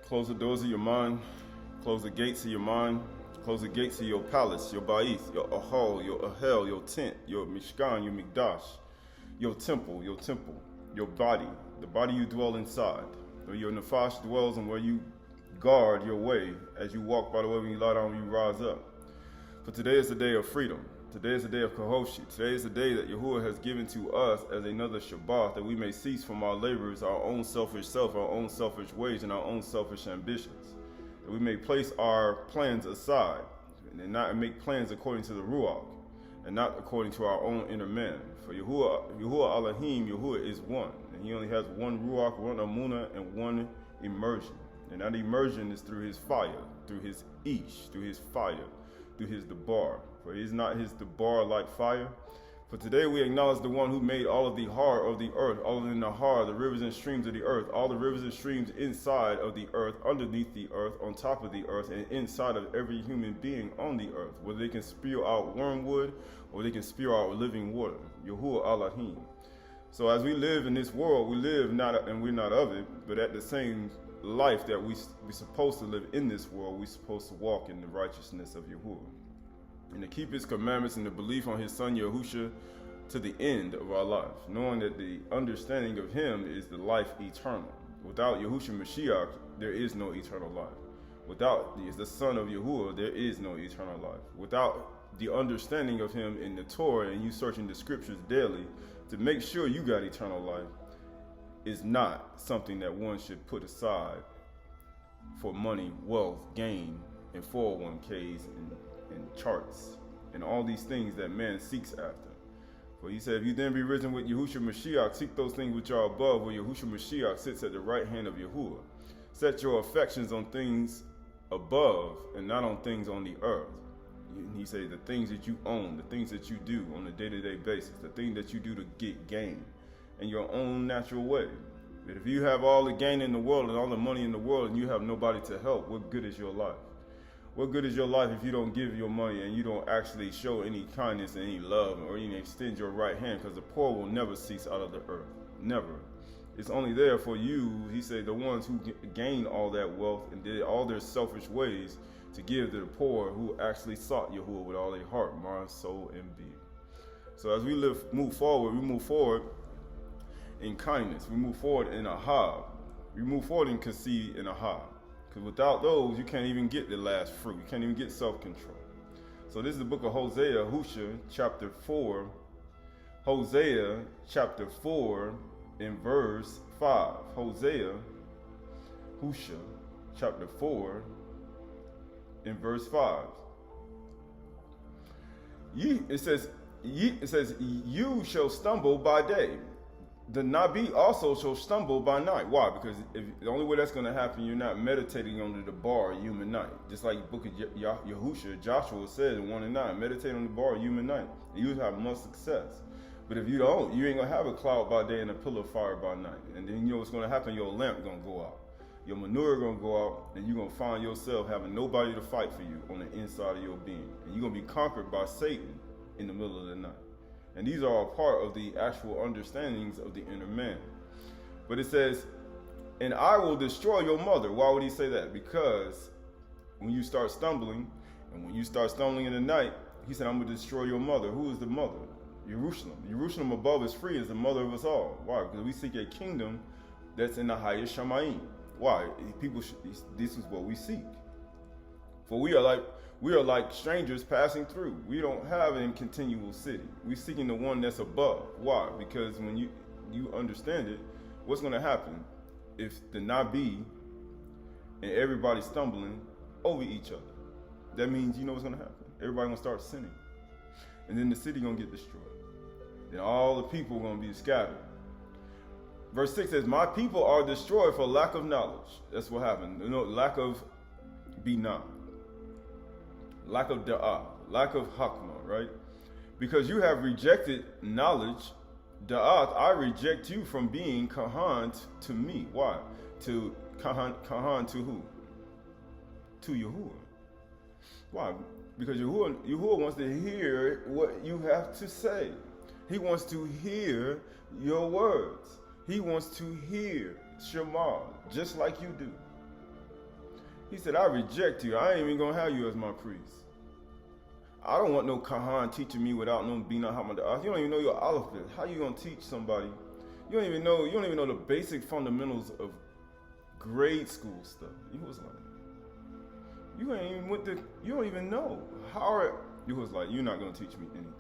Close the doors of your mind. Close the gates of your mind. Close the gates of your palace, your ba'ith, your ahal, your ahel, your tent, your mishkan, your mikdash, your temple, your body, the body you dwell inside, where your nefash dwells and where you guard your way as you walk by the way when you lie down, when you rise up. For today is the day of freedom. Today is the day of Qahalath. Today is the day that Yahuwah has given to us as another shabath, that we may cease from our labors, our own selfish self, our own selfish ways, and our own selfish ambitions. That we may place our plans aside and not make plans according to the Ruach and not according to our own inner man. For Yahuwah Elohim, Yahuwah is one, and he only has one Ruach, one Amunah, and one immersion. And that immersion is through his fire, through his Ish, through his fire, through his Debar. For he is not his Debar like fire. For today we acknowledge the one who made all of the har of the earth, all of the nahar, the rivers and streams of the earth, all the rivers and streams inside of the earth, underneath the earth, on top of the earth, and inside of every human being on the earth, whether they can spew out wormwood or they can spew out living water. Yahuwah Elohim. So as we live in this world, we live not, and we're not of it, but at the same life that we're supposed to live in this world, we're supposed to walk in the righteousness of Yahuwah, and to keep his commandments and the belief on his son Yahusha to the end of our life, knowing that the understanding of him is the life eternal. Without Yahusha Mashiach, there is no eternal life. Without the son of Yahuwah, there is no eternal life. Without the understanding of him in the Torah and you searching the scriptures daily to make sure you got eternal life is not something that one should put aside for money, wealth, gain, and 401ks and charts and all these things that man seeks after. For he said, if you then be risen with Yahushua Mashiach, seek those things which are above, where Yahushua Mashiach sits at the right hand of Yahuwah. Set your affections on things above and not on things on the earth. He said, the things that you own, the things that you do on a day-to-day basis, the thing that you do to get gain in your own natural way. That if you have all the gain in the world and all the money in the world and you have nobody to help, what good is your life? What good is your life if you don't give your money and you don't actually show any kindness and any love or even extend your right hand? Because the poor will never cease out of the earth. Never. It's only there for you, he said, the ones who gained all that wealth and did all their selfish ways to give to the poor who actually sought Yahuwah with all their heart, mind, soul, and being. So as we move forward in kindness. We move forward in ahab. We move forward in kasih and ahab. Because without those, you can't even get the last fruit. You can't even get self-control. So this is the book of Hosea, Husha, chapter 4. Hosea, chapter 4, in verse 5. Hosea, Husha, chapter 4, in verse 5. It says, you shall stumble by day. The Nabi also shall stumble by night. Why? Because the only way that's going to happen, you're not meditating on the bar human night. Just like the book of Yahusha, Joshua said in 1 and 9, meditate on the bar human night. You will have much success. But if you don't, you ain't going to have a cloud by day and a pillar of fire by night. And then you know what's going to happen? Your lamp going to go out. Your manure going to go out, and you're going to find yourself having nobody to fight for you on the inside of your being. And you're going to be conquered by Satan in the middle of the night. And these are a part of the actual understandings of the inner man. But it says, and I will destroy your mother. Why would he say that? Because when you start stumbling, and when you start stumbling in the night, he said, I'm going to destroy your mother. Who is the mother? Jerusalem. Jerusalem above is free, is the mother of us all. Why? Because we seek a kingdom that's in the highest Shamaym. Why? This is what we seek. For we are like strangers passing through. We don't have a continual city. We're seeking the one that's above. Why? Because when you understand it, what's going to happen if the Nabi and everybody stumbling over each other? That means you know what's going to happen. Everybody going to start sinning. And then the city going to get destroyed. Then all the people are going to be scattered. Verse 6 says, my people are destroyed for lack of knowledge. That's what happened. You know, lack of binah. Lack of da'ah, lack of hakma, right? Because you have rejected knowledge, da'at, I reject you from being kahan to me. Why? To kahan to who? To Yahuwah. Why? Because Yahuwah wants to hear what you have to say. He wants to hear your words. He wants to hear Shema, just like you do. He said, I reject you. I ain't even going to have you as my priest. I don't want no Kahan teaching me without no Bina Hamad. You don't even know your alphabet. How you going to teach somebody? You don't even know the basic fundamentals of grade school stuff. He was like, you don't even know. He was like, you're not going to teach me anything.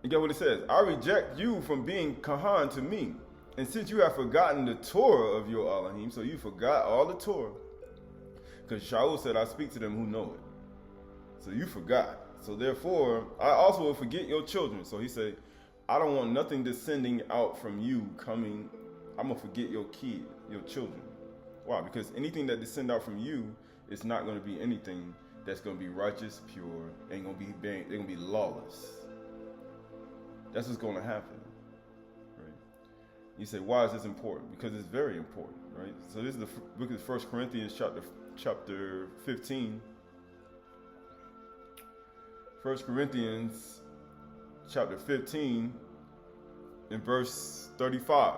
And get what it says? I reject you from being Kahan to me. And since you have forgotten the Torah of your Elohim, so you forgot all the Torah. Because Shaul said, I speak to them who know it. So you forgot. So therefore, I also will forget your children. So he said, I don't want nothing descending out from you coming. I'm going to forget your children. Why? Because anything that descend out from you is not going to be anything that's going to be righteous, pure, they're going to be lawless. That's what's going to happen. Right? You say, why is this important? Because it's very important, right? So this is the book of 1 Corinthians chapter 15. 1 Corinthians chapter 15 and verse 35.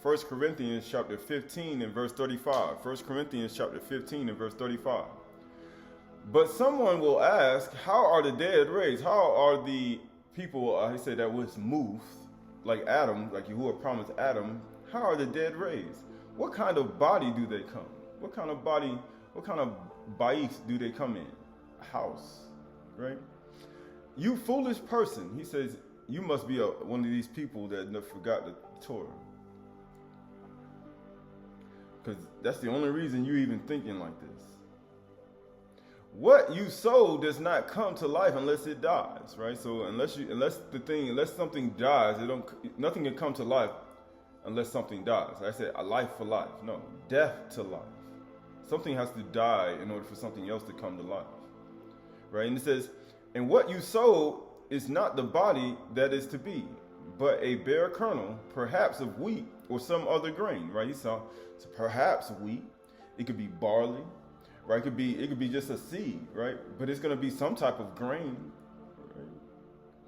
1 Corinthians chapter 15 and verse 35. 1 Corinthians chapter 15 and verse 35. But someone will ask, how are the dead raised? How are the people, he said, that was moved, like Adam, like Yahuwah promised Adam, how are the dead raised? What kind of body do they come? What kind of ba'is do they come in? A house, right? You foolish person, he says, you must be one of these people that forgot the Torah. Because that's the only reason you're even thinking like this. What you sow does not come to life unless it dies, right? So unless something dies, nothing can come to life unless something dies. I said a life for life. No, death to life. Something has to die in order for something else to come to life, right? And it says, and what you sow is not the body that is to be, but a bare kernel, perhaps of wheat or some other grain, right? You saw, so perhaps wheat. It could be barley. Right, it could be just a seed, right? But it's going to be some type of grain, right?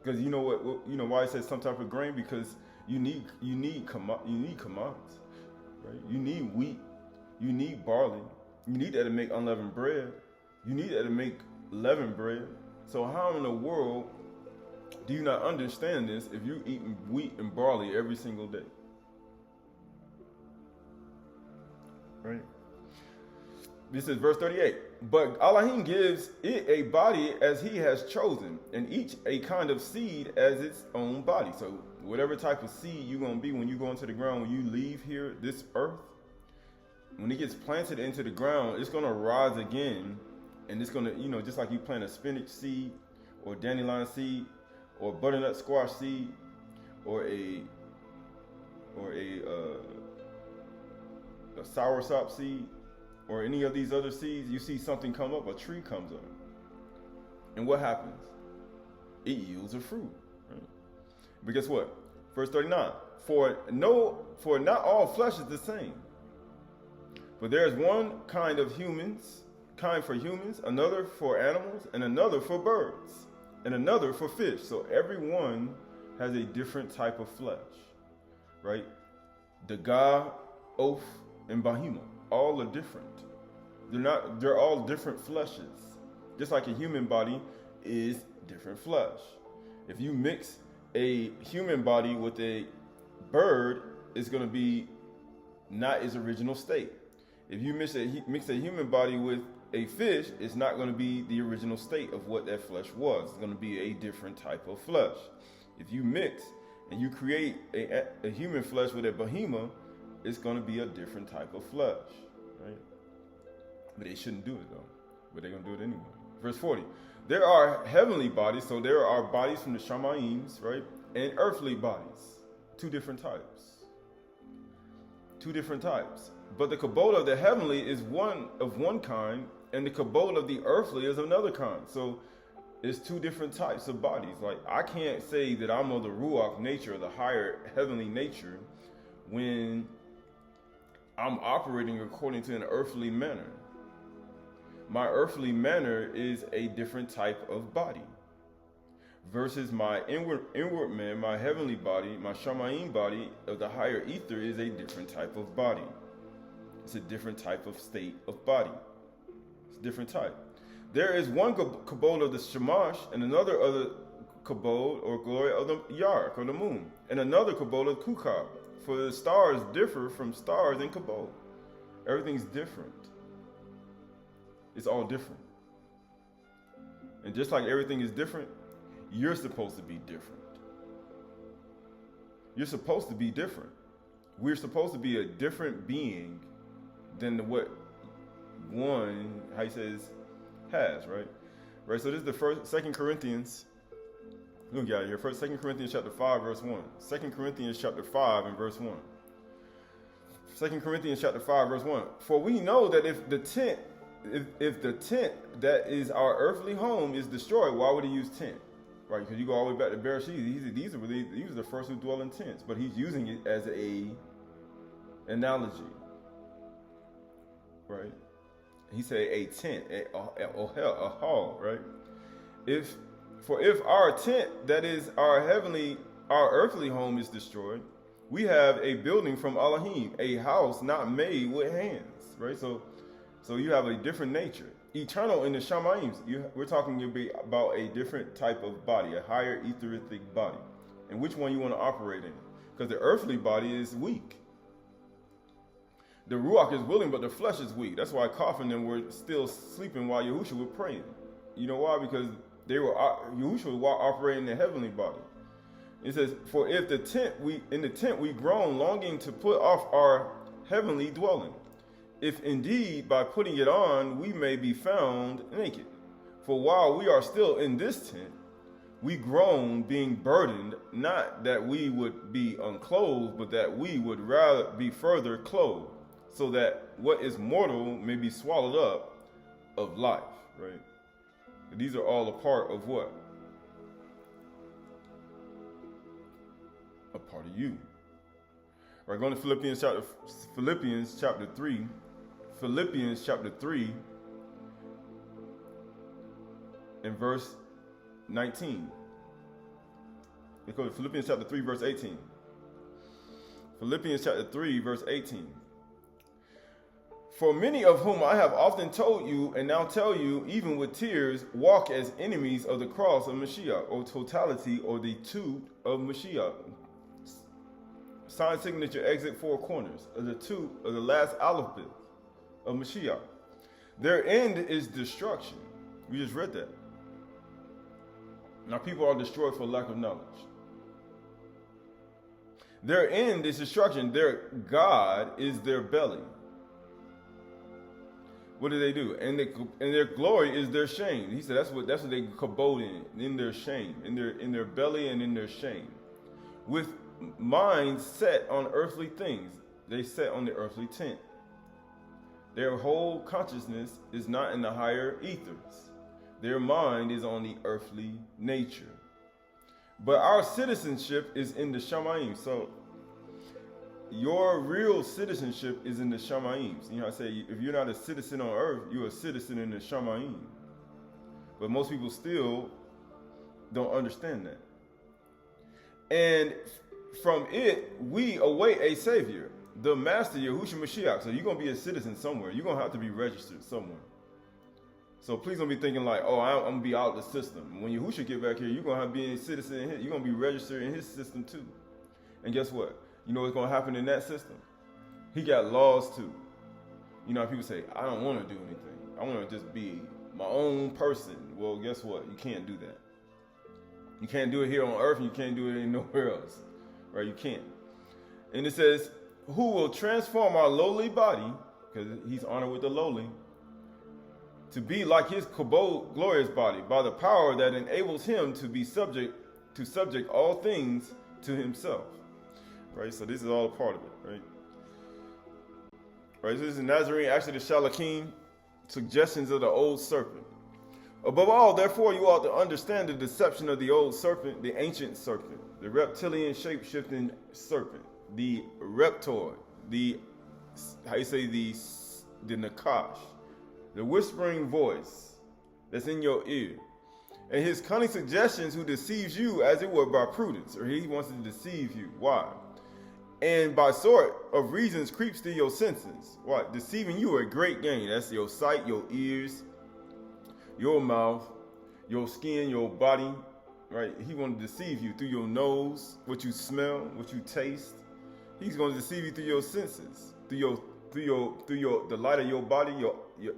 Because you know why it says some type of grain? Because you need commodities, right? You need wheat, you need barley, you need that to make unleavened bread, you need that to make leavened bread. So how in the world do you not understand this if you're eating wheat and barley every single day, right? This is verse 38. But Elohim gives it a body as he has chosen, and each a kind of seed as its own body. So whatever type of seed you're going to be when you go into the ground, when you leave here, this earth, when it gets planted into the ground, it's going to rise again. And it's going to, just like you plant a spinach seed or dandelion seed or butternut squash seed or a soursop seed, or any of these other seeds, you see something come up, a tree comes up. And what happens? It yields a fruit. Right? But guess what? Verse 39. For not all flesh is the same. But there is one kind for humans, another for animals, and another for birds, and another for fish. So everyone has a different type of flesh. Right? Dagah, Oaf, and Bahima. All are different. They're all different fleshes. Just like a human body is different flesh. If you mix a human body with a bird, it's going to be not its original state. If you mix a human body with a fish, it's not going to be the original state of what that flesh was. It's going to be a different type of flesh. If you mix and you create a human flesh with a behemoth, it's going to be a different type of flesh, right? But they shouldn't do it though. But they're going to do it anyway. Verse 40. There are heavenly bodies, so there are bodies from the Shamayms, right? And earthly bodies. Two different types. But the Kabbalah of the heavenly is one kind, and the Kabbalah of the earthly is another kind. So it's two different types of bodies. Like, I can't say that I'm of the Ruach nature, the higher heavenly nature, when I'm operating according to an earthly manner. My earthly manner is a different type of body versus my inward man, my heavenly body, my Shamaym body of the higher ether is a different type of body. It's a different type of state of body. It's a different type. There is one kabod of the Shamash and another kabod or glory of the Yark or the moon, and another kabod of Kukab. For the stars differ from stars in kabod. Everything's different. It's all different. And just like everything is different, you're supposed to be different. You're supposed to be different. We're supposed to be a different being than what one, how he says, has, right? Right, so this is the first, 2 Corinthians. Look at it here. First, 2 Corinthians chapter 5, verse 1. 2 Corinthians chapter 5 and verse 1. 2 Corinthians chapter 5, verse 1. For we know that if the tent that is our earthly home is destroyed, why would he use tent? Right? Because you go all the way back to Bereshit. These are the first who dwell in tents, but he's using it as a analogy. Right? He said a tent, a hall, right? If our tent, that is our earthly home, is destroyed, we have a building from Elohim, a house not made with hands, right? So you have a different nature. Eternal in the Shamaym, we're talking about a different type of body, a higher etheric body. And which one you want to operate in? Because the earthly body is weak. The Ruach is willing, but the flesh is weak. That's why Koph and them were still sleeping while Yahushua was praying. You know why? Because Yahushua was operating in the heavenly body. It says, for if in the tent we groan, longing to put off our heavenly dwelling, if indeed by putting it on we may be found naked. For while we are still in this tent, we groan, being burdened, not that we would be unclothed, but that we would rather be further clothed, so that what is mortal may be swallowed up of life, right? These are all a part of what? A part of you. Right, going to Philippians chapter 3. Philippians chapter 3 and verse 19. Let's go to Philippians chapter 3, verse 18. Philippians chapter 3, verse 18. For many of whom I have often told you, and now tell you, even with tears, walk as enemies of the cross of Mashiach, or totality, or the tooth of Mashiach. Sign, signature, exit, four corners, of the tooth of the last alphabet of Mashiach. Their end is destruction. We just read that. Now people are destroyed for lack of knowledge. Their end is destruction. Their God is their belly. What do? And their glory is their shame. He said that's what they kabod in their shame, in their belly and in their shame. With minds set on earthly things, they set on the earthly tent. Their whole consciousness is not in the higher ethers. Their mind is on the earthly nature. But our citizenship is in the Shamaym. So your real citizenship is in the Shamaym. You know, I say if you're not a citizen on earth, you're a citizen in the Shamaym. But most people still don't understand that. And from it, we await a savior, the master Yahushua Mashiach. So you're going to be a citizen somewhere. You're going to have to be registered somewhere. So please don't be thinking like, oh, I'm going to be out of the system. When Yahushua get back here, you're going to have to be a citizen in his, you're going to be registered in his system too. And guess what? You know what's going to happen in that system? He got laws too. You know how people say, I don't want to do anything. I want to just be my own person. Well, guess what? You can't do that. You can't do it here on earth and you can't do it nowhere else. Right? You can't. And it says, who will transform our lowly body, because he's honored with the lowly, to be like his kabod, glorious body, by the power that enables him to be subject all things to himself. Right? So this is all a part of it, right? Right, so this is Nazarene, actually the Shalakim, suggestions of the old serpent. Above all, therefore, you ought to understand the deception of the old serpent, the ancient serpent, the reptilian shape-shifting serpent, the reptoid, the nakash, the whispering voice that's in your ear, and his cunning suggestions who deceives you as it were by prudence, or he wants to deceive you. Why? And by sort of reasons creeps through your senses. What? Deceiving you at great gain. That's your sight, your ears, your mouth, your skin, your body. Right? He want to deceive you through your nose, what you smell, what you taste. He's going to deceive you through your senses, through the light of your body.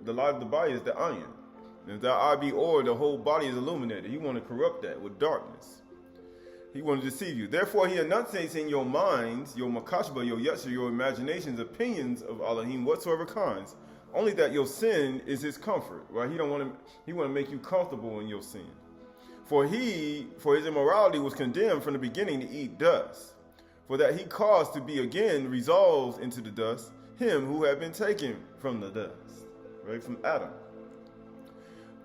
The light of the body is the iron. And if that eye be oiled, the whole body is illuminated. He want to corrupt that with darkness. He want to deceive you. Therefore, he enunciates in your minds, your makashba, your yetzer, your imaginations, opinions of Elohim, whatsoever kinds. Only that your sin is his comfort, right? He want to make you comfortable in your sin. For his immorality was condemned from the beginning to eat dust. For that he caused to be again resolved into the dust, him who had been taken from the dust, right? From Adam.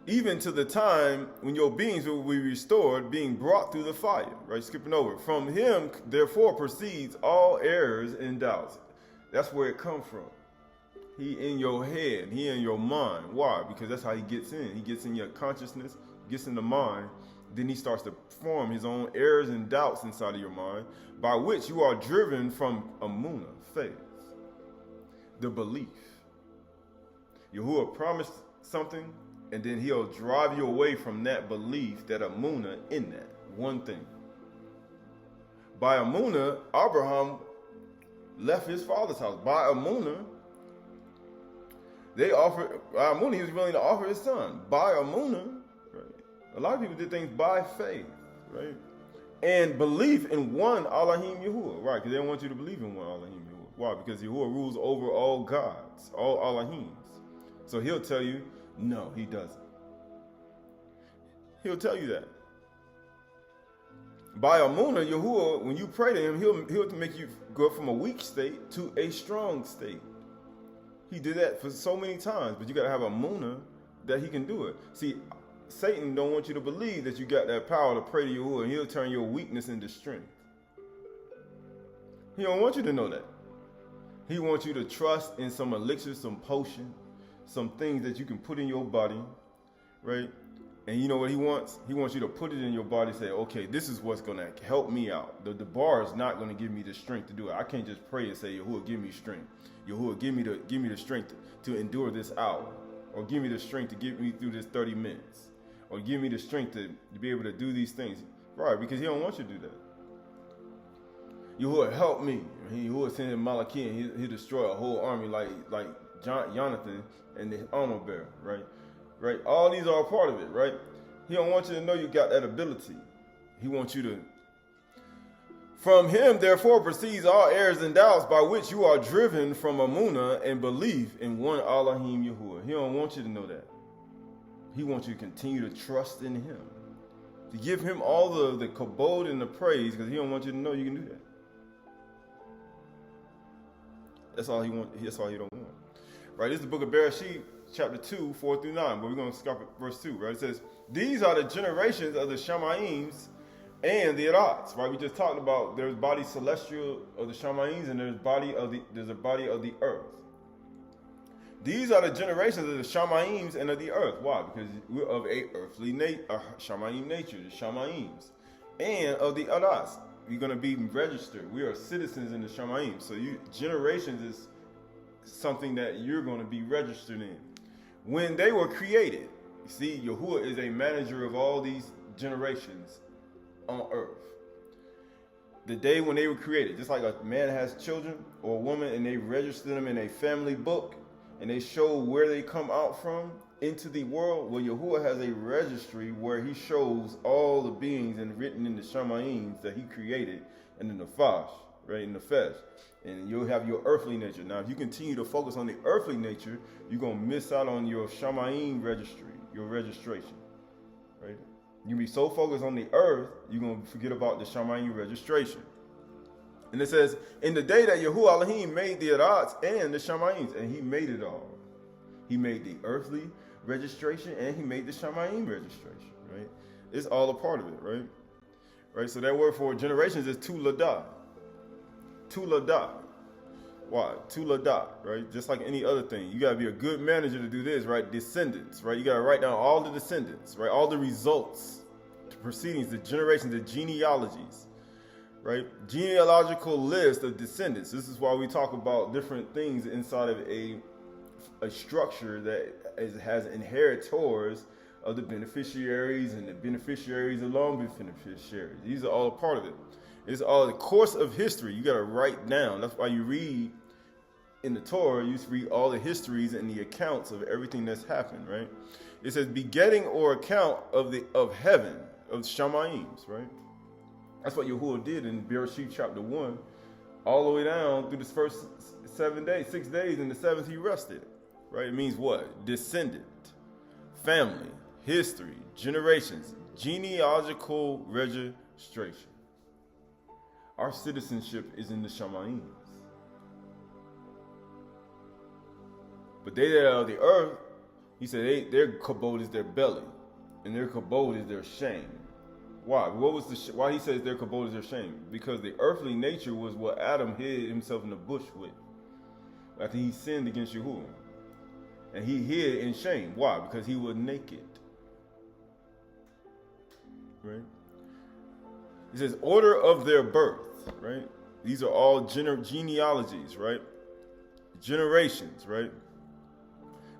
Even to the time when your beings will be restored, being brought through the fire, right? Skipping over. From him, therefore, proceeds all errors and doubts. That's where it comes from. He in your head, he in your mind. Why? Because that's how he gets in. He gets in your consciousness, gets in the mind. Then he starts to form his own errors and doubts inside of your mind, by which you are driven from Amunah, faith, the belief. Yahuwah promised something, and then he'll drive you away from that belief, that Amunah in that one thing. By Amunah, Abraham left his father's house. By Amunah, he was willing to offer his son. By Amunah, right? A lot of people did things by faith, right? And belief in one Elohim Yahuwah, right? Because they don't want you to believe in one Elohim Yahuwah. Why? Because Yahuwah rules over all gods, all Elohims. So he'll tell you, no, he doesn't. He'll tell you that. By Amunah, Yahuwah, when you pray to him, he'll make you go from a weak state to a strong state. He did that for so many times, but you got to have Amunah that he can do it. See, Satan don't want you to believe that you got that power to pray to Yahuwah, and he'll turn your weakness into strength. He don't want you to know that. He wants you to trust in some elixir, some potion, some things that you can put in your body, right? And you know what he wants? He wants you to put it in your body and say, okay, this is what's going to help me out. The bar is not going to give me the strength to do it. I can't just pray and say, Yahuwah, give me strength. Yahuwah, give me the strength to endure this hour. Or give me the strength to get me through this 30 minutes. Or give me the strength to be able to do these things. Right, because he don't want you to do that. Yahuwah, help me. Yahuwah send him Malachi and he'll destroy a whole army like Jonathan and the armor bearer, right? Right? All these are a part of it, right? He don't want you to know you got that ability. He wants you to. From him, therefore, proceeds all errors and doubts by which you are driven from Amunah and belief in one Elohim Yahuwah. He don't want you to know that. He wants you to continue to trust in him. To give him all the kabod and the praise, because he don't want you to know you can do that. That's all he wants. That's all he don't want. Right? This is the book of Bereshit, chapter 2, 4 through 9. But we're going to stop at verse 2. Right? It says, these are the generations of the Shamayms and the Arats. Right? We just talked about there's body celestial of the Shamayms and there's a body of the earth. These are the generations of the Shamayms and of the earth. Why? Because we're of a earthly Shamayim nature, the Shamayms, and of the Arats. You're going to be registered. We are citizens in the Shamayim. So generations is something that you're going to be registered in. When they were created, you see, Yahuwah is a manager of all these generations on earth. The day when they were created, just like a man has children or a woman and they register them in a family book and they show where they come out from into the world, well, Yahuwah has a registry where he shows all the beings and written in the Shamayim that he created and in the Fash, right, in the Fesh. And you'll have your earthly nature. Now, if you continue to focus on the earthly nature, you're going to miss out on your Shamayim registry, your registration, right? You'll be so focused on the earth, you're going to forget about the Shamayim registration. And it says, in the day that Yahuwah Elohim made the Arats and the Shamayims, and he made it all. He made the earthly registration and he made the Shamayim registration, right? It's all a part of it, right? Right, so that word for generations is Tuladah. Tuladah. Why? Tuladah, right? Just like any other thing. You got to be a good manager to do this, right? Descendants, right? You got to write down all the descendants, right? All the results, the proceedings, the generations, the genealogies, right? Genealogical list of descendants. This is why we talk about different things inside of a structure that has inheritors of the beneficiaries and the beneficiaries along with beneficiaries. These are all a part of it. It's all the course of history. You got to write down. That's why you read in the Torah, you read all the histories and the accounts of everything that's happened, right? It says begetting or account of heaven, of Shamayms, right? That's what Yahuwah did in Bereshit chapter 1, all the way down through the first 6 days, and the seventh he rested, right? It means what? Descendant, family, history, generations, genealogical registration. Our citizenship is in the Shamayms. But they that are of the earth, he said, their kabod is their belly, and their kabod is their shame. Why? Why he says their kabod is their shame? Because the earthly nature was what Adam hid himself in the bush with after he sinned against Yahuwah. And he hid in shame. Why? Because he was naked. Right? He says order of their birth, right? These are all genealogies, right? Generations, right?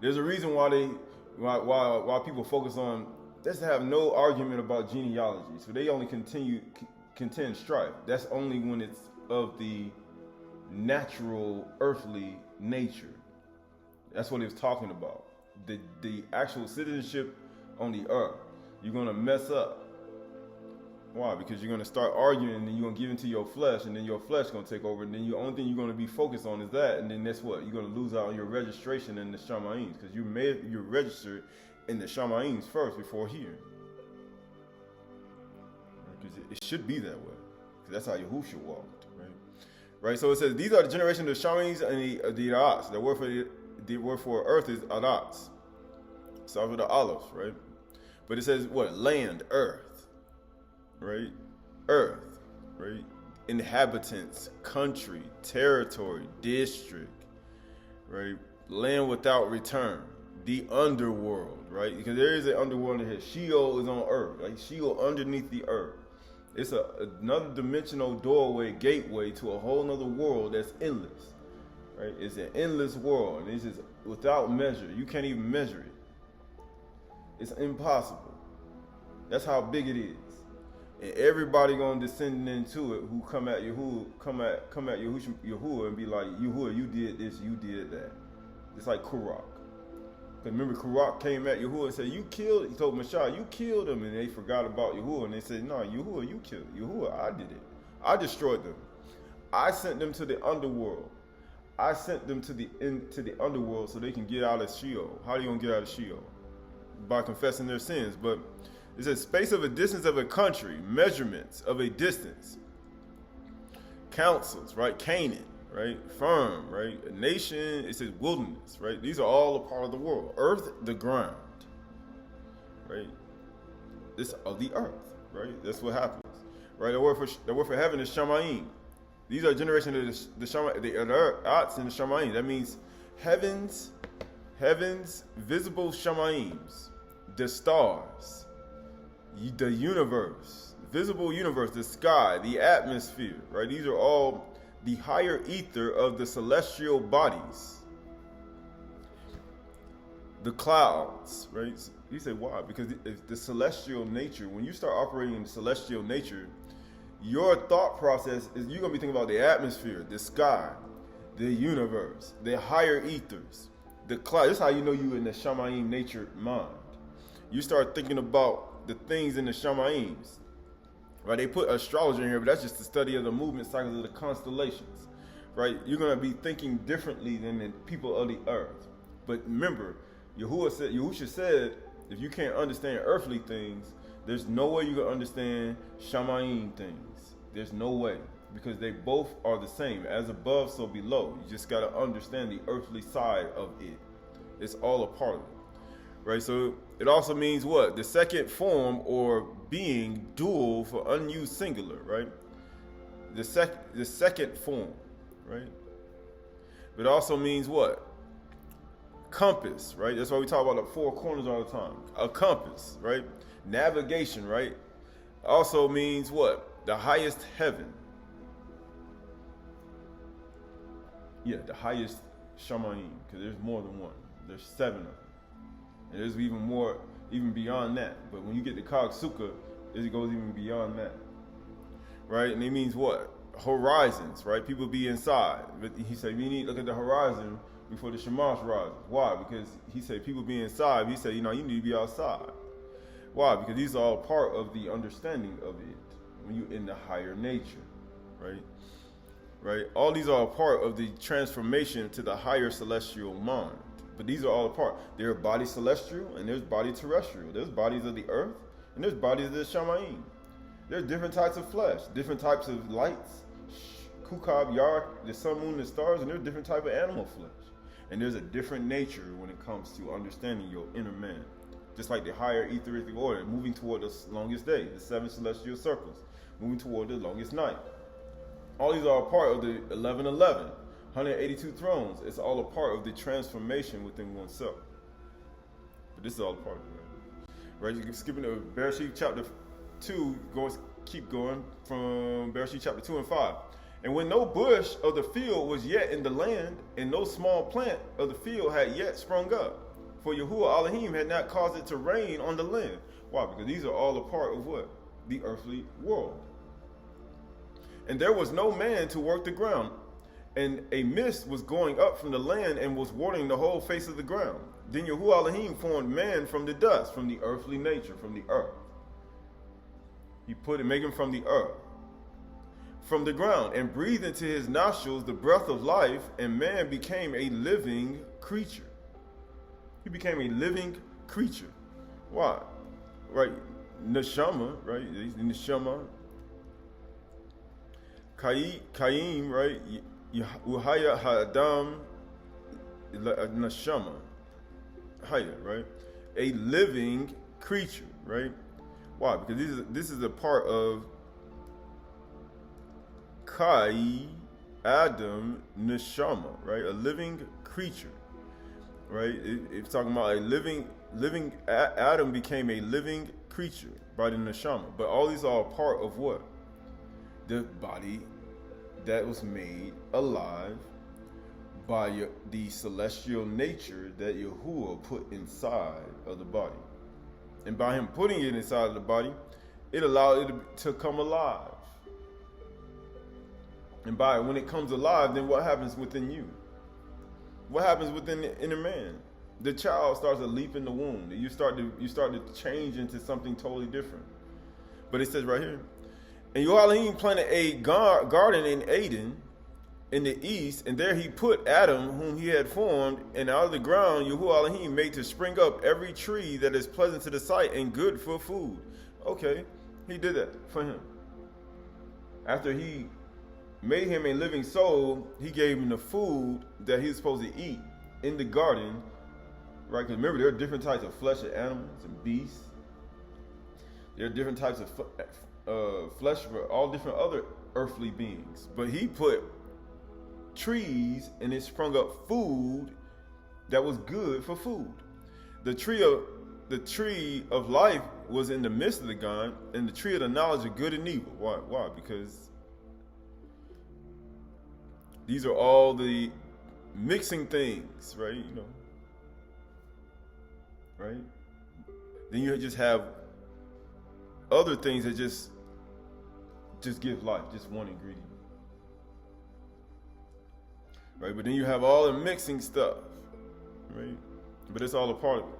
There's a reason why people focus on, let's have no argument about genealogy. So they only contend strife. That's only when it's of the natural earthly nature. That's what he was talking about. The actual citizenship on the earth. You're going to mess up. Why? Because you're going to start arguing, and then you're going to give into your flesh, and then your flesh is going to take over, and then the only thing you're going to be focused on is that, and then that's what? You're going to lose out on your registration in the Shamayms, because you're registered in the Shamayms first before here. Because it should be that way, because that's how Yahushua walked, right? Right. So it says these are the generation of the Shamayms and the Arats. The word for earth is Arats. Starts with the Aleph, right? But it says what? Land, earth. Right? Earth, right? Inhabitants, country, territory, district, right? Land without return, the underworld, right? Because there is an underworld in here. Sheol is on earth, like Sheol underneath the earth. It's another dimensional doorway, gateway to a whole nother world that's endless, right? It's an endless world, and it's just without measure. You can't even measure it. It's impossible. That's how big it is. And everybody gonna descend into it who come at Yahuwah, come at Yahuwah and be like, Yahuwah, you did this, you did that. It's like Qahalath. Because remember, Qahalath came at Yahuwah and said, he told Mashah, you killed him, and they forgot about Yahuwah, and they said, no, Yahuwah, you killed Yahuwah, I did it. I destroyed them. I sent them to the underworld. I sent them to the underworld so they can get out of Sheol. How are you gonna get out of Sheol? By confessing their sins. But it says space of a distance of a country, measurements of a distance, councils, right? Canaan, right? Firm, right? A nation, it says wilderness, right? These are all a part of the world. Earth, the ground, right? This of the earth, right? That's what happens, right? The word for heaven is Shamaym. These are generations of the Arats and the Shamaym. That means heavens, visible Shamayms, the stars, the universe, visible universe, the sky, the atmosphere, right? These are all the higher ether of the celestial bodies. The clouds, right? You say why? Because the celestial nature, when you start operating in the celestial nature, your thought process is you're going to be thinking about the atmosphere, the sky, the universe, the higher ethers, the cloud. This is how you know you're in the Shamayim nature mind. You start thinking about the things in the Shamayms, right? They put astrology in here, but that's just the study of the movement cycles of the constellations, right? You're going to be thinking differently than the people of the earth. But remember, Yahushua said, if you can't understand earthly things, there's no way you can understand Shamayim things. There's no way, because they both are the same. As above, so below. You just got to understand the earthly side of it. It's all a part of it. Right, so it also means what? The second form or being dual for unused singular, right? The second form, right? But it also means what? Compass, right? That's why we talk about the four corners all the time. A compass, right? Navigation, right? Also means what? The highest heaven, Yeah, the highest Shamaym, because there's more than one. There's 7 of them. And there's even more, even beyond that. But when you get to Kagsuka, it goes even beyond that. Right? And it means what? Horizons, right? People be inside. But he said, we need to look at the horizon before the Shamash rises. Why? Because he said, people be inside. He said, you need to be outside. Why? Because these are all part of the understanding of it when you're in the higher nature, right? Right? All these are a part of the transformation to the higher celestial mind. But these are all a part. There are bodies celestial and there's body terrestrial. There's bodies of the earth and there's bodies of the Shamaym. There's different types of flesh, different types of lights, Kukab, Yarak, the sun, moon, and stars, and there's different type of animal flesh. And there's a different nature when it comes to understanding your inner man. Just like the higher etheric order, moving toward the longest day, the 7 celestial circles, moving toward the longest night. All these are a part of the 1111, 182 thrones. It's all a part of the transformation within oneself. But this is all a part of it, right? You can skip into Bereshit chapter 2, keep going from Bereshit chapter 2 and 5. And when no bush of the field was yet in the land, and no small plant of the field had yet sprung up, for Yahuwah Elohim had not caused it to rain on the land. Why? Because these are all a part of what? The earthly world. And there was no man to work the ground, and a mist was going up from the land and was watering the whole face of the ground. Then Yahuwah Elohim formed man from the dust, from the earthly nature, from the earth. He made him from the earth, from the ground, and breathed into his nostrils the breath of life, and man became a living creature. He became a living creature. Why? Right? Neshama, right? Neshama. Kaim, right? Uhaya Hadam Neshama. Haya, right? A living creature, right? Why? Because this is a part of Kai Adam Neshama, right? A living creature, right? It's talking about a living Adam became a living creature by the Neshama. But all these are a part of what? The body that was made alive by the celestial nature that Yahuwah put inside of the body. And by him putting it inside of the body, it allowed it to come alive. And when it comes alive, then what happens within you? What happens within the inner man? The child starts to leap in the womb. You start to change into something totally different. But it says right here, and Yahuwah Elohim planted a garden in Eden in the east, and there he put Adam, whom he had formed, and out of the ground Yahuwah Elohim made to spring up every tree that is pleasant to the sight and good for food. Okay, he did that for him. After he made him a living soul, he gave him the food that he's supposed to eat in the garden, right? Because remember, there are different types of flesh of animals and beasts. There are different types of flesh for all different other earthly beings. But he put trees and it sprung up food that was good for food. The tree of life was in the midst of the garden, and the tree of the knowledge of good and evil. Why? Because these are all the mixing things, right? Right? Then you just have other things that just give life, just one ingredient. Right? But then you have all the mixing stuff, right? But it's all a part of it.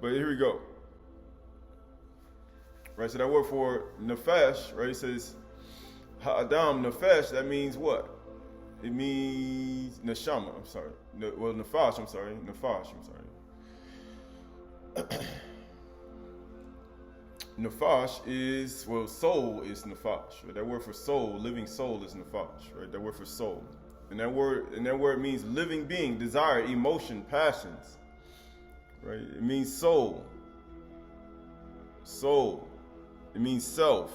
But here we go. Right, so that word for nefesh, right, it says ha'adam nefesh, that means what? It means neshama, I'm sorry. Nefash, I'm sorry. Nefash is, soul is nefash. Right? That word for soul, living soul is nefash, right? That word for soul. And that word means living being, desire, emotion, passions. Right? It means soul. Soul. It means self,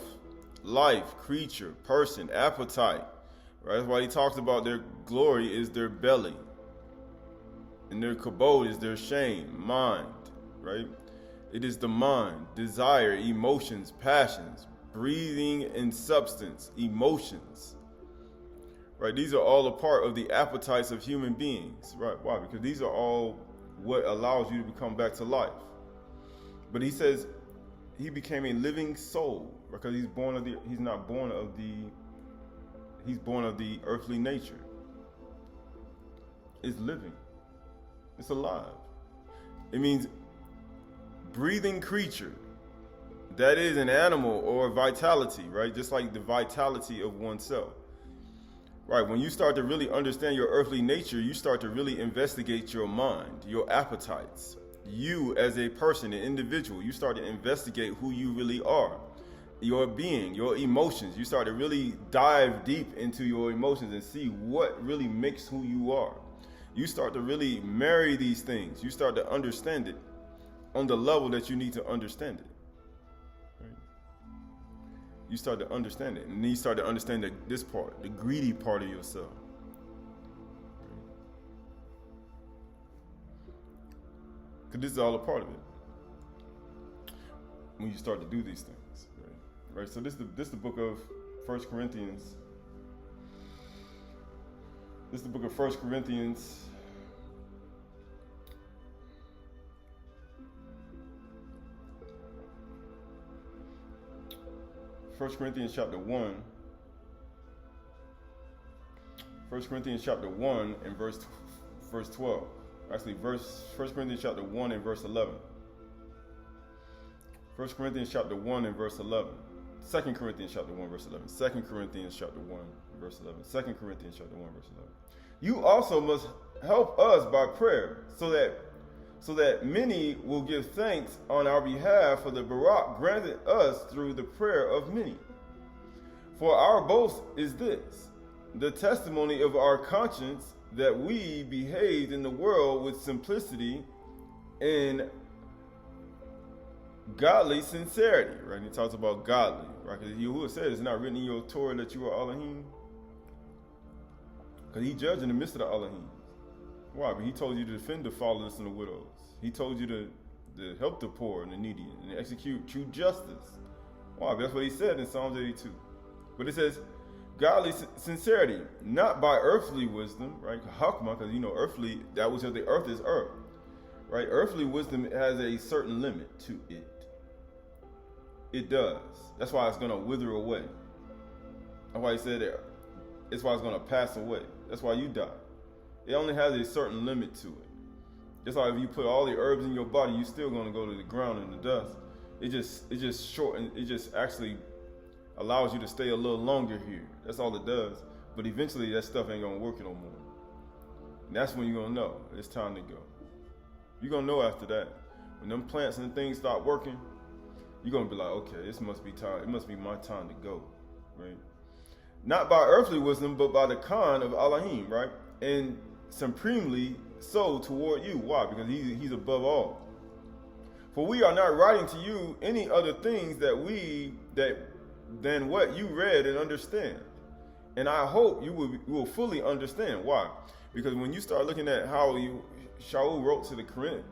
life, creature, person, appetite. Right? That's why he talks about their glory is their belly. And their kabod is their shame, mind. Right? It is the mind, desire, emotions, passions, breathing and substance, emotions. right? These are all a part of the appetites of human beings, right? Why? Because these are all what allows you to become back to life. But he says he became a living soul because he's born of the, he's not born of the, he's born of the earthly nature. It's living. It's alive. It means breathing creature. That is an animal or vitality, right? Just like the vitality of oneself. Right, when you start to really understand your earthly nature, you start to really investigate your mind, your appetites. You as a person, an individual, you start to investigate who you really are. Your being, your emotions. You start to really dive deep into your emotions and see what really makes who you are. You start to really marry these things. You start to understand it on the level that you need to understand it. You start to understand it. And then you start to understand this part, the greedy part of yourself. Because this is all a part of it. When you start to do these things. Right? So this is the book of 1 Corinthians. This is the book of 1 Corinthians. 1 Corinthians chapter 1. 1 Corinthians chapter 1 and verse 12. Actually, 1 Corinthians chapter 1 and verse 11. 1 Corinthians chapter 1 and verse 11. 2 Corinthians chapter 1 verse 11. 2 Corinthians chapter 1 verse 11. 2 Corinthians chapter 1 verse 11. You also must help us by prayer, so that many will give thanks on our behalf for the Barak granted us through the prayer of many. For our boast is this, the testimony of our conscience, that we behaved in the world with simplicity and godly sincerity. Right? He talks about godly. Right? Because Yahuwah said, it's not written in your Torah that you are Elohim. Because he judged in the midst of the Elohim. Why? But he told you to defend the fatherless and the widows. He told you to help the poor and the needy and execute true justice. Why? But that's what he said in Psalms 82. But it says, godly sincerity, not by earthly wisdom, right? Hakma, because earthly, that which of the earth is earth, right? Earthly wisdom has a certain limit to it. It does. That's why it's going to wither away. That's why he said that. It's why it's going to pass away. That's why you die. It only has a certain limit to it. Just like if you put all the herbs in your body, you're still going to go to the ground in the dust. It just shortens. It just actually allows you to stay a little longer here. That's all it does. But eventually that stuff ain't going to work no more. And that's when you're going to know it's time to go. You're going to know after that. When them plants and things start working, you're going to be like, okay, this must be time. It must be my time to go, right? Not by earthly wisdom, but by the Khan of Elohim, right? And supremely so toward you. Why? Because he's above all. For we are not writing to you any other things than what you read and understand. And I hope you will fully understand. Why? Because when you start looking at how Shaul wrote to the Corinth,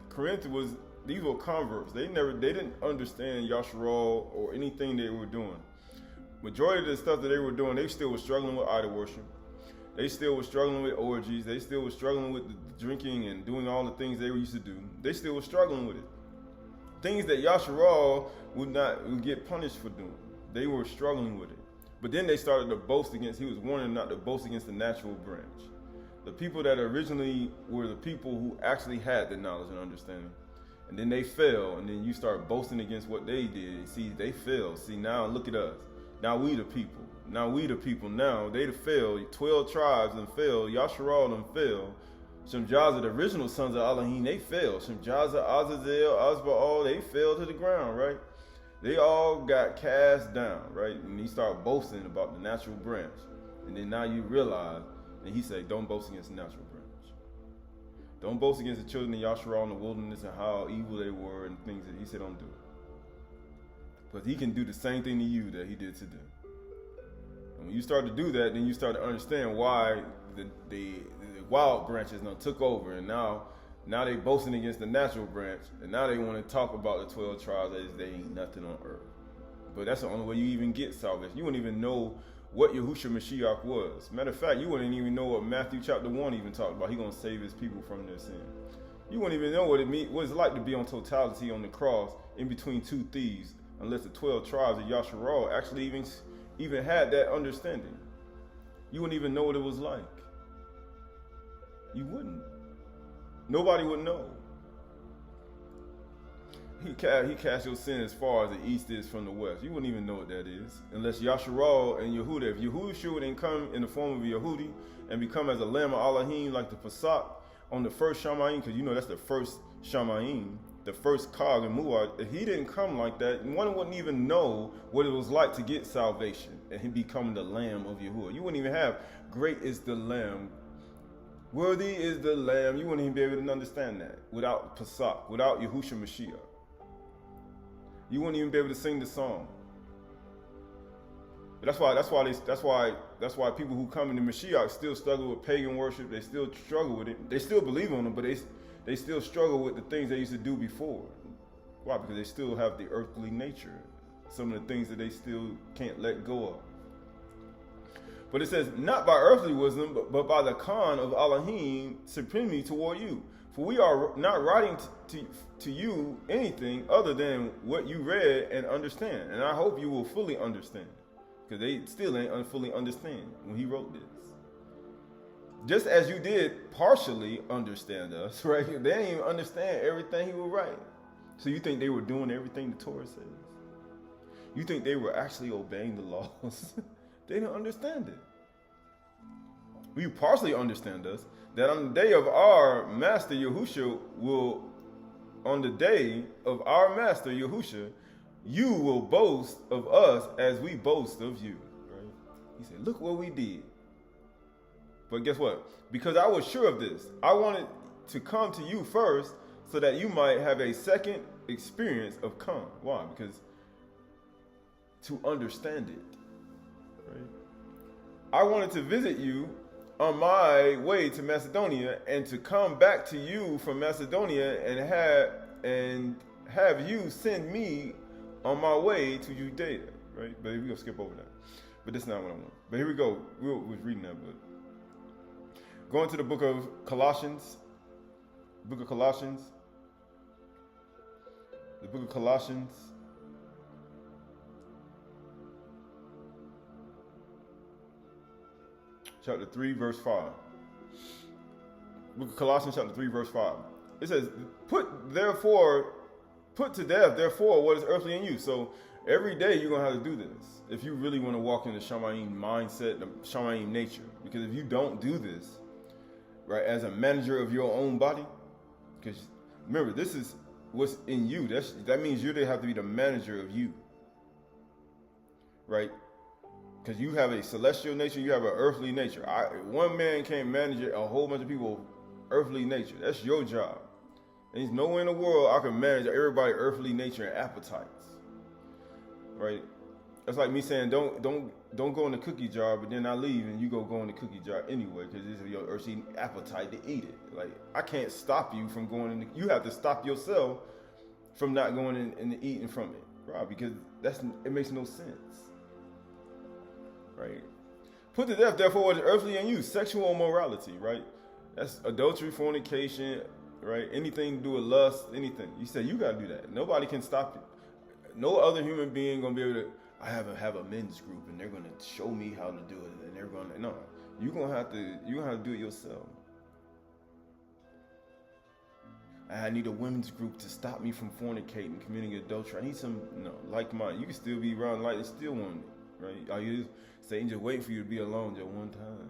these were converts. They didn't understand Yasharal or anything they were doing. Majority of the stuff that they were doing, they still were struggling with idol worship. They still were struggling with orgies. They still were struggling with the drinking and doing all the things they used to do. They still were struggling with it. Things that Yasharal would get punished for doing. They were struggling with it. But then they started to boast against, he was warning not to boast against the natural branch. The people that originally were the people who actually had the knowledge and understanding. And then they fell, and then you start boasting against what they did. See, they fell. See, now look at us. Now we the people. Now we the people. Now they failed. 12 tribes and fell. Yasharal and fell. Shemjaza, the original sons of Elohim, they fell. Shemjaza, Azazel, Azbaal, they fell to the ground, right? They all got cast down, right? And he started boasting about the natural branch. And then now you realize, and he said, don't boast against the natural branch. Don't boast against the children of Yasharal in the wilderness and how evil they were and things that he said don't do it. Because he can do the same thing to you that he did to them. And when you start to do that, then you start to understand why the wild branches now took over, and now they boasting against the natural branch, and now they want to talk about the 12 tribes as they ain't nothing on earth. But that's the only way you even get salvation. You won't even know what Yahushua Mashiach was. Matter of fact, you wouldn't even know what Matthew chapter 1 even talked about. He's going to save his people from their sin. You wouldn't even know what it's like to be on totality on the cross in between two thieves, unless the 12 tribes of Yasharal actually even had that understanding. You wouldn't even know what it was like. You wouldn't. Nobody would know. He cast your sin as far as the east is from the west. You wouldn't even know what that is. Unless Yasharal and Yehuda. If Yahushua didn't come in the form of a Yehudi and become as a lamb of Elohim like the Pesach on the first Shamaym, because you know that's the first Shamaym, the first Kag and Muad. If he didn't come like that, one wouldn't even know what it was like to get salvation and him becoming the lamb of Yahuwah. You wouldn't even have, great is the lamb, worthy is the lamb. You wouldn't even be able to understand that without Pesach, without Yahushua Mashiach. You wouldn't even be able to sing the song. But that's why people who come into Mashiach still struggle with pagan worship. They still struggle with it. They still believe on them, but they still struggle with the things they used to do before. Why? Because they still have the earthly nature. Some of the things that they still can't let go of. But it says, not by earthly wisdom, but by the Khan of Elohim supremely toward you. For we are not writing to you anything other than what you read and understand. And I hope you will fully understand. Because they still ain't fully understand when he wrote this. Just as you did partially understand us, right? They didn't even understand everything he was writing. So you think they were doing everything the Torah says? You think they were actually obeying the laws? They didn't understand it. You partially understand us, that on the day of our master Yahushua you will boast of us as we boast of you. Right? He said, look what we did. But guess what? Because I was sure of this, I wanted to come to you first so that you might have a second experience of come. Why? Because to understand it. Right? I wanted to visit you on my way to Macedonia and to come back to you from Macedonia and have you send me on my way to Judea, right? But we're going to skip over that. But that's not what I want. But here we go. We was reading that book. Going to the book of Colossians. The book of Colossians. Chapter 3, verse 5. Book of Colossians, chapter 3, verse 5. It says, put to death, therefore, what is earthly in you. So every day you're going to have to do this if you really want to walk in the Shamaym mindset, the Shamaym nature. Because if you don't do this, right, as a manager of your own body, because remember, this is what's in you. That means you have to be the manager of you, right? Because you have a celestial nature, you have an earthly nature. One man can't manage a whole bunch of people earthly nature. That's your job. And there's nowhere in the world I can manage everybody's earthly nature and appetites. Right? That's like me saying, don't go in the cookie jar, but then I leave and you go in the cookie jar anyway, because it's your earthly appetite to eat it. Like, I can't stop you from going in. You have to stop yourself from not going in and eating from it, right? Because it makes no sense. Right? Put to death, therefore, what is earthly in you, sexual immorality, right? That's adultery, fornication, right? Anything to do with lust, anything. You say you got to do that. Nobody can stop it. No other human being going to be able to, I have a men's group and they're going to show me how to do it. And they're going to, no. You're going to have to do it yourself. I need a women's group to stop me from fornicating, committing adultery. I need some, like mine. You can still be around light and still want it, right? All you Satan just waiting for you to be alone just one time.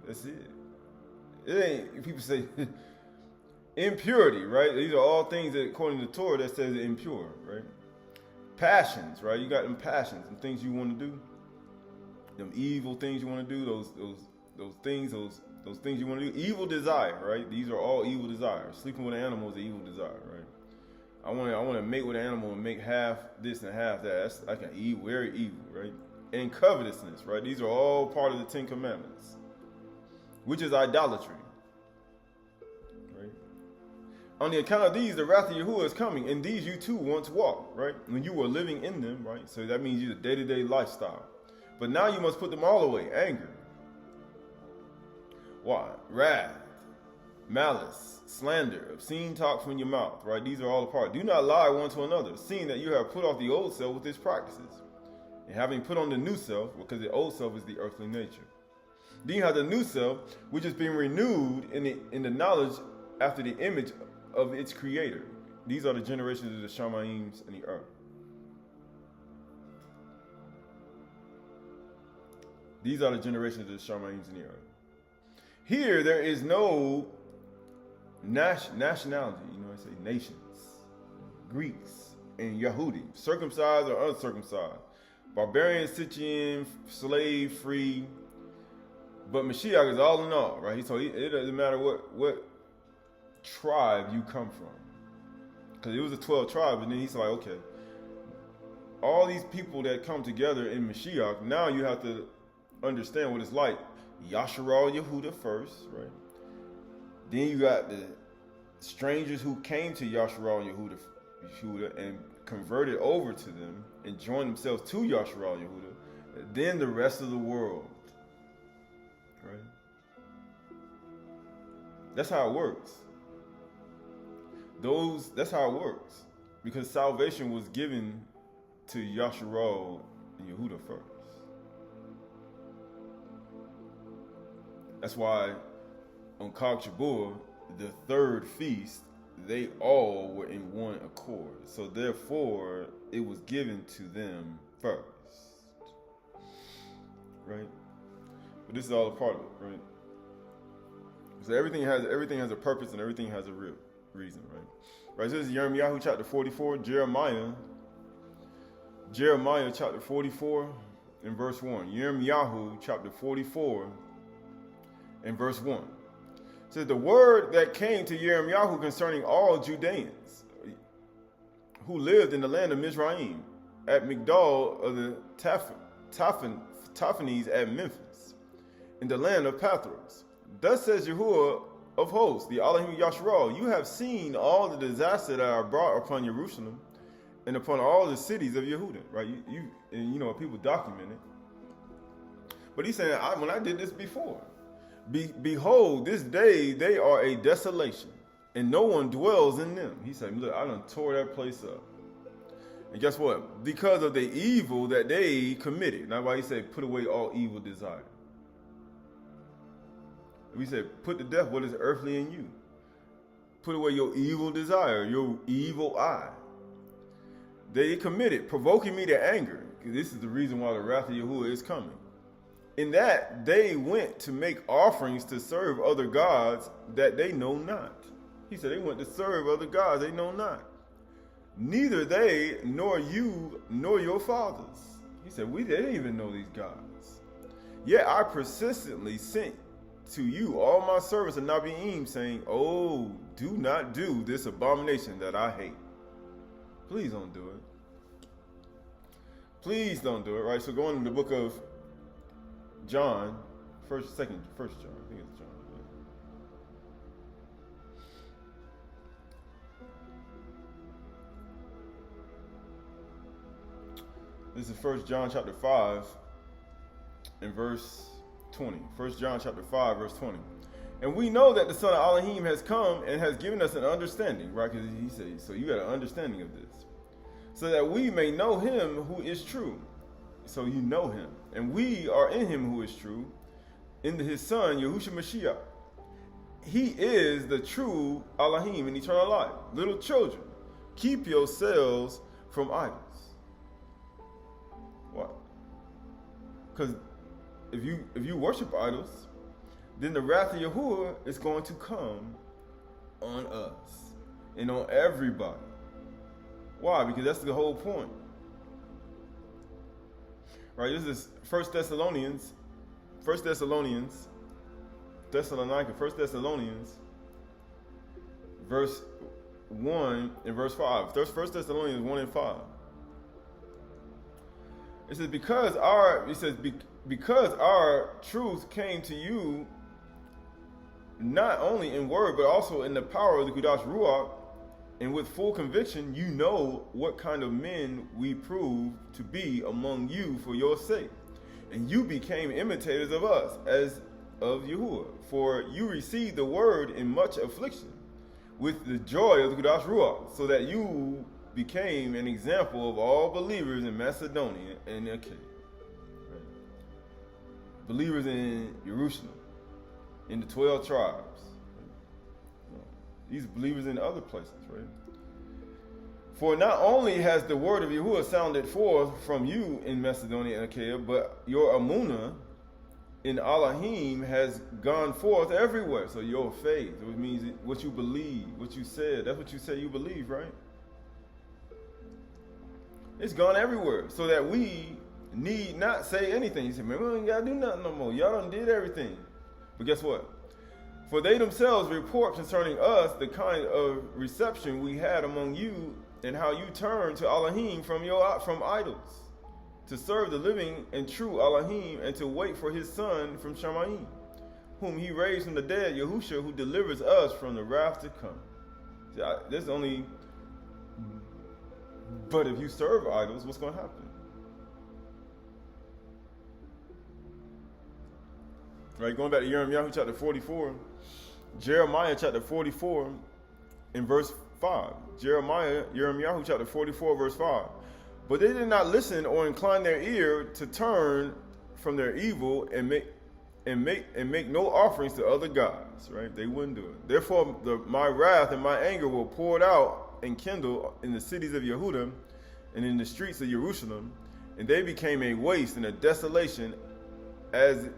That's it. It ain't, people say, impurity, right? These are all things that, according to the Torah, that says impure, right? Passions, right? You got them passions, them things you want to do, them evil things you want to do, those things you want to do. Evil desire, right? These are all evil desires. Sleeping with an animal is an evil desire, right? I want to mate with an animal and make half this and half that. That's like an evil, very evil, right? And covetousness, right? These are all part of the 10 Commandments, which is idolatry, right? On the account of these, the wrath of Yahuwah is coming. In these you too once walked, right? When you were living in them, right? So that means your day-to-day lifestyle. But now you must put them all away. Anger. Why? Wrath, malice, slander, obscene talk from your mouth, right? These are all apart. Do not lie one to another, seeing that you have put off the old self with its practices, and having put on the new self, because the old self is the earthly nature. Then you have the new self, which is being renewed in the knowledge after the image of its creator. These are the generations of the Shamayms and the earth. These are the generations of the Shamaym and the earth. Here, there is no nationality, I say nations, Greeks and Yehudi, circumcised or uncircumcised, barbarian, Scythian, slave, free, but Mashiach is all in all, right? So it doesn't matter what tribe you come from, because it was a 12 tribes, and then he's like, okay, all these people that come together in Mashiach, now you have to understand what it's like. Yasharal Yehuda first, right? Then you got the strangers who came to Yasharal Yehuda and converted over to them and joined themselves to Yasharal Yehuda. Then the rest of the world, right? That's how it works. That's how it works, because salvation was given to Yasharal and Yehuda first. That's why on Chag Shabur, the third feast, they all were in one accord. So therefore, it was given to them first. Right? But this is all a part of it, right? So everything has a purpose and everything has a real reason, right? Right, this is Jeremiah chapter 44, Jeremiah chapter 44 and verse 1. Jeremiah chapter 44 and verse 1. It says, the word that came to Jeremiah concerning all Judeans who lived in the land of Mizraim, at Migdal of the Taphanes at Memphis, in the land of Pathros. Thus says Yahuwah of hosts, the Elohim Yasharal, you have seen all the disaster that I brought upon Jerusalem and upon all the cities of Yehuda, right? People document it. But he's saying, when I did this before, behold, this day they are a desolation, and no one dwells in them. He said, look, I done tore that place up. And guess what? Because of the evil that they committed. That's why he said, put away all evil desire. We said, put to death what is earthly in you. Put away your evil desire, your evil eye. They committed, provoking me to anger. This is the reason why the wrath of Yahuwah is coming. In that they went to make offerings to serve other gods that they know not. He said they went to serve other gods they know not. Neither they, nor you, nor your fathers. He said, they didn't even know these gods. Yet I persistently sent to you all my servants of Nabiim, saying, oh, do not do this abomination that I hate. Please don't do it. Please don't do it, right? So going to the book of John, first John, I think it's John. Yeah. This is 1 John chapter 5 and verse 20. 1 John chapter 5, verse 20. And we know that the Son of Elohim has come and has given us an understanding, right? Because he said, so you got an understanding of this. So that we may know him who is true. So you know him. And we are in him who is true, in his Son, Yahushua Mashiach. He is the true Elohim in eternal life. Little children, keep yourselves from idols. Why? Because if you worship idols, then the wrath of Yahuwah is going to come on us and on everybody. Why? Because that's the whole point. Right, this is 1 Thessalonians, verse 1 and verse 5. 1 Thessalonians 1 and 5. It says, because our truth came to you not only in word, but also in the power of the Qahalath Ruach, and with full conviction, you know what kind of men we prove to be among you for your sake. and you became imitators of us as of Yahuwah. For you received the word in much affliction with the joy of the Qahalath Ruach, so that you became an example of all believers in Macedonia and Achaia. Right? Believers in Jerusalem, in the 12 tribes. These believers in other places, right? For not only has the word of Yahuwah sounded forth from you in Macedonia and Achaia, but your Amunah in Elohim has gone forth everywhere. So your faith, which means what you believe, what you said, that's what you say you believe, right? It's gone everywhere, so that we need not say anything. You say, man, we ain't got to do nothing no more. Y'all done did everything. But guess what? For they themselves report concerning us the kind of reception we had among you, and how you turned to Elohim from idols, to serve the living and true Elohim, and to wait for his son from Shamaym, whom he raised from the dead, Yahusha, who delivers us from the wrath to come. See, there's only, but if you serve idols, what's going to happen? Right, going back to Jeremiah chapter 44, Jeremiah chapter 44 in verse 5. Jeremiah chapter 44 verse 5. But they did not listen or incline their ear to turn from their evil and make no offerings to other gods. Right? They wouldn't do it. Therefore, my wrath and my anger will pour it out and kindle in the cities of Yehuda and in the streets of Jerusalem, and they became a waste and a desolation as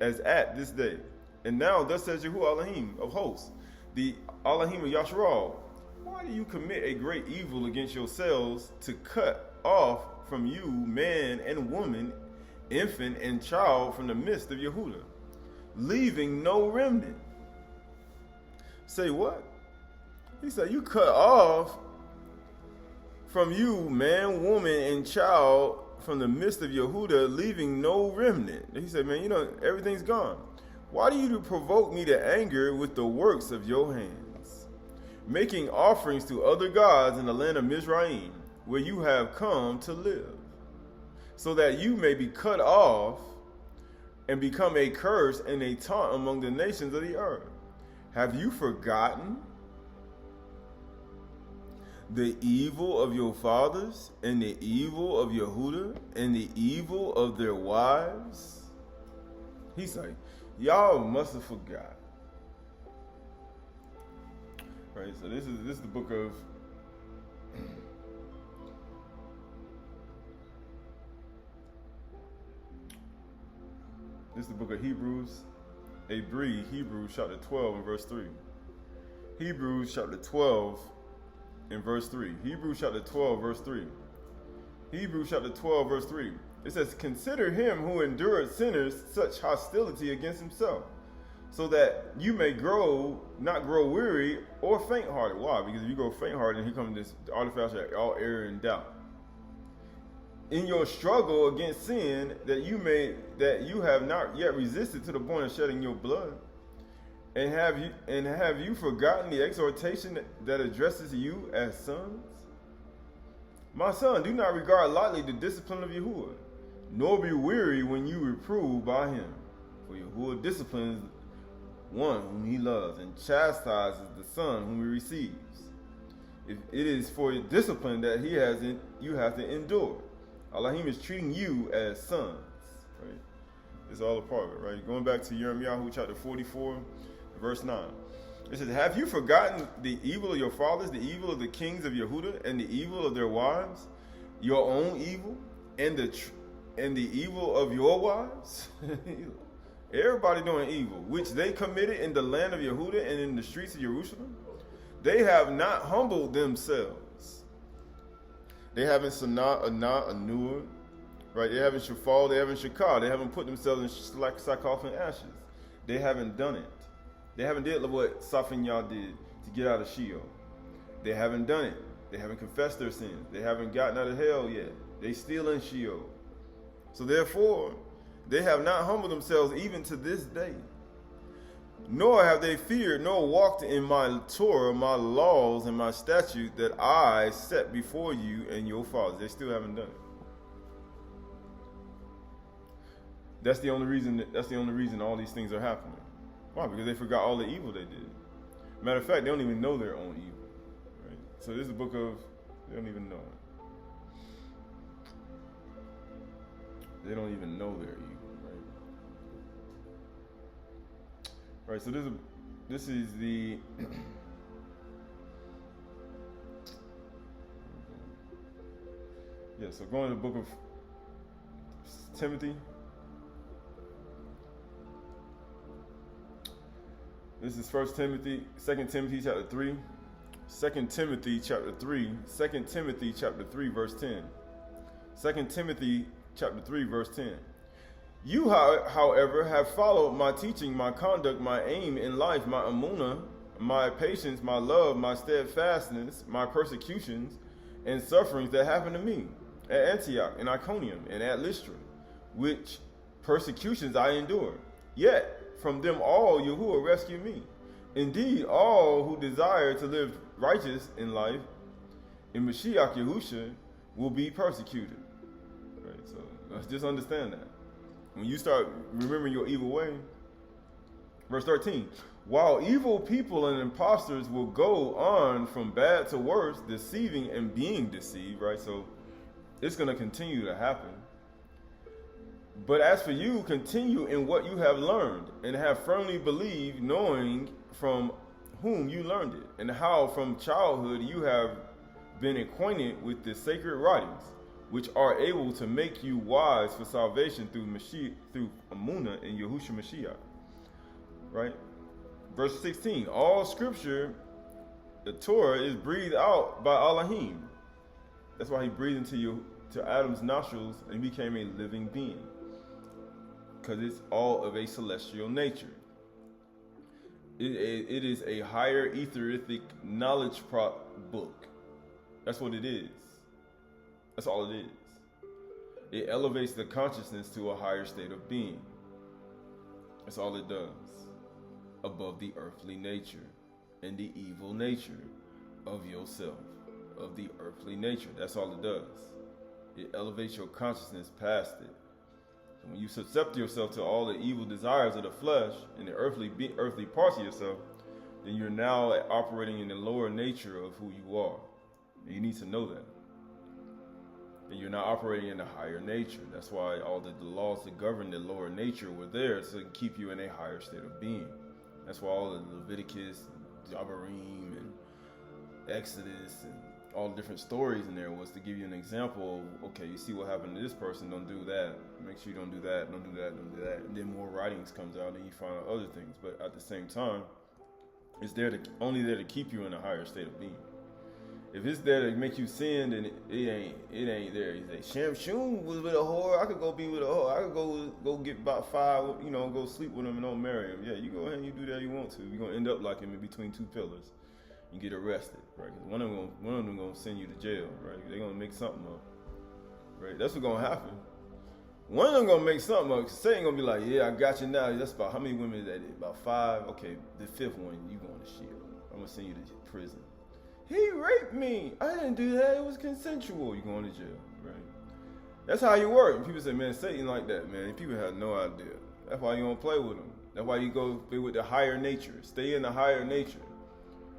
at this day. And now thus says Yahuwah Elohim of hosts, the Elohim of Yasharal, why do you commit a great evil against yourselves to cut off from you man and woman, infant and child from the midst of Yehuda, leaving no remnant? Say what? He said, you cut off from you man, woman, and child from the midst of Yehuda, leaving no remnant. He said, man, everything's gone. Why do you provoke me to anger with the works of your hands, making offerings to other gods in the land of Mizraim, where you have come to live, so that you may be cut off and become a curse and a taunt among the nations of the earth? Have you forgotten the evil of your fathers, and the evil of Yehuda, and the evil of their wives? He's like, y'all must have forgot. Right, so this is the book of Hebrews. Hebrews chapter 12 and verse 3. Hebrews chapter 12 and verse 3. Hebrews chapter 12 verse 3. Hebrews chapter 12 verse 3. It says, consider him who endured sinners such hostility against himself, so that you may not grow weary or faint-hearted. Why? Because if you grow faint-hearted, here comes this artificial all error and doubt. In your struggle against sin, that you have not yet resisted to the point of shedding your blood. And have you forgotten the exhortation that addresses you as sons? My son, do not regard lightly the discipline of Yahuwah, nor be weary when you reprove by him. For Yahuwah disciplines one whom he loves, and chastises the son whom he receives. If it is for discipline that you have to endure. Elohim is treating you as sons. Right? It's all a part of it, right? Going back to Jeremiah chapter 44, verse 9. It says, have you forgotten the evil of your fathers, the evil of the kings of Yehuda, and the evil of their wives, your own evil, and the evil of your wives? Everybody doing evil, which they committed in the land of Yehuda and in the streets of Jerusalem. They have not humbled themselves. They haven't sanah, anah, anur, right? They haven't shafal, they haven't shakah. They haven't put themselves in sackcloth and ashes. They haven't done it. They haven't did what Safin did to get out of Sheol. They haven't done it. They haven't confessed their sins. They haven't gotten out of hell yet. They still in Sheol. So therefore, they have not humbled themselves even to this day. Nor have they feared, nor walked in my Torah, my laws, and my statute that I set before you and your fathers. They still haven't done it. That's the only reason. That's the only reason all these things are happening. Why? Because they forgot all the evil they did. Matter of fact, they don't even know their own evil. Right? So this is a book of, they don't even know it. They don't even know their evil, right? Right. So this is the yeah. So going to the book of Timothy. This is 1 Timothy, 2 Timothy chapter 3, 2 Timothy chapter 3, 2 Timothy chapter 3, verse 10. 2 Timothy chapter 3, verse 10. You, however, have followed my teaching, my conduct, my aim in life, my amunah, my patience, my love, my steadfastness, my persecutions, and sufferings that happened to me at Antioch, and Iconium, and at Lystra, which persecutions I endured. Yet, from them all Yahuwah rescued me. Indeed, all who desire to live righteous in life, in Mashiach Yahusha, will be persecuted. Right, so let's just understand that. When you start remembering your evil way, verse 13, while evil people and impostors will go on from bad to worse, deceiving and being deceived, right? So it's going to continue to happen. But as for you, continue in what you have learned and have firmly believed, knowing from whom you learned it, and how from childhood you have been acquainted with the sacred writings, which are able to make you wise for salvation through Amunah and Yahushua Mashiach. Right? Verse 16, all scripture, the Torah, is breathed out by Elohim. That's why he breathed into you, to Adam's nostrils, and became a living being. Because it's all of a celestial nature. It is a higher etheric knowledge book. That's what it is. That's all it is. It elevates the consciousness to a higher state of being. That's all it does. Above the earthly nature and the evil nature of yourself, of the earthly nature. That's all it does. It elevates your consciousness past it. When you subject yourself to all the evil desires of the flesh and the earthly parts of yourself, then you're now operating in the lower nature of who you are. And you need to know that. And you're not operating in the higher nature. That's why all the laws that govern the lower nature were there to keep you in a higher state of being. That's why all the Leviticus, Jabarim, and Exodus, and all the different stories in there was to give you an example of, okay, you see what happened to this person, don't do that. Make sure you don't do that, don't do that, don't do that. And then more writings comes out and you find out other things. But at the same time, it's only there to keep you in a higher state of being. If it's there to make you sin, then it ain't there. You say, Shamshun was with a whore, I could go be with a whore. I could go get about 5, go sleep with him and don't marry him. Yeah, you go ahead and you do that if you want to. You're going to end up like him in between two pillars. You get arrested, right? Because one of them gonna send you to jail, right? They're gonna make something up, right? That's what's gonna happen. One of them gonna make something up. Satan gonna be like, yeah, I got you now. That's about how many women is that? About 5. Okay, the 5th one, you going to shield. I'm gonna send you to prison. He raped me. I didn't do that. It was consensual. You going to jail, right? That's how you work. And people say, man, Satan like that, man. And people have no idea. That's why you don't play with him. That's why you go be with the higher nature. Stay in the higher nature.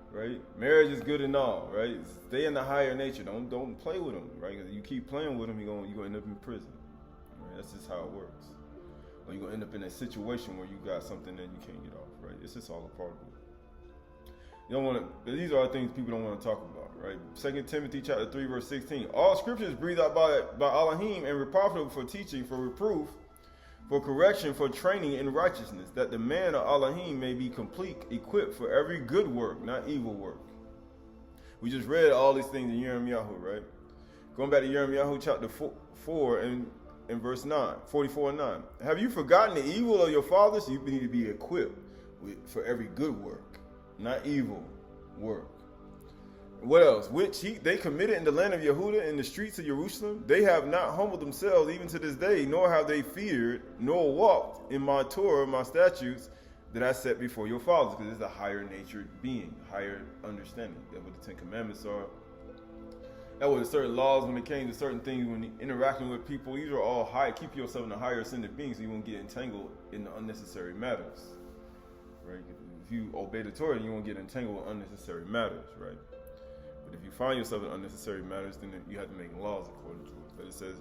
Right? Marriage is good and all, right? Stay in the higher nature. Don't play with them, right? Because you keep playing with them, you're gonna end up in prison. Right? That's just how it works. Or you're gonna end up in a situation where you got something that you can't get off, right? It's just all a part of it. You don't want to. These are things people don't want to talk about, right? 2 Timothy chapter 3, verse 16. All scripture is breathed out by Elohim and profitable for teaching, for reproof, for correction, for training in righteousness, that the man of Elohim may be complete, equipped for every good work, not evil work. We just read all these things in Yirmiyahu, right? Going back to Yirmiyahu chapter 4 and verse 9, 44 and 9. Have you forgotten the evil of your fathers? You need to be equipped for every good work, not evil work. What else? Which they committed in the land of Yehuda, in the streets of Jerusalem. They have not humbled themselves even to this day, nor have they feared, nor walked in my Torah, my statutes, that I set before your fathers. Because it's a higher natured being, higher understanding. That's what the 10 Commandments are. That was certain laws when it came to certain things, when interacting with people. These are all high. Keep yourself in a higher ascended being so you won't get entangled in the unnecessary matters. Right? If you obey the Torah, you won't get entangled in unnecessary matters, right? But if you find yourself in unnecessary matters, then you have to make laws according to it. But it says,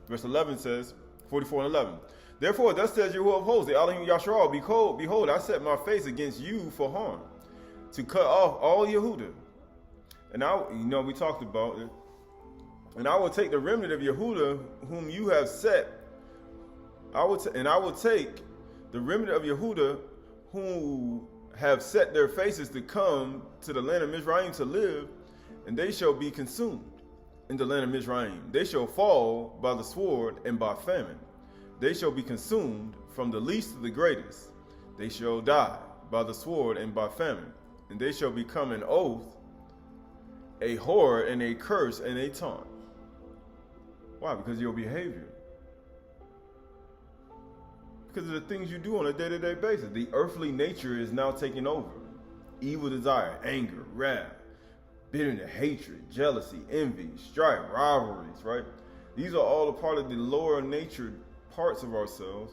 verse 11 says, 44 and 11. Therefore, thus says Yahuwah of hosts, the Elohim Yasharal, behold, I set my face against you for harm, to cut off all Yehuda. And we talked about it. And I will take the remnant of Yehuda, whom you have set. I will take the remnant of Yehuda, who have set their faces to come to the land of Mizraim to live, and they shall be consumed in the land of Mizraim. They shall fall by the sword and by famine. They shall be consumed from the least to the greatest. They shall die by the sword and by famine. And they shall become an oath, a horror, and a curse, and a taunt. Why? Because of your behavior. Because of the things you do on a day-to-day basis. The earthly nature is now taking over. Evil desire, anger, wrath, bitterness, hatred, jealousy, envy, strife, rivalries, right? These are all a part of the lower nature parts of ourselves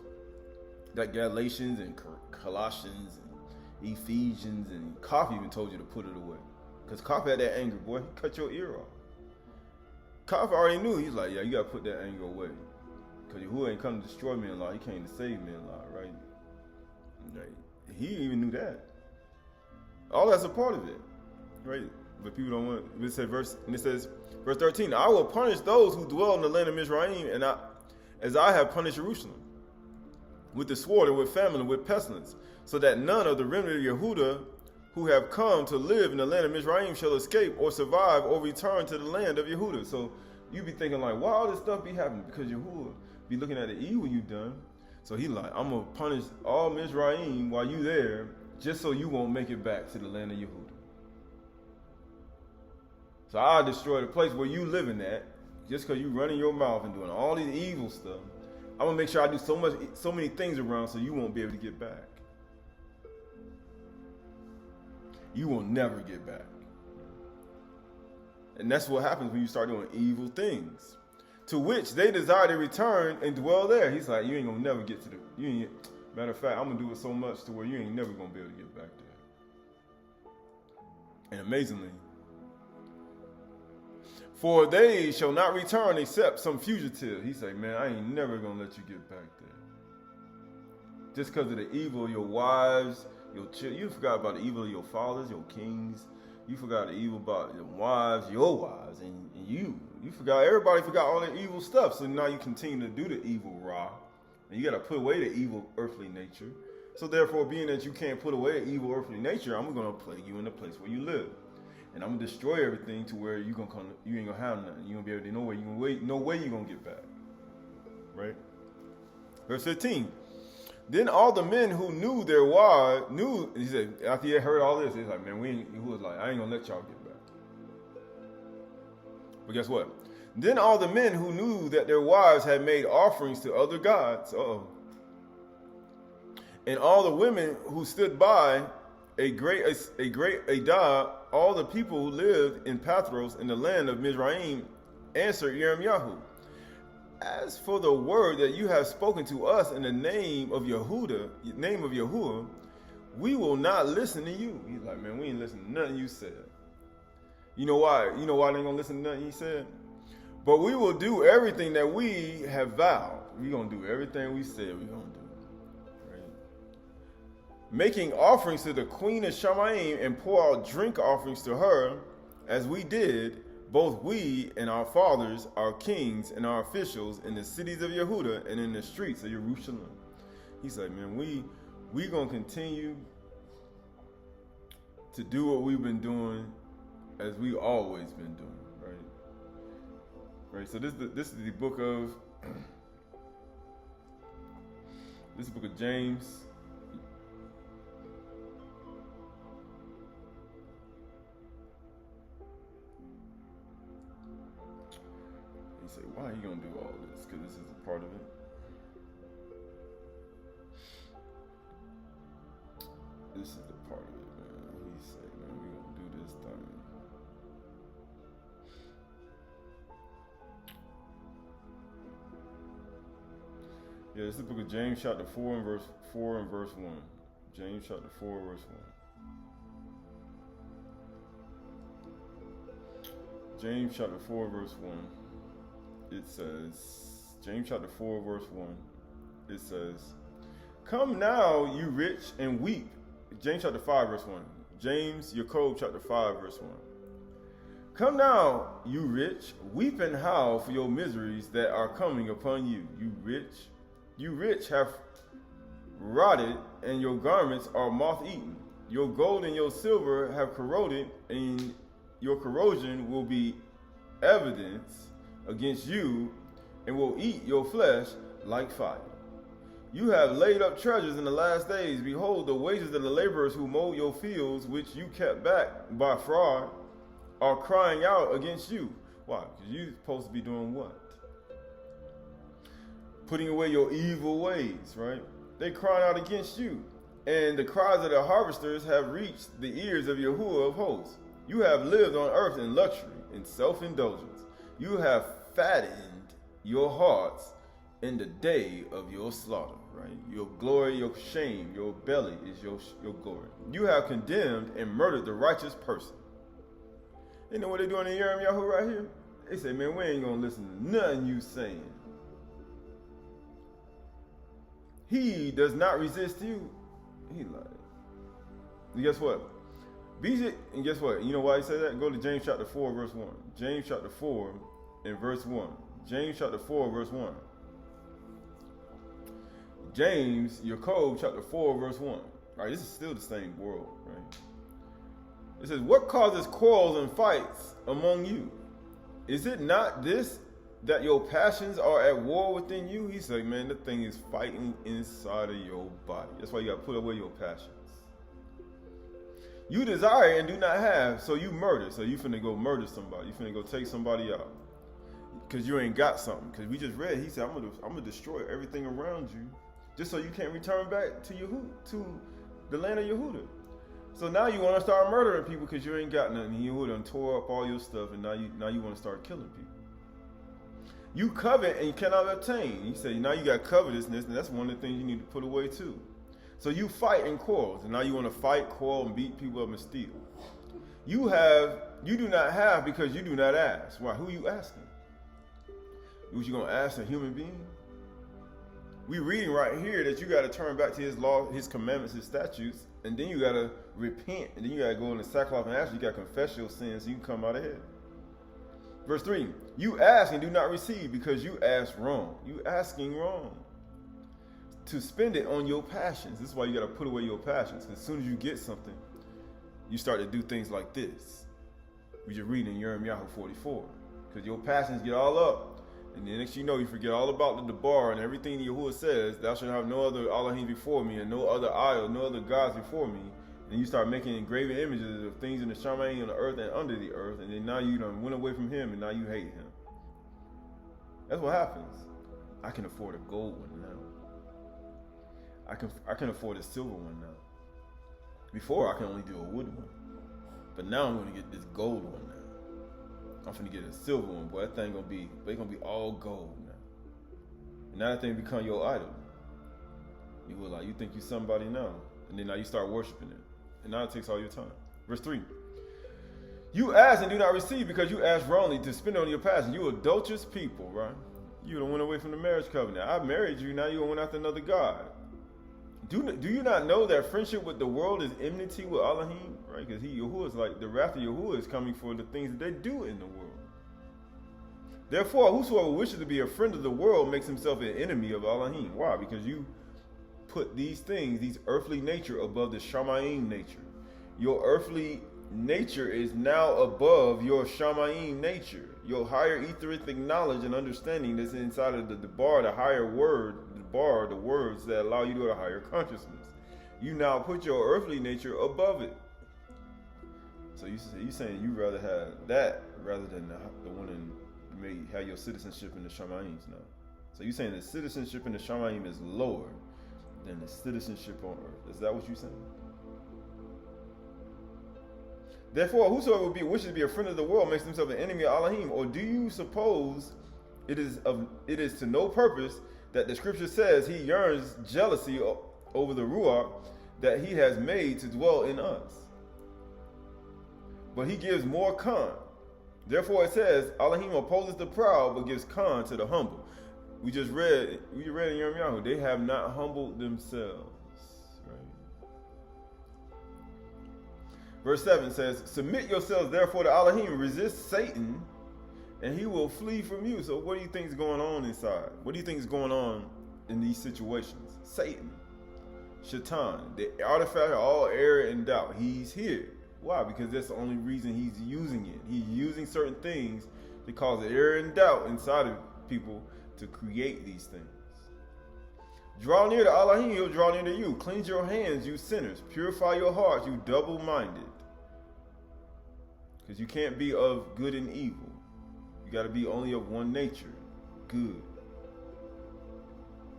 that Galatians and Colossians and Ephesians and Coffee even told you to put it away. Because Coffee had that anger, boy. He cut your ear off. Coffee already knew. He's like, yeah, you got to put that anger away. Because Yahuwah ain't come to destroy me in law. He came to save me in law, right? He even knew that. All that's a part of it, right? But people don't want it. It says, verse 13, I will punish those who dwell in the land of Mizraim, as I have punished Jerusalem, with the sword and with famine and with pestilence, so that none of the remnant of Yehuda who have come to live in the land of Mizraim shall escape or survive or return to the land of Yehuda. So you be thinking like, why all this stuff be happening? Because Yahuwah be looking at the evil you done. So he like, I'm going to punish all Mizraim while you there, just so you won't make it back to the land of Yehuda. So I'll destroy the place where you living at, just because you running your mouth and doing all these evil stuff. I'm going to make sure I do so many things around so you won't be able to get back. You will never get back. And that's what happens when you start doing evil things, to which they desire to return and dwell there. He's like, you ain't going to never get to matter of fact, I'm going to do it so much to where you ain't never going to be able to get back there. And amazingly, for they shall not return except some fugitive. He's like, man, I ain't never going to let you get back there. Just because of the evil of your wives, your children. You forgot about the evil of your fathers, your kings. You forgot the evil about your wives, and you. You forgot, everybody forgot all that evil stuff. So now you continue to do the evil raw. And you got to put away the evil earthly nature. So therefore, being that you can't put away the evil earthly nature, I'm going to plague you in the place where you live. And I'm going to destroy everything to where you ain't going to have nothing. You're going to be able to no way you're going to get back. Right? Verse 15. Then all the men who knew their wives he said, after he had heard all this, he's like, man, he was like, I ain't going to let y'all get back. But guess what? Then all the men who knew that their wives had made offerings to other gods, and all the women who stood by a great Adah, all the people who lived in Pathros in the land of Mizraim, answered Yirmiyahu, as for the word that you have spoken to us in the name of Yahuwah, we will not listen to you. He's like, man, we ain't listening to nothing you said. You know why? You know why they ain't gonna listen to nothing you said? But we will do everything that we have vowed. We're gonna do everything we said we're gonna do. Right? Making offerings to the queen of Shamaym and pour out drink offerings to her, as we did, both we and our fathers, our kings and our officials in the cities of Yehuda and in the streets of Jerusalem. He's like, man, we gonna continue to do what we've been doing as we always been doing, right? Right. So this is the book of James. He said, why are you gonna do all this? Because this is a part of it. This is the part of it, man. He said, man, we're gonna do this thing. Yeah, this is the book of James chapter 4 and verse 4 and verse 1. James chapter 4 verse 1. James chapter 4 verse 1. It says, James chapter 4 verse 1. It says, come now, you rich, and weep. James chapter 5 verse 1. James, Jacob chapter 5 verse 1. Come now, you rich, weep and howl for your miseries that are coming upon you. You rich have rotted, and your garments are moth-eaten. Your gold and your silver have corroded, and your corrosion will be evidence against you, and will eat your flesh like fire. You have laid up treasures in the last days. Behold, the wages of the laborers who mowed your fields, which you kept back by fraud, are crying out against you. Why? Because you're supposed to be doing what? Putting away your evil ways, right? They crying out against you. And the cries of the harvesters have reached the ears of Yahuwah of hosts. You have lived on earth in luxury, in self-indulgence. You have fattened your hearts in the day of your slaughter, right? Your glory, your shame, your belly is your glory. You have condemned and murdered the righteous person. You know what they're doing in Yirmiyahu right here? They say, man, we ain't gonna listen to nothing you saying. He does not resist you. He like, and guess what? And guess what? You know why he said that? Go to James chapter 4, verse 1. James chapter 4 and verse 1. James chapter 4, verse 1. James, Jacob chapter 4, verse 1. All right, this is still the same world, right? It says, what causes quarrels and fights among you? Is it not this, that your passions are at war within you? He said, man, the thing is fighting inside of your body. That's why you got to put away your passions. You desire and do not have, so you murder. So you finna go murder somebody. You finna go take somebody out. Because you ain't got something. Because we just read, he said, I'm gonna destroy everything around you just so you can't return back to the land of Yehuda. So now you want to start murdering people because you ain't got nothing. Yehuda done tore up all your stuff, and now you want to start killing people. You covet and you cannot obtain. He said, now you got covetousness, and that's one of the things you need to put away too. So you fight in quarrels, and now you want to fight, quarrel, and beat people up and steal. You do not have because you do not ask. Why? Who are you asking? Was you going to ask a human being? We reading right here that you got to turn back to his law, his commandments, his statutes, and then you got to repent, and then you got to go into sackcloth and ashes. You got to confess your sins so you can come out ahead. Verse 3, you ask and do not receive because you ask wrong. You asking wrong. To spend it on your passions. This is why you got to put away your passions. Because as soon as you get something, you start to do things like this. We just reading in Yirmiyahu 44. Because your passions get all up. And then next you know, you forget all about the debar and everything Yahuwah says. Thou shalt have no other Elohim before me and no other idol, no other gods before me. And you start making engraven images of things in the Shamaym, on the earth and under the earth. And then now you done went away from him and now you hate him. That's what happens. I can afford a gold one now. I can afford a silver one now. Before I can only do a wood one. But now I'm gonna get this gold one now. I'm finna get a silver one, boy. That thing gonna be all gold now. And now that thing become your idol. You will like, you think you somebody now. And then now you start worshiping it. And now it takes all your time. Verse 3. You ask and do not receive because you ask wrongly to spend on your passion. You adulterous people, right? You done went away from the marriage covenant. I married you, now you went after another God. Do you not know that friendship with the world is enmity with Elohim? Right? Because Yahuwah is like, the wrath of Yahuwah is coming for the things that they do in the world. Therefore, whosoever wishes to be a friend of the world makes himself an enemy of Elohim. Why? Because you put these things, these earthly nature, above the Shamaym nature. Your earthly nature is now above your Shamaym nature. Your higher etheric knowledge and understanding that's inside of the bar, the higher word, the words that allow you to a higher consciousness. You now put your earthly nature above it. So you saying you rather have that rather than the one you may have your citizenship in the Shamayim now. So you saying the citizenship in the Shamayim is lower than the citizenship on earth. Is that what you're saying? Therefore, whosoever wishes to be a friend of the world makes himself an enemy of Elohim. Or do you suppose it is to no purpose that the scripture says he yearns jealousy over the Ruach that he has made to dwell in us. But he gives more Khan. Therefore it says, Elohim opposes the proud, but gives Khan to the humble. We read in Yirmiyahu, they have not humbled themselves. Right? Verse 7 says, submit yourselves therefore to Elohim, resist Satan, and he will flee from you. So what do you think is going on inside? What do you think is going on in these situations? Satan, Shaitan, the artifact of all error and doubt. He's here. Why? Because that's the only reason he's using it. He's using certain things to cause error and doubt inside of people to create these things. Draw near to Elohim, he'll draw near to you. Cleanse your hands, you sinners. Purify your hearts, you double-minded. Because you can't be of good and evil. You got to be only of one nature. Good.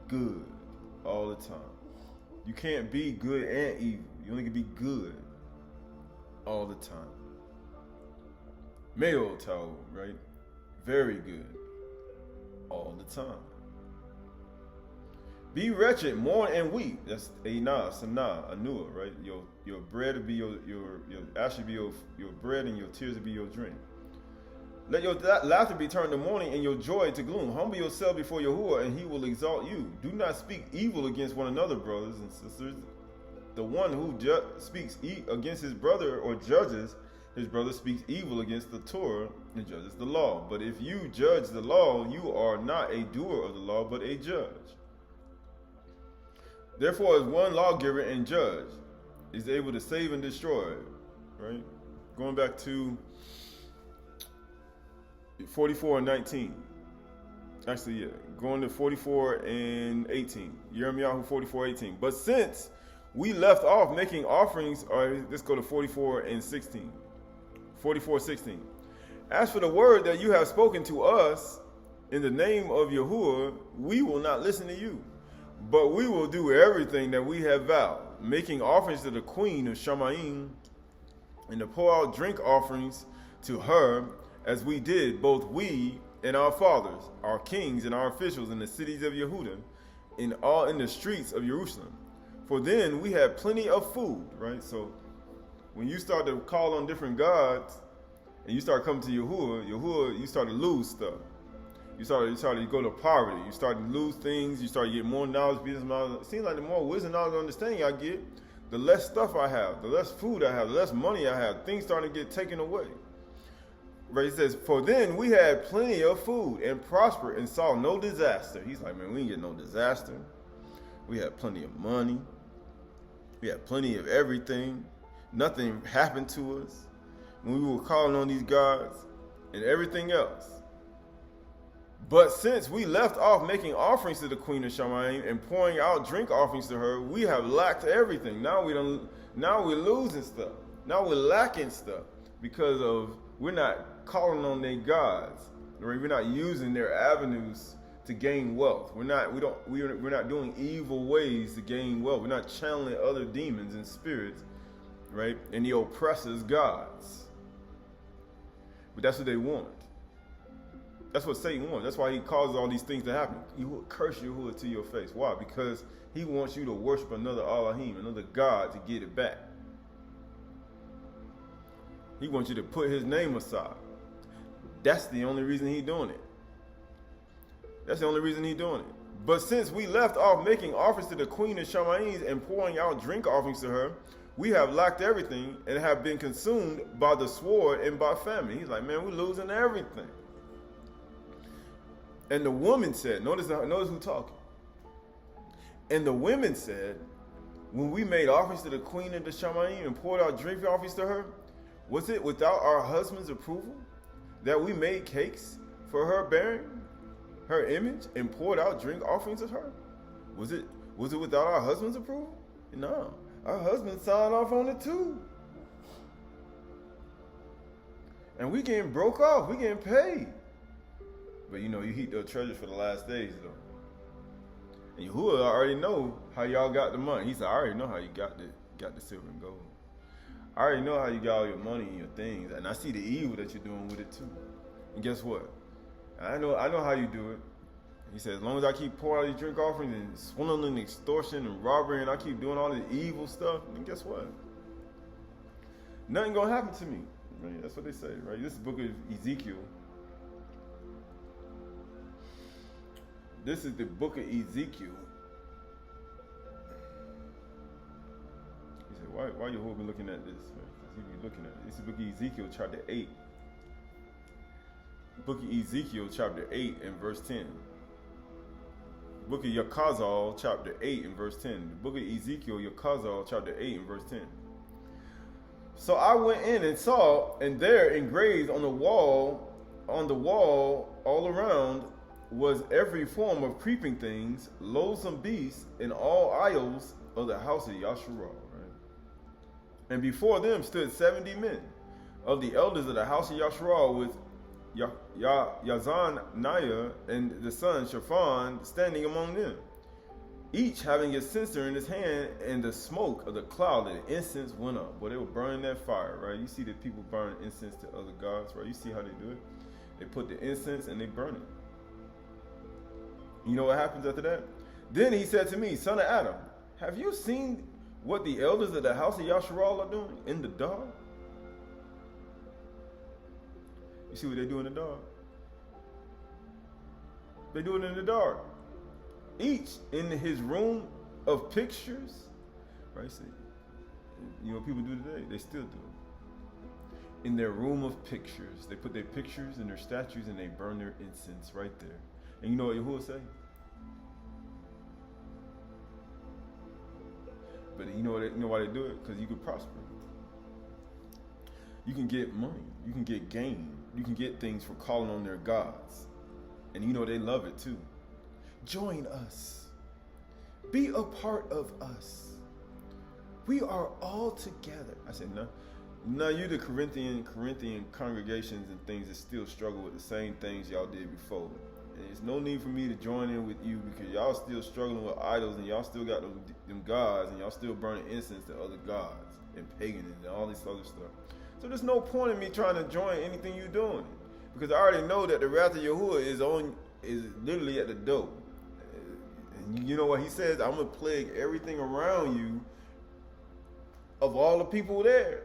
Good. All the time. You can't be good and evil. You only can be good all the time. Male towel, right? Very good. All the time. Be wretched, mourn and weep. That's Einah, Sanah, Anua, right? Your bread will be your actually be your bread, and your tears will be your drink. Let your laughter be turned to mourning and your joy to gloom. Humble yourself before Yahuwah, and he will exalt you. Do not speak evil against one another, brothers and sisters. The one who speaks against his brother or judges his brother speaks evil against the Torah and judges the law. But if you judge the law, you are not a doer of the law, but a judge. Therefore, as one lawgiver and judge is able to save and destroy, right? Going back to 44 and 19. Actually, yeah. Going to 44 and 18. Yirmiyahu 44, 18. But since we left off making offerings, or let's go to 44 and 16. 44, 16. As for the word that you have spoken to us in the name of Yahuwah, we will not listen to you, but we will do everything that we have vowed, making offerings to the queen of Shamaym, and to pour out drink offerings to her, as we did, both we and our fathers, our kings and our officials in the cities of Yehuda, in the streets of Jerusalem. For then we had plenty of food, right? So when you start to call on different gods and you start coming to Yahuwah, you start to lose stuff. You start to go to poverty. You start to lose things. You start to get more knowledge, business knowledge. It seems like the more wisdom, knowledge, and understanding I get, the less stuff I have, the less food I have, the less money I have. Things start to get taken away. Right, it says, for then we had plenty of food and prospered and saw no disaster. He's like, man, we didn't get no disaster. We had plenty of money. We had plenty of everything. Nothing happened to us when we were calling on these gods and everything else. But since we left off making offerings to the queen of Shamaym and pouring out drink offerings to her, we have lacked everything. Now we're losing stuff. Now we're lacking stuff because of we're not calling on their gods. Right? We're not using their avenues to gain wealth. We're not doing evil ways to gain wealth. We're not channeling other demons and spirits, right? And the oppressors' gods. But that's what they want. That's what Satan wants. That's why he causes all these things to happen. He will curse Yahuwah to your face. Why? Because he wants you to worship another Elohim, another God, to get it back. He wants you to put his name aside. That's the only reason he's doing it. That's the only reason he's doing it. But since we left off making offerings to the queen of Shamaym and pouring out drink offerings to her, we have lacked everything and have been consumed by the sword and by famine. He's like, man, we're losing everything. And the woman said, notice who's talking. And the women said, when we made offerings to the queen of the Shamaym and poured out drink offerings to her, was it without our husband's approval that we made cakes for her bearing her image and poured out drink offerings to her? Was it without our husband's approval? No. Our husband signed off on it too. And we getting broke off. We getting paid. But you heat those treasures for the last days though. And Yahuwah already know how y'all got the money. He said, I already know how you got the silver and gold. I already know how you got all your money and your things. And I see the evil that you're doing with it too. And guess what? I know how you do it. He said, as long as I keep pouring out these drink offerings and swindling and extortion and robbery, and I keep doing all this evil stuff, then guess what? Nothing gonna happen to me. Right? That's what they say, right? This is the book of Ezekiel. This is the book of Ezekiel. He said, why you been looking at this? Right? He be looking at it. This is the book of Ezekiel, chapter 8. Book of Ezekiel, chapter 8 and verse 10. Book of Yakazal, chapter 8 and verse 10. The book of Ezekiel, Yakazal, chapter 8 and verse 10. So I went in and saw, and there engraved on the wall all around, was every form of creeping things, loathsome beasts, in all aisles of the house of Yasharal. Right? And before them stood 70 men of the elders of the house of Yasharal, with Yazaniah and the son Shaphan standing among them, each having a censer in his hand, and the smoke of the cloud and the incense went up. Well, they were burning that fire, right? You see that people burn incense to other gods, right? You see how they do it? They put the incense and they burn it. You know what happens after that? Then he said to me, son of Adam, have you seen what the elders of the house of Yasharal are doing in the dark? You see what they do in the dark? They do it in the dark. Each in his room of pictures, right? See, you know what people do today? They still do it. In their room of pictures, they put their pictures and their statues and they burn their incense right there. And you know what Yahuwah say? But you know why they do it? Because you can prosper. You can get money. You can get gain. You can get things for calling on their gods. And you know they love it too. Join us. Be a part of us. We are all together. I said, no, you the Corinthian congregations and things that still struggle with the same things y'all did before. And there's no need for me to join in with you because y'all still struggling with idols and y'all still got them gods and y'all still burning incense to other gods and paganism and all this other stuff. So there's no point in me trying to join anything you're doing because I already know that the wrath of Yahuwah is literally at the door. And you know what he says? I'm going to plague everything around you of all the people there.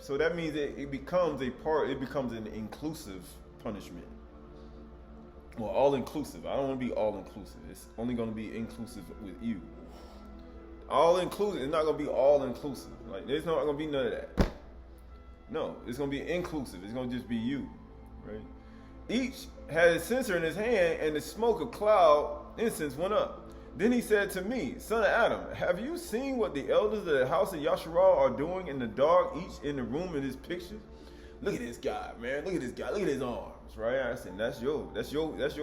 So that means that it becomes an inclusive punishment. Well, all-inclusive. I don't want to be all-inclusive. It's only going to be inclusive with you. All-inclusive. It's not going to be all-inclusive. Like, there's not going to be none of that. No, it's going to be inclusive. It's going to just be you, right? Each had a censer in his hand, and the smoke of cloud incense went up. Then he said to me, son of Adam, have you seen what the elders of the house of Yasharal are doing in the dark, each in the room in his pictures? Look at this guy, man. Look at this guy. Look at his arms, right? I said, that's your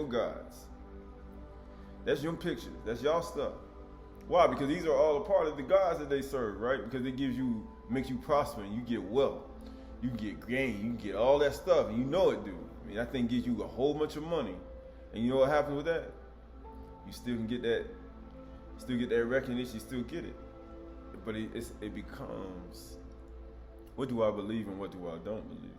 gods. That's your pictures. That's y'all stuff. Why? Because these are all a part of the gods that they serve, right? Because it makes you prosper and you get wealth. You can get gain. You can get all that stuff. And you know it, dude. I mean, that thing gives you a whole bunch of money. And you know what happens with that? You still can get that. Still get that recognition. You still get it. But it becomes, what do I believe and what do I don't believe?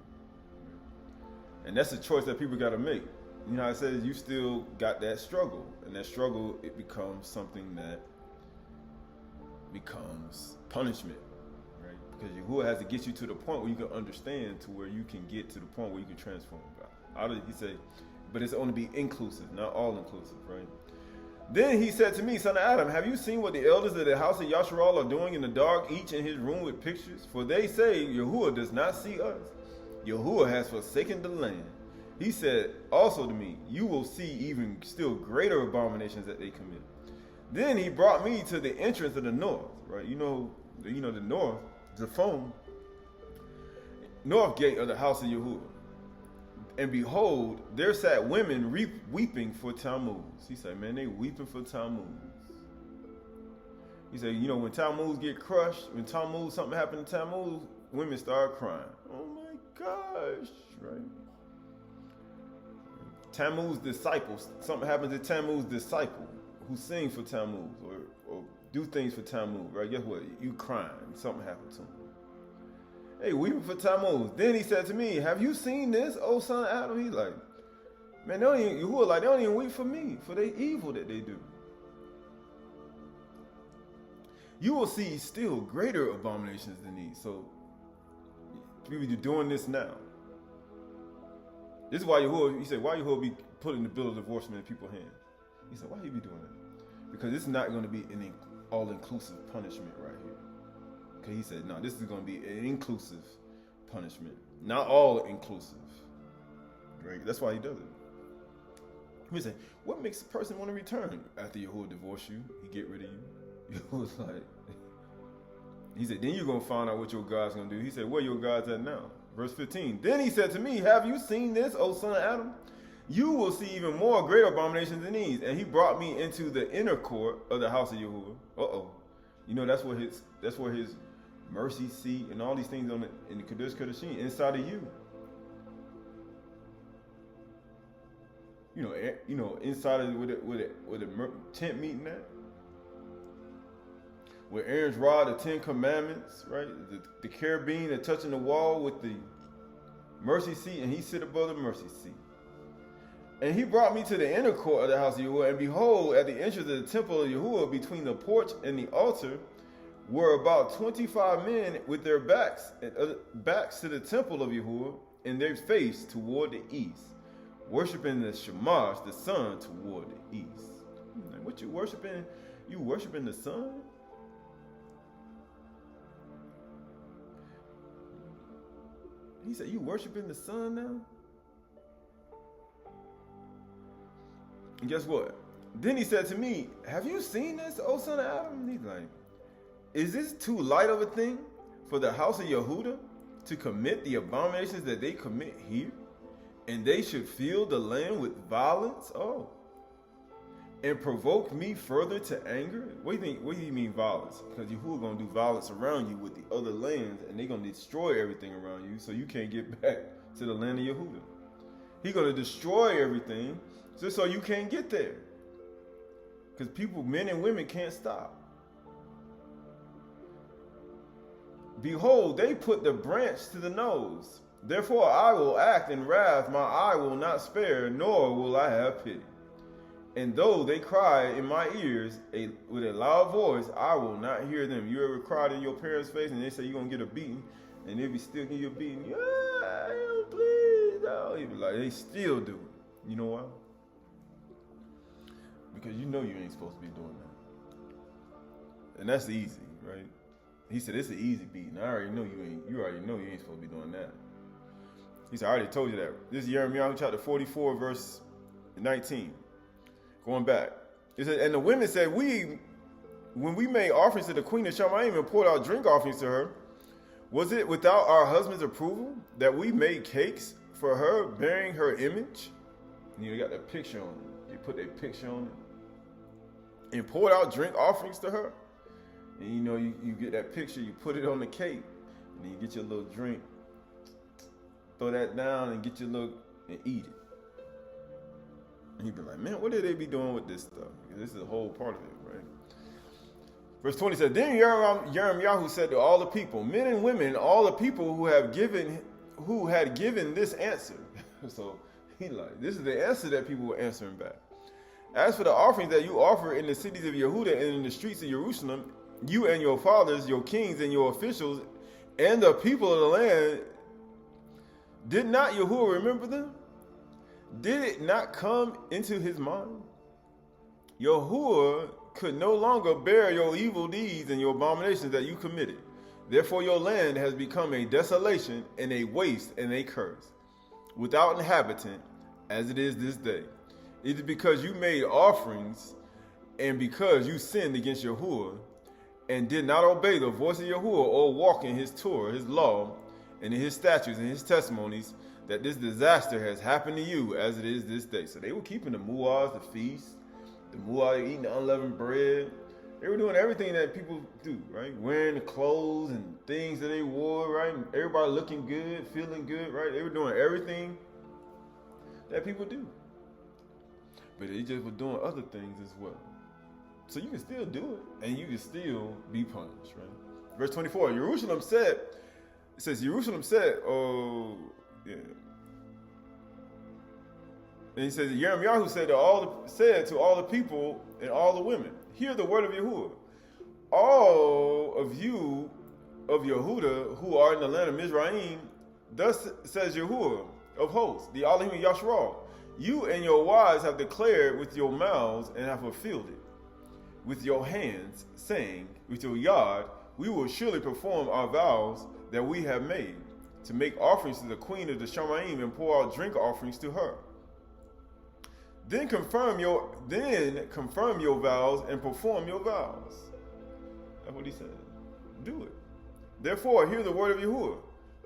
And that's a choice that people got to make. You know how I said you still got that struggle. And that struggle, it becomes something that becomes punishment. Because Yahuwah has to get you to the point where you can understand to where you can get to the point where you can transform God. He said, but it's only be inclusive, not all inclusive, right? Then he said to me, son of Adam, have you seen what the elders of the house of Yasharal are doing in the dark, each in his room with pictures? For they say Yahuwah does not see us. Yahuwah has forsaken the land. He said also to me, you will see even still greater abominations that they commit. Then he brought me to the entrance of the north, right? You know the north, the north gate of the house of Yahuwah. And behold, there sat women weeping for Tammuz. He said, man, they weeping for Tammuz. He said, you know, when Tammuz get crushed, when something happened to Tammuz, women start crying. Oh my gosh, right? Tammuz disciples, something happens to Tammuz disciple who sing for Tammuz or do things for Tammuz, right? Guess what? You crying, something happened to him. Hey, weeping for Tammuz. Then he said to me, have you seen this, O son of Adam? He's like, Man, they don't even, Yahuwah, like, they don't even weep for me, for the evil that they do. You will see still greater abominations than these. So, people are doing this now. This is why Yahuwah, he said, why Yahuwah be putting the bill of divorcement in people's hands? He said, why he be doing that? Because it's not going to be an all-inclusive punishment right here. Okay, he said, no, this is going to be an inclusive punishment. Not all-inclusive. Right? That's why he does it. He said, what makes a person want to return? After Yahuwah divorce you, he get rid of you. Yahuwah's like, he said, then you're going to find out what your God's going to do. He said, where your God's at now? Verse 15. Then he said to me, have you seen this, O son of Adam? You will see even more great abominations than these. And he brought me into the inner court of the house of Yahuwah. Uh-oh. You know, that's where his mercy seat and all these things in the Chdsh Kodashim inside of you. You know, inside of where the tent meeting at. Where Aaron's rod, the 10 Commandments, right? The cherubim that touching the wall with the mercy seat, and he sit above the mercy seat. And he brought me to the inner court of the house of Yahuwah, and behold, at the entrance of the temple of Yahuwah, between the porch and the altar, were about 25 men with their backs to the temple of Yahuwah, and their face toward the east, worshiping the Shamash, the sun, toward the east. Like, what you worshiping? You worshiping the sun? He said, you worshiping the sun now? And guess what? Then he said to me, have you seen this, O son of Adam? And he's like, is this too light of a thing for the house of Yehudah to commit the abominations that they commit here? And they should fill the land with violence? Oh. And provoke me further to anger? What do you mean violence? Because Yahuwah going to do violence around you with the other lands, and they're going to destroy everything around you, so you can't get back to the land of Yahuwah. He's going to destroy everything just so you can't get there. Because people, men and women, can't stop. Behold, they put the branch to the nose. Therefore I will act in wrath, my eye will not spare, nor will I have pity. And though they cry in my ears with a loud voice, I will not hear them. You ever cried in your parents' face and they say you're going to get a beating, and they be still giving you a beating? Yeah, please, no. You be like, they still do it. You know why? Because you know you ain't supposed to be doing that. And that's easy, right? He said, it's an easy beating. I already know you already know you ain't supposed to be doing that. He said, I already told you that. This is Jeremiah chapter 44, verse 19. Going back. It said, and the women said, when we made offerings to the queen of Shamaym and poured out drink offerings to her, was it without our husband's approval that we made cakes for her bearing her image? And you got that picture on it. You put that picture on it. And poured out drink offerings to her. And you know, you get that picture, you put it on the cake, and then you get your little drink, throw that down and get your little, and eat it. And you'd be like, man, what did they be doing with this stuff? Because this is a whole part of it, right? Verse 20 said, then Jeremiah said to all the people, men and women, all the people who had given this answer. So he like, this is the answer that people were answering back. As for the offerings that you offer in the cities of Yehudah and in the streets of Jerusalem, you and your fathers, your kings and your officials, and the people of the land, did not Yahuwah remember them? Did it not come into his mind? Yahuwah could no longer bear your evil deeds and your abominations that you committed. Therefore your land has become a desolation and a waste and a curse, without inhabitant, as it is this day. It is because you made offerings and because you sinned against Yahuwah and did not obey the voice of Yahuwah or walk in his Torah, his law, and in his statutes and his testimonies, that this disaster has happened to you as it is this day. So they were keeping the mu'ahs, the feast, the mu'ah, eating the unleavened bread. They were doing everything that people do, right? Wearing the clothes and things that they wore, right? And everybody looking good, feeling good, right? They were doing everything that people do. But they just were doing other things as well. So you can still do it, and you can still be punished, right? Verse 24, Jerusalem said, oh, yeah. And he says, Yirmiyahu said to all the people and all the women, hear the word of Yahuwah. All of you of Yehuda who are in the land of Mizraim, thus says Yahuwah of hosts, the Elohim Yashra, you and your wives have declared with your mouths and have fulfilled it with your hands, saying, with your yard, we will surely perform our vows that we have made, to make offerings to the queen of the Shamaym and pour out drink offerings to her. Then confirm your vows and perform your vows. That's what he said. Do it. Therefore, hear the word of Yahuwah.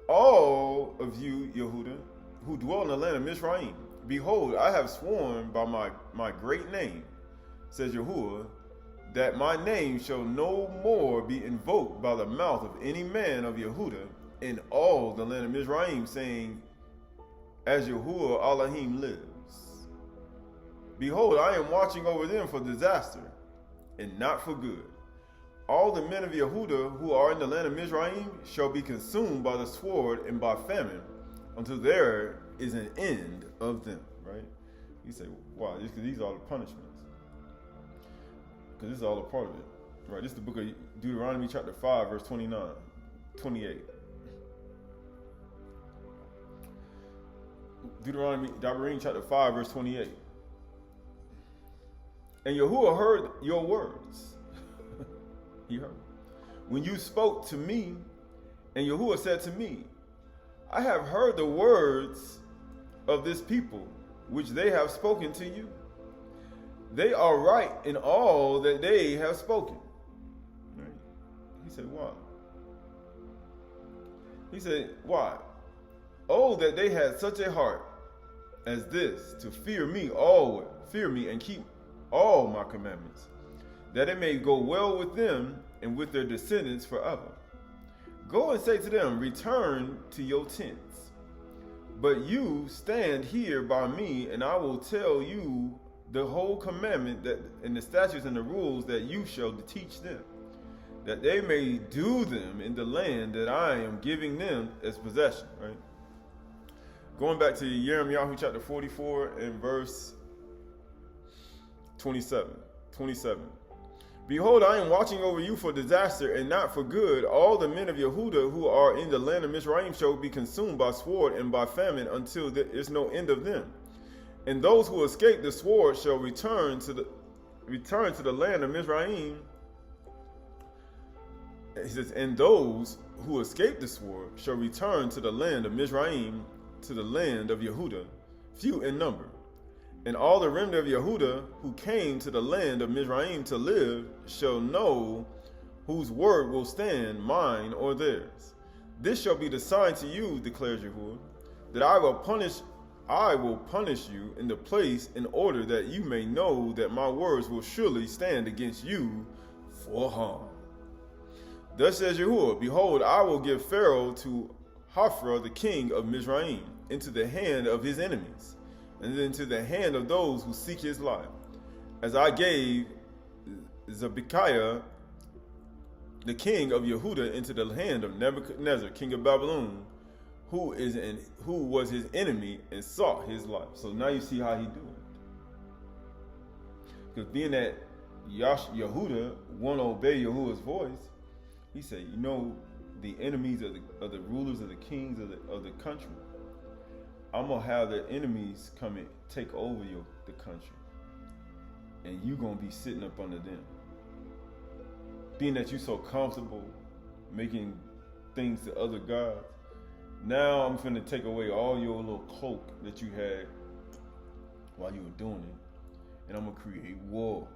All of you, Yehuda, who dwell in the land of Mizraim, behold, I have sworn by my great name, says Yahuwah, that my name shall no more be invoked by the mouth of any man of Yehuda in all the land of Mizraim, saying, as Yahuwah Elohim lives. Behold, I am watching over them for disaster, and not for good. All the men of Yehuda who are in the land of Mizraim shall be consumed by the sword and by famine, until there is an end of them. Right? You say, wow, just because these are the punishments. Because this is all a part of it. Right? This is the book of Deuteronomy chapter 5, verse 28. Deuteronomy chapter 5, verse 28. And Yahuwah heard your words. He heard. When you spoke to me, and Yahuwah said to me, I have heard the words of this people, which they have spoken to you. They are right in all that they have spoken. Right? He said, why? He said, why? Oh, that they had such a heart as this, to fear me and keep all my commandments, that it may go well with them and with their descendants forever. Go and say to them, return to your tents. But you stand here by me, and I will tell you the whole commandment that and the statutes and the rules that you shall teach them, that they may do them in the land that I am giving them as possession. Right? Going back to Yirmiyahu chapter 44 and verse 27. Behold, I am watching over you for disaster and not for good. All the men of Yehuda who are in the land of Mizraim shall be consumed by sword and by famine until there is no end of them. And those who escape the sword shall return to the land of Mizraim. He says, and those who escape the sword shall return to the land of Mizraim, to the land of Yehuda, few in number. And all the remnant of Yehuda who came to the land of Mizraim to live shall know whose word will stand, mine or theirs. This shall be the sign to you, declares Yahuwah, that I will punish you in the place in order that you may know that my words will surely stand against you for harm. Thus says Yahuwah, behold, I will give Pharaoh to Hophra, the king of Mizraim, into the hand of his enemies, and into the hand of those who seek his life, as I gave Zedekiah, the king of Yehuda, into the hand of Nebuchadnezzar, king of Babylon, who was his enemy and sought his life. So now you see how he do it. Because being that Yehuda won't obey Yahuwah's voice, he said, you know, the enemies of the rulers, of the kings of the country, I'm going to have the enemies come and take over the country. And you're going to be sitting up under them. Being that you're so comfortable making things to other gods, now I'm finna take away all your little cloak that you had while you were doing it. And I'm going to create war.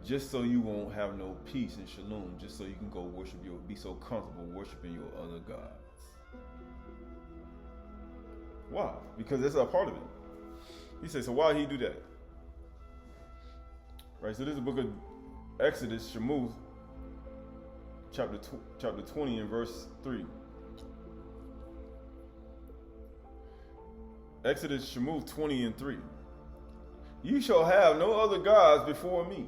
Just so you won't have no peace and shalom. Just so you can go be so comfortable worshiping your other gods. Why? Because that's a part of it. He says, so why did he do that? Right, so this is the book of Exodus, Shamaym, chapter 20 and verse 3. Exodus, Shamaym 20 and 3. You shall have no other gods before me.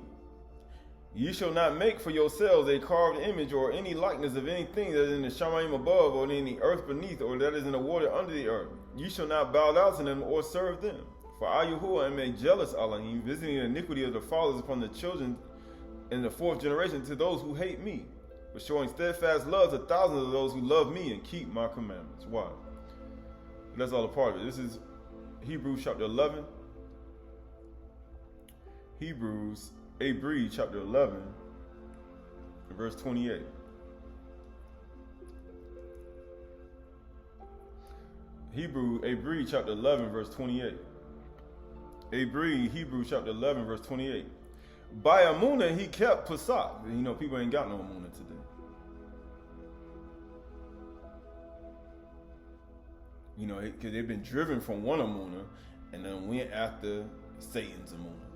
Ye shall not make for yourselves a carved image or any likeness of anything that is in the Shamaym above, or in the earth beneath, or that is in the water under the earth. Ye shall not bow down to them or serve them. For I, Yahuwah, am a jealous Elohim, visiting the iniquity of the fathers upon the children in the fourth generation to those who hate me, but showing steadfast love to thousands of those who love me and keep my commandments. Why? That's all a part of it. This is Hebrews chapter 11. Ayshr chapter 11, verse 28. Ayshr chapter 11, verse 28. Hebrews chapter 11, verse 28. By Amunah he kept Pesach. You know, people ain't got no Amunah today. You know, because they've been driven from one Amunah and then went after Satan's Amunah,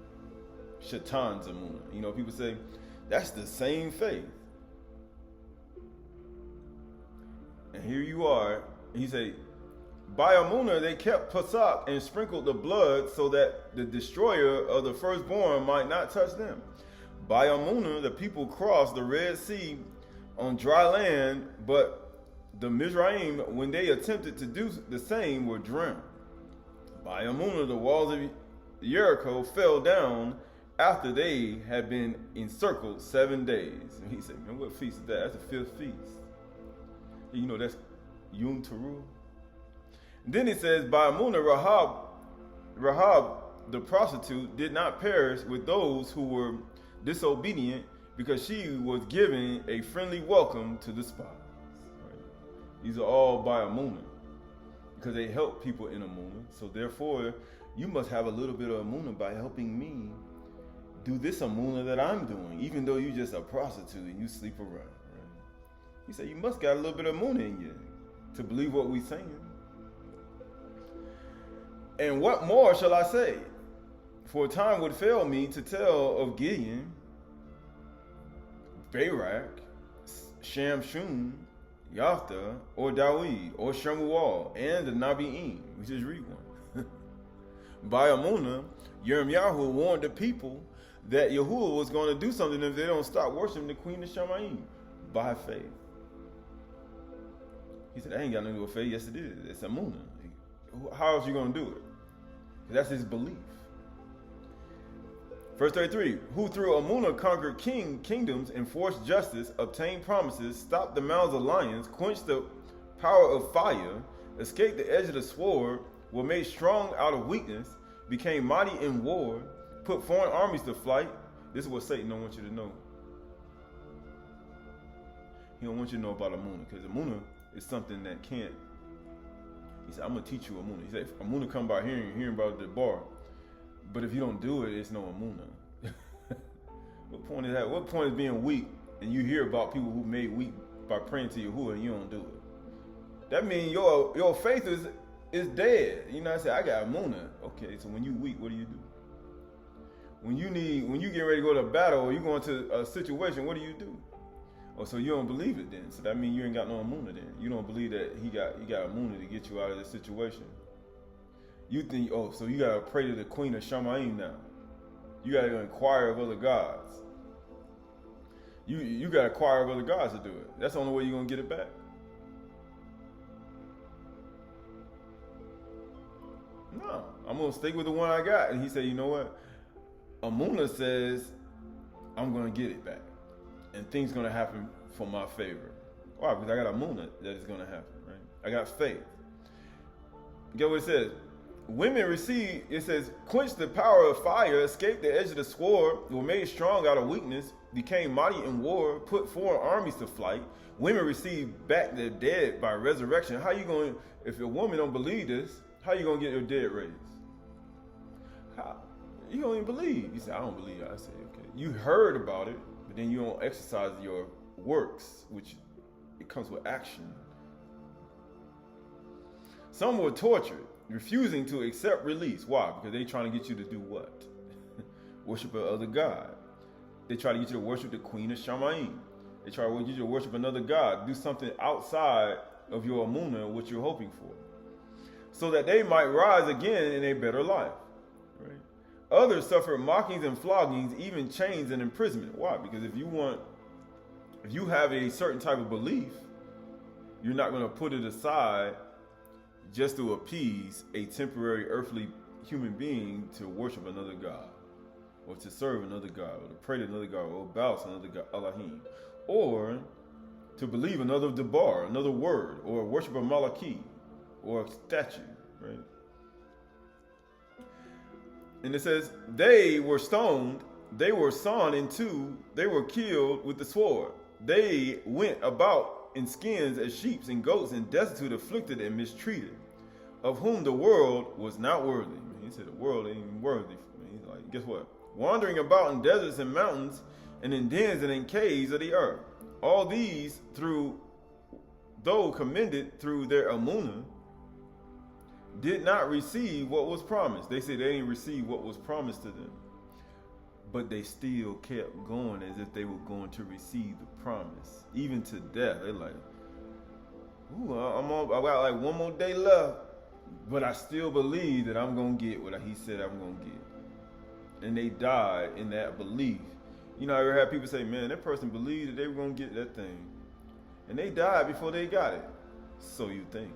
Shaitan's Amunah. You know, people say that's the same faith. And here you are. He say, by Amunah they kept Pesach and sprinkled the blood so that the destroyer of the firstborn might not touch them. By Amunah the people crossed the Red Sea on dry land, but the Mizraim, when they attempted to do the same, were drowned. By Amunah the walls of Jericho fell down after they had been encircled 7 days. And he said, man, what feast is that? That's the fifth feast. You know, that's Yom Teruah. Then it says, by Amunah, Rahab, the prostitute, did not perish with those who were disobedient, because she was given a friendly welcome to the spies. Right? These are all by Amunah, because they help people in Amunah. So therefore, you must have a little bit of Amunah by helping me do this Amunah that I'm doing, even though you're just a prostitute and you sleep around. Right? He said, you must got a little bit of Amunah in you to believe what we're saying. And what more shall I say? For time would fail me to tell of Gideon, Barak, Shamshun, Yaphtha, or Dawid, or Shemuel, and the Nabi'im. We just read one. By Amunah, Yirmiyahu warned the people that Yahuwah was going to do something if they don't stop worshiping the queen of Shamaym by faith. He said, I ain't got nothing to do with faith. Yes, it is. It's Amunah. How else you going to do it? That's his belief. Verse 33, who through Amunah conquered kingdoms, enforced justice, obtained promises, stopped the mouths of lions, quenched the power of fire, escaped the edge of the sword, were made strong out of weakness, became mighty in war, put foreign armies to flight. This is what Satan don't want you to know. He don't want you to know about Amunah, because Amunah is something that can't. He said, I'm going to teach you Amunah. He said, if Amunah come by hearing about the bar. But if you don't do it, it's no Amunah. What point is that? What point is being weak and you hear about people who made weak by praying to Yahuwah and you don't do it? That means your faith is dead. You know what I say? I got Amunah. Okay, so when you weak, what do you do? When you get ready to go to battle or you go into a situation, what do you do? Oh, so you don't believe it then. So that means you ain't got no Amunah then. You don't believe that he got Amunah to get you out of this situation. You think, oh, so you gotta pray to the queen of Shamaym now. You gotta inquire of other gods. You gotta inquire of other gods to do it. That's the only way you're gonna get it back. No, I'm gonna stick with the one I got. And he said, you know what? Amunah says, I'm gonna get it back. And things gonna happen for my favor. Why? Because I got Amunah that is gonna happen, right? I got faith. Get what it says? Women receive, it says, quench the power of fire, escape the edge of the sword, were made strong out of weakness, became mighty in war, put foreign armies to flight. Women receive back their dead by resurrection. How you going, if a woman don't believe this, how you going to get your dead raised? How? You don't even believe. You say, I don't believe it. I say, okay. You heard about it, but then you don't exercise your works, which it comes with action. Some were tortured, refusing to accept release. Why? Because they trying to get you to do what? Worship another god. They try to get you to worship the queen of Shamaym. They try to get you to worship another god, do something outside of your Amunah, what you're hoping for, so that they might rise again in a better life. Right? Others suffered mockings and floggings, even chains and imprisonment. Why? Because if you have a certain type of belief, you're not going to put it aside just to appease a temporary earthly human being to worship another God, or to serve another God, or to pray to another God, or bow to another God, Elohim, or to believe another Debar, another word, or worship a Malaki, or a statue, right? And it says, they were stoned, they were sawn in two, they were killed with the sword. They went about in skins as sheep and goats, and destitute, afflicted, and mistreated, of whom the world was not worthy. He said the world ain't even worthy. He's like, guess what? Wandering about in deserts and mountains, and in dens and in caves of the earth. All these, though commended through their amunah, did not receive what was promised. They said they didn't receive what was promised to them, but they still kept going as if they were going to receive the promise, even to death. They're like, ooh, I got like one more day left, but I still believe that I'm gonna get what he said I'm gonna get. And they died in that belief. You know, I ever had people say, man, that person believed that they were gonna get that thing, and they died before they got it. So you think.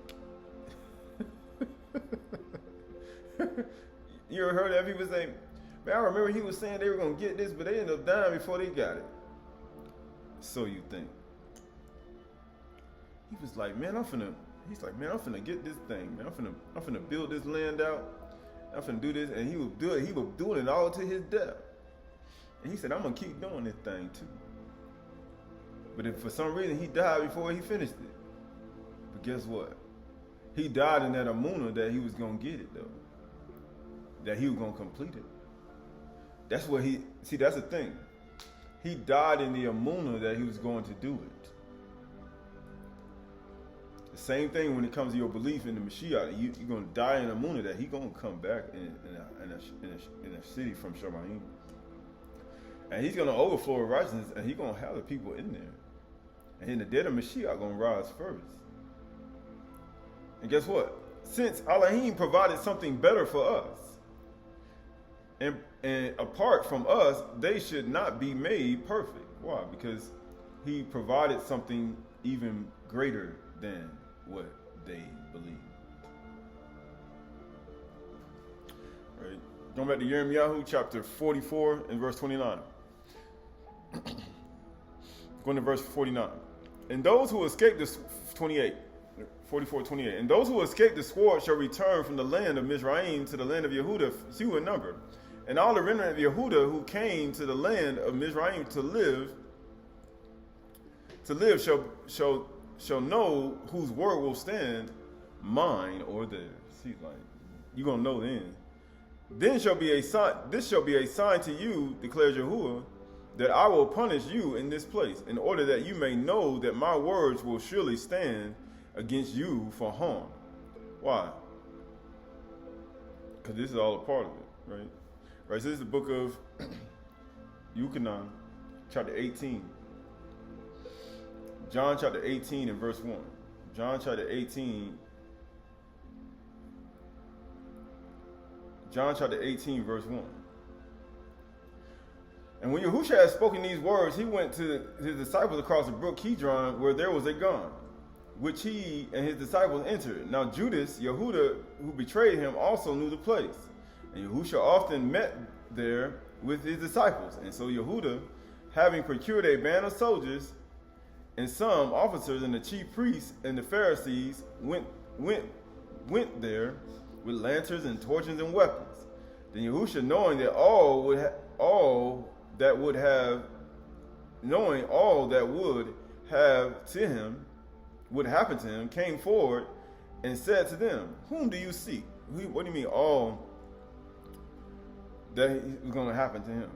You ever heard that people say, man, I remember he was saying they were going to get this, but they ended up dying before they got it. So you think. He was like, man, I'm finna get this thing, man. I'm finna build this land out. I'm finna do this. And he was doing it all to his death. And he said, I'm going to keep doing this thing too. But if for some reason he died before he finished it. But guess what? He died in that amunah that he was going to get it though. That he was going to complete it. That's what that's the thing. He died in the amunah that he was going to do it. The same thing when it comes to your belief in the Mashiach. You're going to die in amunah that he's going to come back in a city from Shamaym. And he's going to overflow with righteousness, and he's going to have the people in there. And in the dead of Mashiach going to rise first. And guess what? Since Elohim provided something better for us, and apart from us, they should not be made perfect. Why? Because he provided something even greater than what they believed. Right? Going back to Yirmiyahu chapter 44 and verse 29. Going to verse 49. And those who escaped the 28. 44:28. And those who escaped the sword shall return from the land of Mizraim to the land of Yehuda, few in number. And all the remnant of Yehuda who came to the land of Mizraim to live shall know whose word will stand, mine or theirs. He's like, you're gonna know then. Then shall be a sign. This shall be a sign to you, declares Yahuwah, that I will punish you in this place, in order that you may know that my words will surely stand against you for harm. Why? Because this is all a part of it, right? Right. So this is the book of Yuchanan, chapter 18. John chapter 18 and verse 1. John chapter 18. John chapter 18 verse 1. And when Yahushua had spoken these words, he went to his disciples across the brook Kidron, where there was a gun, which he and his disciples entered. Now Judas, Yehuda, who betrayed him, also knew the place. And Yahushua often met there with his disciples. And so Yehuda, having procured a band of soldiers and some officers and the chief priests and the Pharisees, went there with lanterns and torches and weapons. Then Yahushua, knowing all that would happen to him, came forward and said to them, whom do you seek? What do you mean all that was going to happen to him?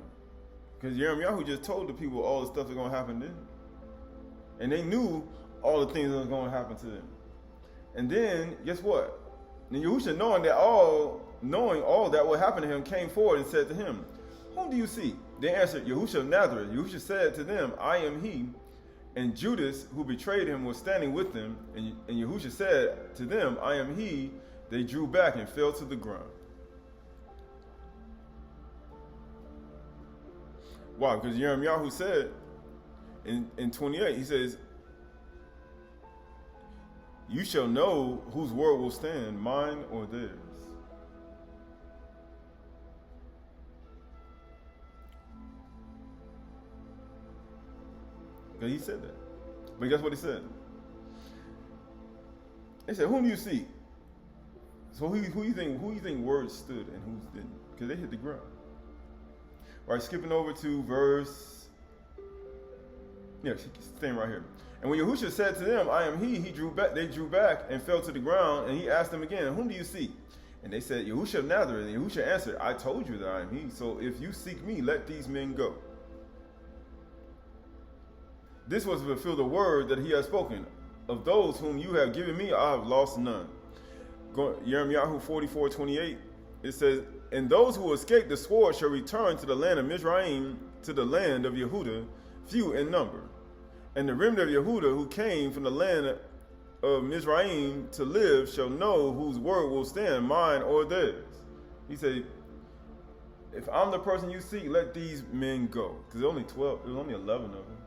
Because Yirmiyahu just told the people all the stuff that's going to happen to them. And they knew all the things that was going to happen to them. And then, guess what? Then Yahushua, knowing all that would happen to him, came forward and said to him, whom do you seek? They answered, Yahushua of Nazareth. Yahushua said to them, I am he. And Judas, who betrayed him, was standing with them. And Yahushua said to them, I am he. They drew back and fell to the ground. Why? Because Yirmiyahu said in 28, he says, you shall know whose word will stand, mine or theirs. Because he said that. But guess what he said? He said, whom do you seek? So who you think words stood and whose didn't? Because they hit the ground. All right, skipping over to verse, staying right here. And when Yahushua said to them, I am he they drew back and fell to the ground, and he asked them again, whom do you seek? And they said, Yahushua of Nazareth. And Yahushua answered, I told you that I am he. So if you seek me, let these men go. This was to fulfill the word that he had spoken. Of those whom you have given me, I have lost none. Yirmiyahu 44:28, it says, and those who escape the sword shall return to the land of Mizraim, to the land of Yehuda, few in number. And the remnant of Yehuda who came from the land of Mizraim to live shall know whose word will stand, mine or theirs. He said, if I'm the person you seek, let these men go. Because there's only 12, there's only 11 of them.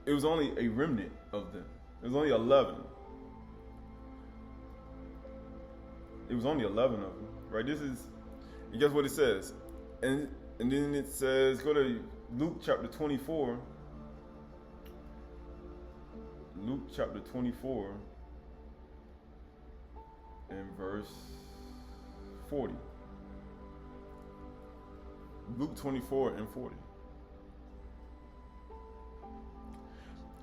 It was only a remnant of them. It was only 11. It was only 11 of them, right? And guess what it says? And then it says, go to Luke chapter 24. Luke chapter 24 and verse 40. Luke 24 and 40.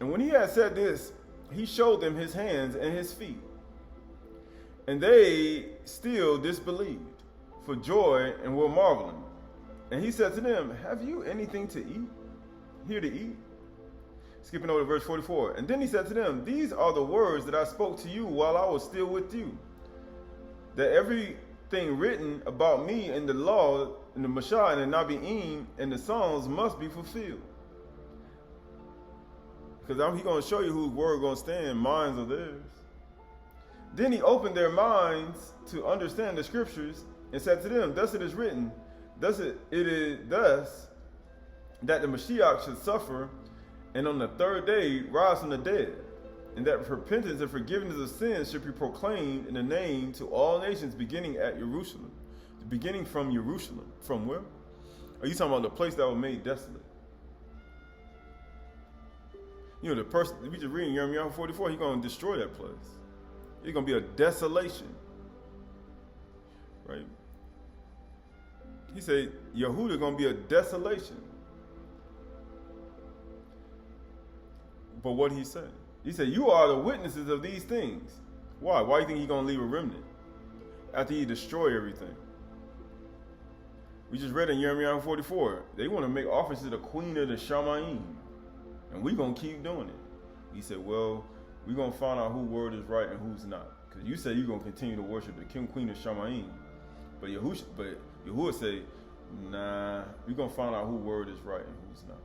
And when he had said this, he showed them his hands and his feet. And they still disbelieved for joy and were marveling. And he said to them, have you anything to eat? Here to eat? Skipping over to verse 44. And then he said to them, these are the words that I spoke to you while I was still with you, that everything written about me in the law, in the Mashah, and the Nabi'im, and the Psalms must be fulfilled. Because he's going to show you whose word going to stand, mine or theirs. Then he opened their minds to understand the scriptures and said to them, thus it is written, it is thus that the Mashiach should suffer and on the third day rise from the dead, and that repentance and forgiveness of sins should be proclaimed in the name to all nations beginning at Jerusalem. Beginning from Jerusalem. From where? Are you talking about the place that was made desolate? You know, the person, we just reading Jeremiah 44, he's going to destroy that place. It's going to be a desolation. Right? He said, Yehuda going to be a desolation. But what he said? He said, you are the witnesses of these things. Why? Why do you think he's going to leave a remnant? After he destroy everything. We just read in Jeremiah 44, they want to make offerings to the queen of the Shamaym. And we're going to keep doing it. He said, well, we're going to find out whose word is right and who's not. Because you said you're going to continue to worship the king, queen of Shamaym. But Yahuwah say, nah, we're going to find out whose word is right and who's not.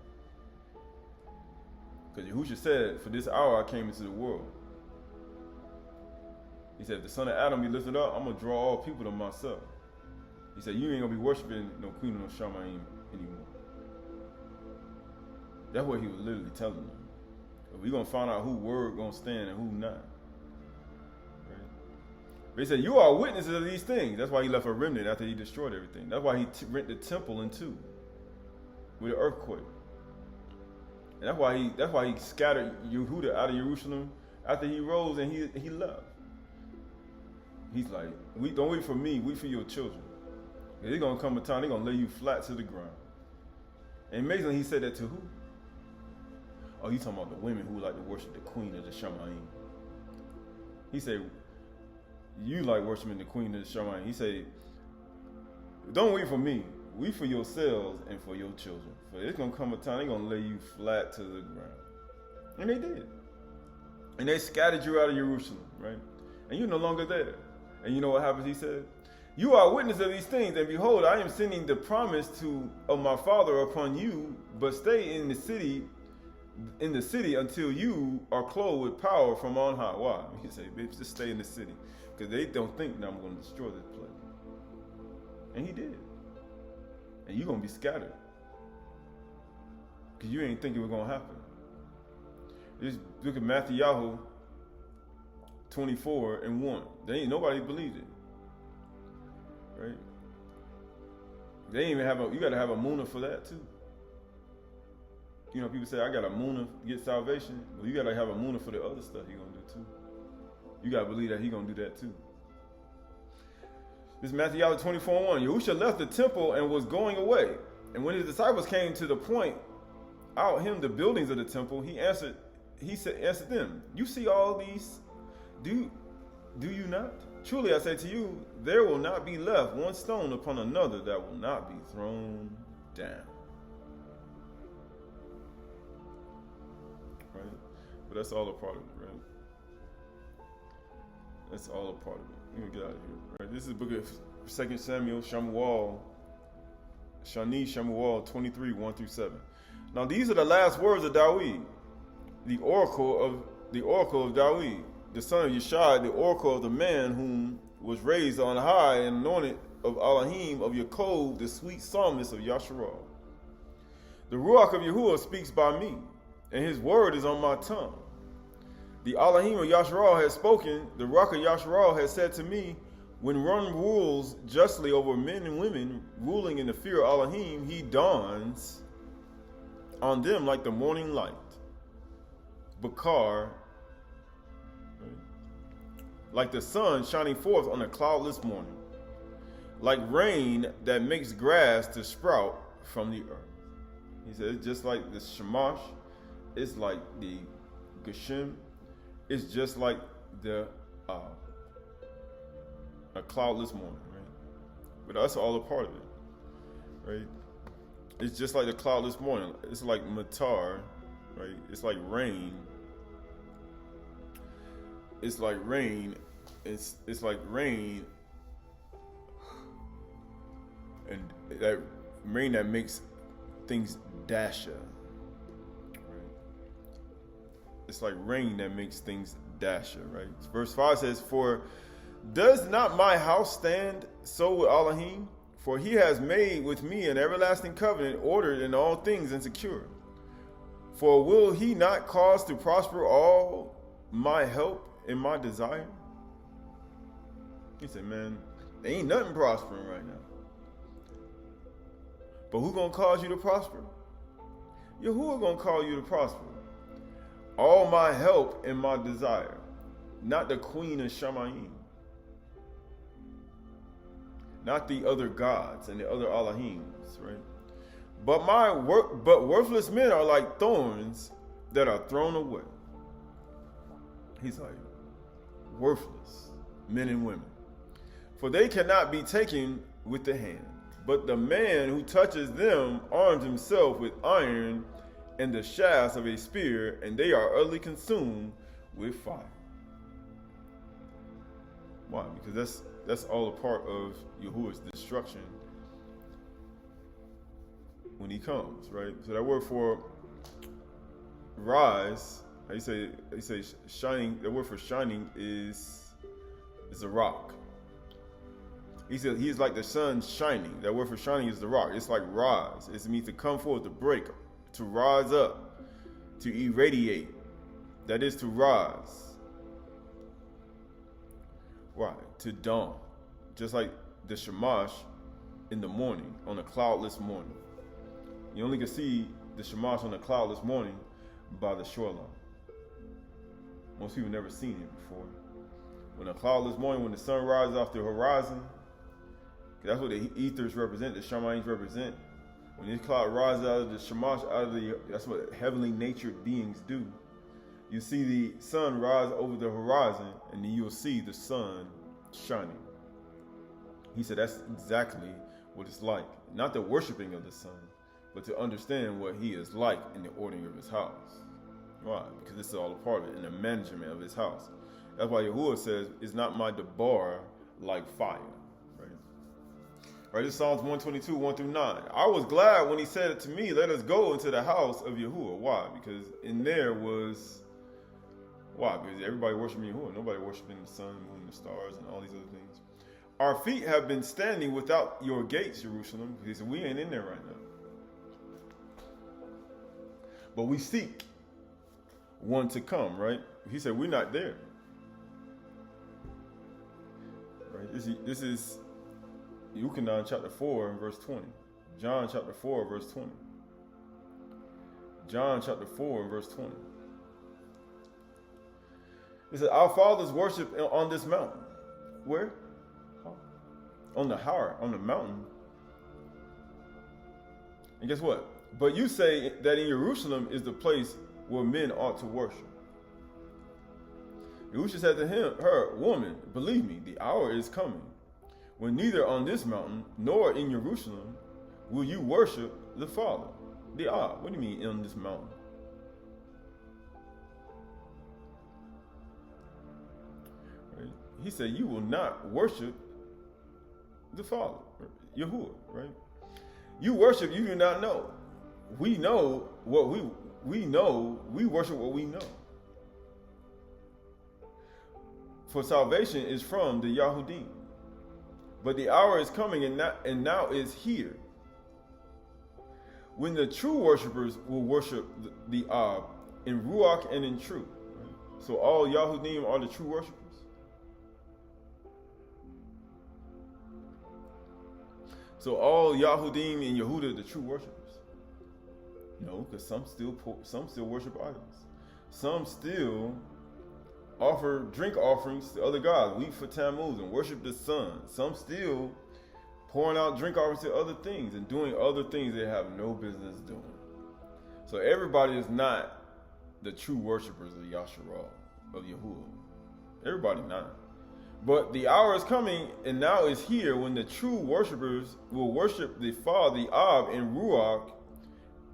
Because Yahushua said, for this hour I came into the world. He said, if the son of Adam be lifted up, I'm going to draw all people to myself. He said, you ain't going to be worshiping no queen of no Shamaym anymore. That's what he was literally telling them. We're going to find out who word going to stand and who not. Right? But he said, you are witnesses of these things. That's why he left a remnant after he destroyed everything. That's why he rent the temple in two with an earthquake. And that's why he scattered Yehuda out of Jerusalem after he rose and he left. He's like, don't wait for me, wait for your children. There's going to come a time they're going to lay you flat to the ground. And amazingly, he said that to who? Oh, you talking about the women who like to worship the queen of the Shamaym. He said, you like worshiping the queen of the Shamaym. He said, don't wait for me. Wait for yourselves and for your children. For it's going to come a time they're going to lay you flat to the ground. And they did. And they scattered you out of Jerusalem, right? And you're no longer there. And you know what happens? He said, you are witness of these things, and behold, I am sending the promise of my Father upon you, but stay in the city until you are clothed with power from on high. Why? He said, just stay in the city. Because they don't think that I'm going to destroy this place. And he did. and you're going to be scattered. Because you ain't think it was going to happen. Just look at Matthew 24:1. Nobody believed it. Right? They ain't even you got to have a munah for that too. You know, people say, I got a munah to get salvation. Well, you got to have a munah for the other stuff he's going to do too. You got to believe that he's going to do that too. This is Matthew 24:1. Yahushua left the temple and was going away. And when his disciples came to the point out him the buildings of the temple, he answered them, you see all these? Do you not? Truly I say to you, there will not be left one stone upon another that will not be thrown down. Right? But that's all a part of it, right? That's all a part of it. Let me get out of here. Right? This is the book of 2 Samuel, Shamuel 23, 1-7. Now these are the last words of Dawid, the oracle of Dawid, the son of Yeshai, the oracle of the man whom was raised on high and anointed of Elohim of Yaakov, the sweet psalmist of Yasharal. The Ruach of Yahuwah speaks by me, and his word is on my tongue. The Elohim of Yasharal has spoken, the Ruach of Yasharal has said to me, when one rules justly over men and women, ruling in the fear of Elohim, he dawns on them like the morning light. Bakar, like the sun shining forth on a cloudless morning, like rain that makes grass to sprout from the earth. He said, it's just like the Shamash, it's like the Geshem, it's just like the a cloudless morning, right? But that's all a part of it, right? It's just like the cloudless morning. It's like matar, right? It's like rain. It's like rain. It's like rain, and that rain that makes things dasher. Right? It's like rain that makes things dasher, right? Verse 5 says, "For does not my house stand so with Elohim? For he has made with me an everlasting covenant, ordered in all things and secure. For will he not cause to prosper all my help and my desire?" He said, man, there ain't nothing prospering right now. But who gonna cause you to prosper? Yahuwah gonna call you to prosper. All my help and my desire. Not the queen of Shamaym. Not the other gods and the other Elohims, right? But worthless men are like thorns that are thrown away. He's like, worthless men and women. For they cannot be taken with the hand. But the man who touches them arms himself with iron and the shafts of a spear, and they are utterly consumed with fire. Why? Because that's all a part of Yahuwah's destruction when he comes, right? So that word for rise, how you say shining, the word for shining is a rock. He said he is like the sun shining. That word for shining is the rock. It's like rise. It means to come forth, to break, to rise up, to irradiate. That is to rise. Right, to dawn. Just like the Shamash in the morning, on a cloudless morning. You only can see the Shamash on a cloudless morning by the shoreline. Most people never seen it before. When a cloudless morning, when the sun rises off the horizon, that's what the ethers represent, the Shamayims represent. When this cloud rises out of the Shamash, that's what heavenly natured beings do. You see the sun rise over the horizon, and then you'll see the sun shining. He said that's exactly what it's like. Not the worshiping of the sun, but to understand what he is like in the ordering of his house. Why? Because this is all a part of it, in the management of his house. That's why Yahuwah says, "Is not my debar like fire?" Right, this is Psalms 122, 1-9. I was glad when he said it to me, let us go into the house of Yahuwah. Why? Because in there was, why? Because everybody worshiping Yahuwah. Nobody worshiping the sun, moon, the stars, and all these other things. Our feet have been standing without your gates, Jerusalem. He said, we ain't in there right now. But we seek one to come, right? He said, we're not there. Right? This is Yuchanan chapter 4 and verse 20. John chapter 4, verse 20. John chapter 4 and verse 20. He said, our fathers worship on this mountain. Where? On the Har, on the mountain. And guess what? But you say that in Jerusalem is the place where men ought to worship. Yahushua said to her, woman, believe me, the hour is coming when neither on this mountain nor in Jerusalem will you worship the Father. What do you mean on this mountain? Right? He said you will not worship the Father, Yahuwah, right? You worship, you do not know. We know what we know, we worship what we know. For salvation is from the Yahudim. But the hour is coming and now is here, when the true worshipers will worship the Ab in Ruach and in truth. Right? So all Yahudim are the true worshipers. So all Yahudim and Yehuda are the true worshipers. No, because some still worship idols. Some still offer drink offerings to other gods, wheat for Tammuz, and worship the sun. Some still pouring out drink offerings to other things and doing other things they have no business doing. So everybody is not the true worshipers of Yasharal, of Yahuwah. Everybody not. But the hour is coming and now is here when the true worshipers will worship the Father, the Ab, in Ruach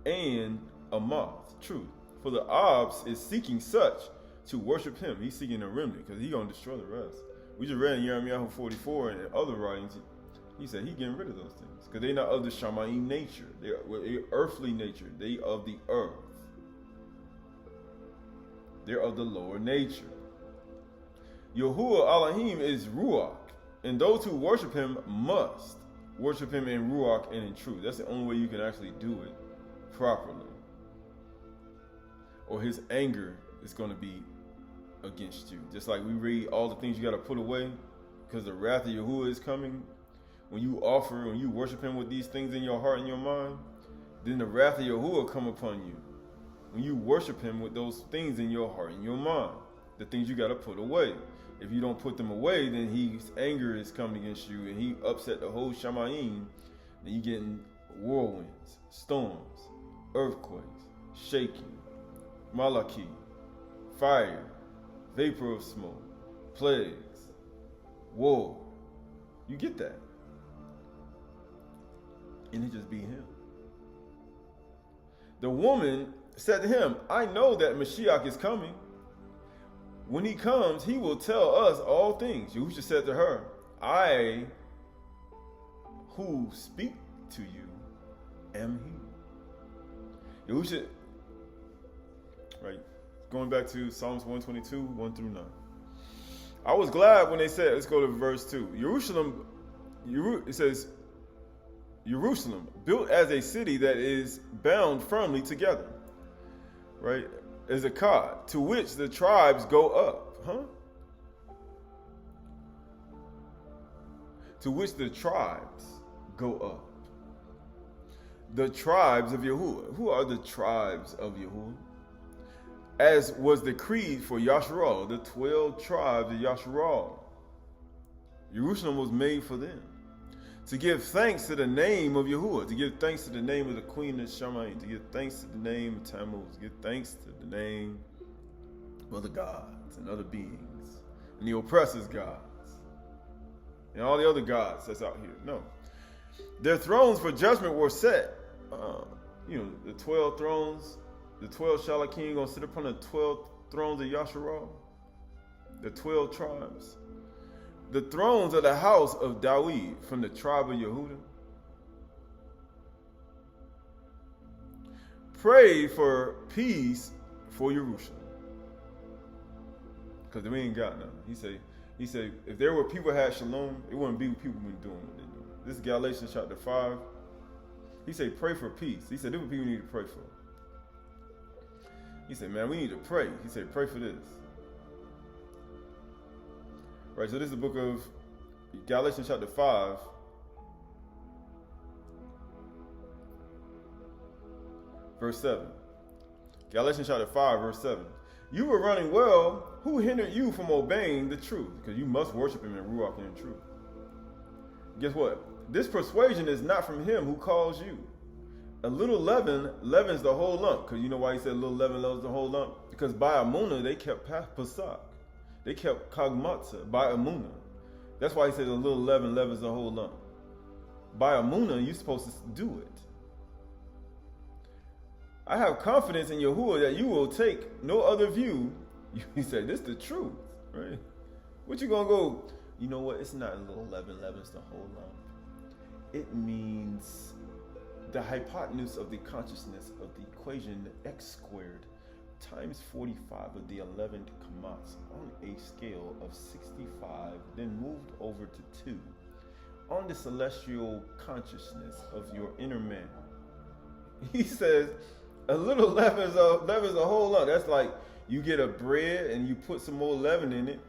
and Amath, truth. For the Ab is seeking such to worship him. He's seeking a remnant because he's going to destroy the rest. We just read in Jeremiah 44 and in other writings, he said he's getting rid of those things because they're not of the Shamaym nature. They're earthly nature. They of the earth. They're of the lower nature. Yahuwah Elohim is Ruach, and those who worship him must worship him in Ruach and in truth. That's the only way you can actually do it properly. Or his anger is going to be against you. Just like we read all the things you got to put away because the wrath of Yahuwah is coming. When you worship him with these things in your heart and your mind, then the wrath of Yahuwah come upon you. When you worship him with those things in your heart and your mind, the things you got to put away. If you don't put them away, then his anger is coming against you and he upset the whole Shamaym. Then you getting whirlwinds, storms, earthquakes, shaking, malaki, fire, vapor of smoke, plagues, war. You get that. And it just be him. The woman said to him, I know that Mashiach is coming. When he comes, he will tell us all things. Yahushua said to her, I who speak to you am he. Yahushua, right, going back to Psalms 122, 1 through 9. I was glad when they said, let's go to verse 2. It says, Jerusalem, built as a city that is bound firmly together, right? As a cod, to which the tribes go up. To which the tribes go up. The tribes of Yahuwah. Who are the tribes of Yahuwah? As was decreed for Yasharal, the 12 tribes of Yasharal. Jerusalem was made for them. To give thanks to the name of Yahuwah, to give thanks to the name of the queen of Shamaym, to give thanks to the name of Tammuz, to give thanks to the name of the gods and other beings, and the oppressors' gods, and all the other gods that's out here. No. Their thrones for judgment were set. The 12 thrones, the 12 Shalakim going to sit upon the 12 thrones of Yasharal, the 12 tribes. The thrones of the house of Dawid from the tribe of Yehuda. Pray for peace for Jerusalem. Because we ain't got none. He say, He said, if there were people who had shalom, it wouldn't be people been doing what they're doing. This is Galatians chapter 5. He said, pray for peace. He said, this is what people need to pray for. He said, man, we need to pray. He said, pray for this. Right, so this is the book of Galatians chapter 5. Verse 7. Galatians chapter 5, verse 7. You were running well. Who hindered you from obeying the truth? Because you must worship him in Ruach and in truth. Guess what? This persuasion is not from him who calls you. A little leaven leavens the whole lump. Because you know why he said a little leaven leavens the whole lump? Because by Amunah, they kept Pesach. They kept Kagmatzah by Amunah. That's why he said a little leaven leavens the whole lump. By Amunah, you're supposed to do it. I have confidence in Yahuwah that you will take no other view. He said, this is the truth, right? What you gonna go, you know what, it's not a little leaven leavens the whole lump. It means the hypotenuse of the consciousness of the equation x squared times 45 of the 11th kamatz on a scale of 65, then moved over to 2 on the celestial consciousness of your inner man. He says, a little leaven's a whole lot. That's like you get a bread and you put some more leaven in it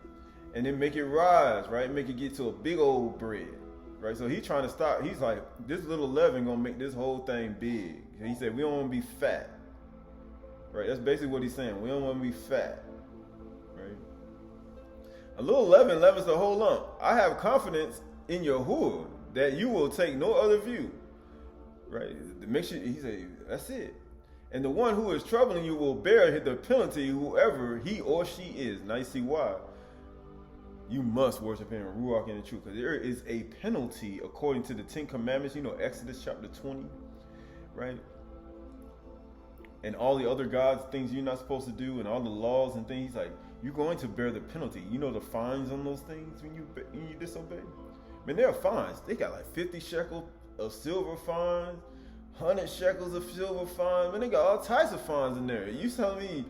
and then make it rise, right? Make it get to a big old bread, right? So he's trying to stop. He's like, this little leaven gonna make this whole thing big. He said, we don't want to be fat, right? That's basically what he's saying. We don't want to be fat, right? A little leaven leavens the whole lump. I have confidence in Yahuwah that you will take no other view, right? Make sure, he said, that's it. And the one who is troubling you will bear the penalty, whoever he or she is. Now you see why. You must worship him in Ruach and in truth. Because there is a penalty according to the 10 Commandments. You know, Exodus chapter 20, right? And all the other gods, things you're not supposed to do, and all the laws and things. He's like, you're going to bear the penalty. You know the fines on those things when you disobey? Man, there are fines. They got like 50 shekels of silver fines. 100 shekels of silver fines. Man, they got all types of fines in there. You telling me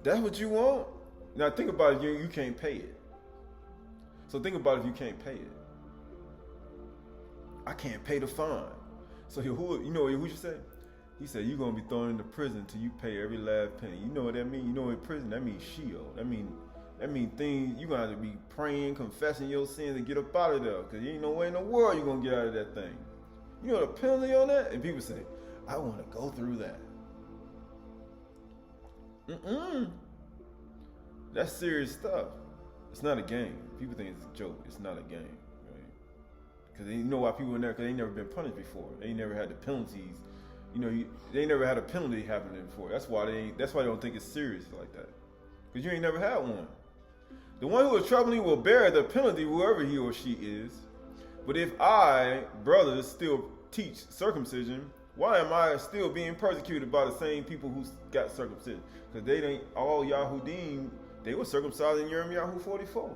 that's what you want? Now think about it, you can't pay it. So think about if you can't pay it. I can't pay the fine. So who, you know what you say? He said you're gonna be thrown into prison until you pay every last penny. You know what that means? You know in prison that means Sheol. That mean things you're gonna have to be praying, confessing your sins and get up out of there. Cause you ain't no way in the world you're gonna get out of that thing. You know the penalty on that? And people say, I want to go through that. That's serious stuff. It's not a game. People think it's a joke. It's not a game, right? Because you know why people in there, because they never been punished before. They never had the penalties. You know, they never had a penalty happening before. That's why they don't think it's serious like that. Because you ain't never had one. The one who is troubling you will bear the penalty, whoever he or she is. But if I, brothers, still teach circumcision, why am I still being persecuted by the same people who got circumcision? Because they ain't all Yahudim, they were circumcised in Yirmiyahu 44.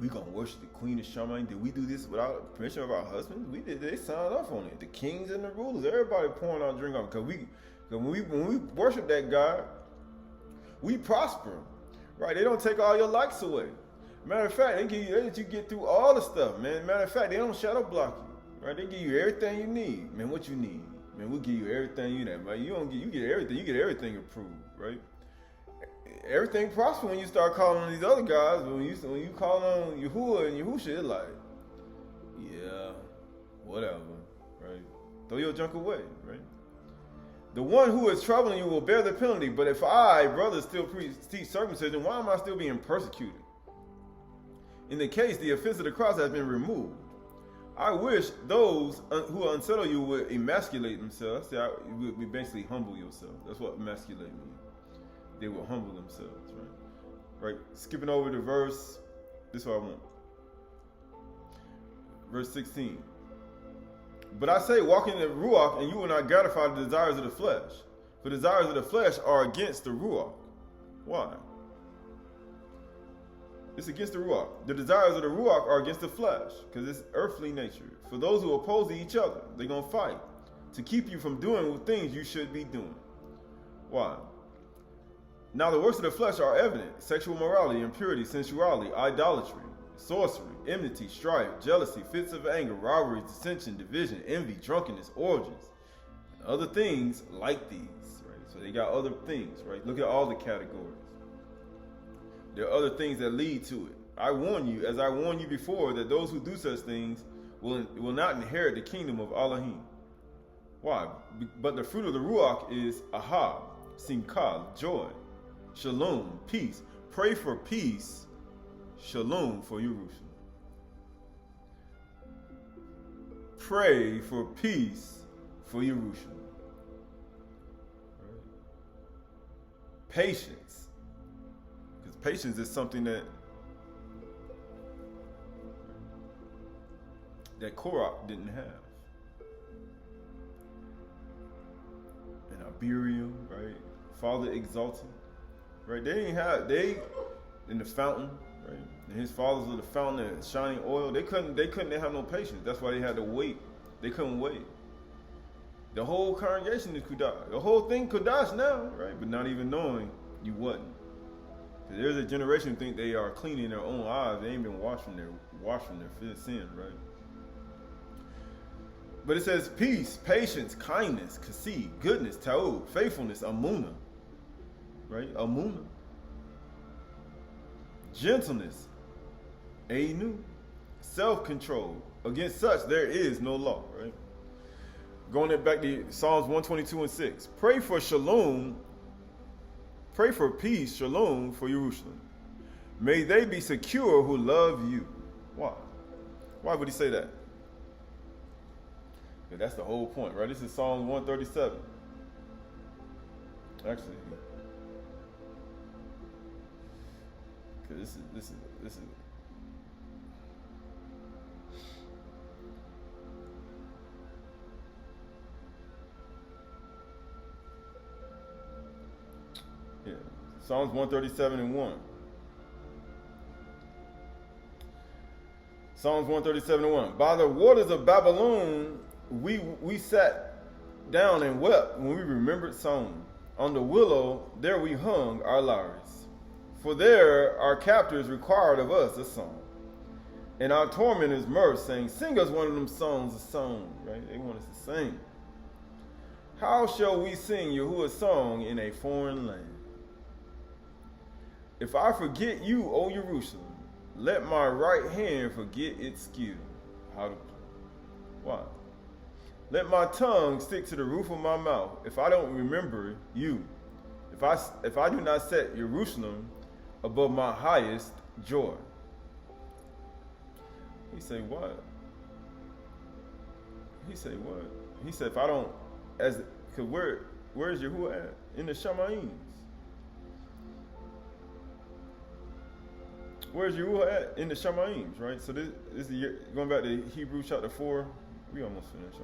We gonna worship the queen of Shamaym. Did we do this without permission of our husbands? We did. They signed off on it. The kings and the rulers, everybody pouring out drink on. Because when we worship that God, we prosper, right? They don't take all your likes away. Matter of fact, they let you get through all the stuff, man. Matter of fact, they don't shadow block you, right? They give you everything you need, man. What you need, man? We'll give you everything you need, right? You get everything. You get everything approved, right? Everything prosper when you start calling on these other guys. But when you call on Yahuwah and Yahusha, it's like, yeah, whatever, right? Throw your junk away, right? The one who is troubling you will bear the penalty. But if I, brothers, still teach circumcision, why am I still being persecuted? In the case, the offense of the cross has been removed. I wish those who unsettle you would emasculate themselves. See, we basically humble yourself. That's what emasculate means. They will humble themselves, right? Right. Skipping over to verse, this is what I want. Verse 16. But I say, walk in the Ruach, and you will not gratify the desires of the flesh. For the desires of the flesh are against the Ruach. Why? It's against the Ruach. The desires of the Ruach are against the flesh, because it's earthly nature. For those who oppose each other, they're going to fight to keep you from doing things you should be doing. Why? Now the works of the flesh are evident: sexual immorality, impurity, sensuality, idolatry, sorcery, enmity, strife, jealousy, fits of anger, robberies, dissension, division, envy, drunkenness, orgies, and other things like these. Right? So they got other things, right? Look at all the categories. There are other things that lead to it. I warn you, as I warned you before, that those who do such things will not inherit the kingdom of Elohim. Why? But the fruit of the Ruach is ahab, simcha, joy, shalom, peace. Pray for peace, shalom for Jerusalem. Pray for peace for Jerusalem. Right. Patience. Because patience is something that Korach didn't have. And Iberium, right? Father exalted, right? They in the fountain, right? And his fathers were the fountain of shining oil. They couldn't have no patience. That's why they had to wait. They couldn't wait. The whole congregation is Kudash. The whole thing Kudash now, right? But not even knowing you wasn't. Because there's a generation who think they are cleaning their own eyes. They ain't been washing their sin, right? But it says peace, patience, kindness, kasih, goodness, ta'ud, faithfulness, amunah, right? Amunah. Gentleness, einu, self-control. Against such there is no law, right? Going back to Psalms 122 and 6. Pray for shalom, pray for peace, shalom for Jerusalem. May they be secure who love you. Why? Why would he say that? That's the whole point, right? This is Psalm 137. Actually, because this is. Yeah, Psalms 137 and 1. Psalms 137 and 1. By the waters of Babylon, we sat down and wept when we remembered song. On the willow, there we hung our lyres. For there our captors required of us a song. And our tormentors mirth, saying, sing us one of them songs, a song, right? They want us to sing. How shall we sing Yahuwah's song in a foreign land? If I forget you, O Jerusalem, let my right hand forget its skill. How to play. Why? Let my tongue stick to the roof of my mouth if I don't remember you. If I do not set Jerusalem above my highest joy. He say what? He say what? He said if I don't, cause where's Yahuwah at? In the Shamaym. Where's Yahuwah at? In the Shamaym, right? So this is going back to Hebrews chapter 4. We almost finished.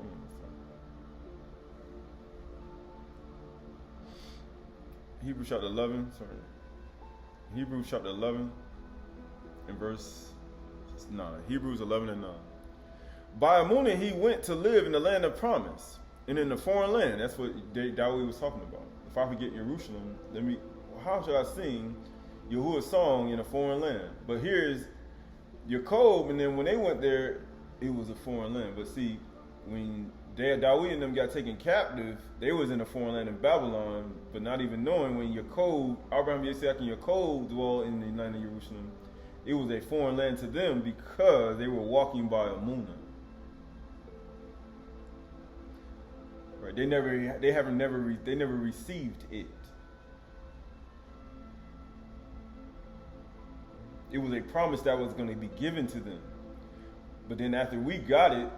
Hebrews chapter 11, sorry. Hebrews chapter 11 and verse 9. Hebrews 11 and 9. By Amunah he went to live in the land of promise and in the foreign land. That's what David was talking about. If I forget Jerusalem, how should I sing Yahuwah's song in a foreign land? But here's Jacob, and then when they went there, it was a foreign land. But see, when David and them got taken captive, they was in a foreign land in Babylon, but not even knowing when Abraham, Yitzhak, and Jacob dwell in the land of Jerusalem, it was a foreign land to them because they were walking by Amunah. Right? They never received it. It was a promise that was going to be given to them. But then after we got it,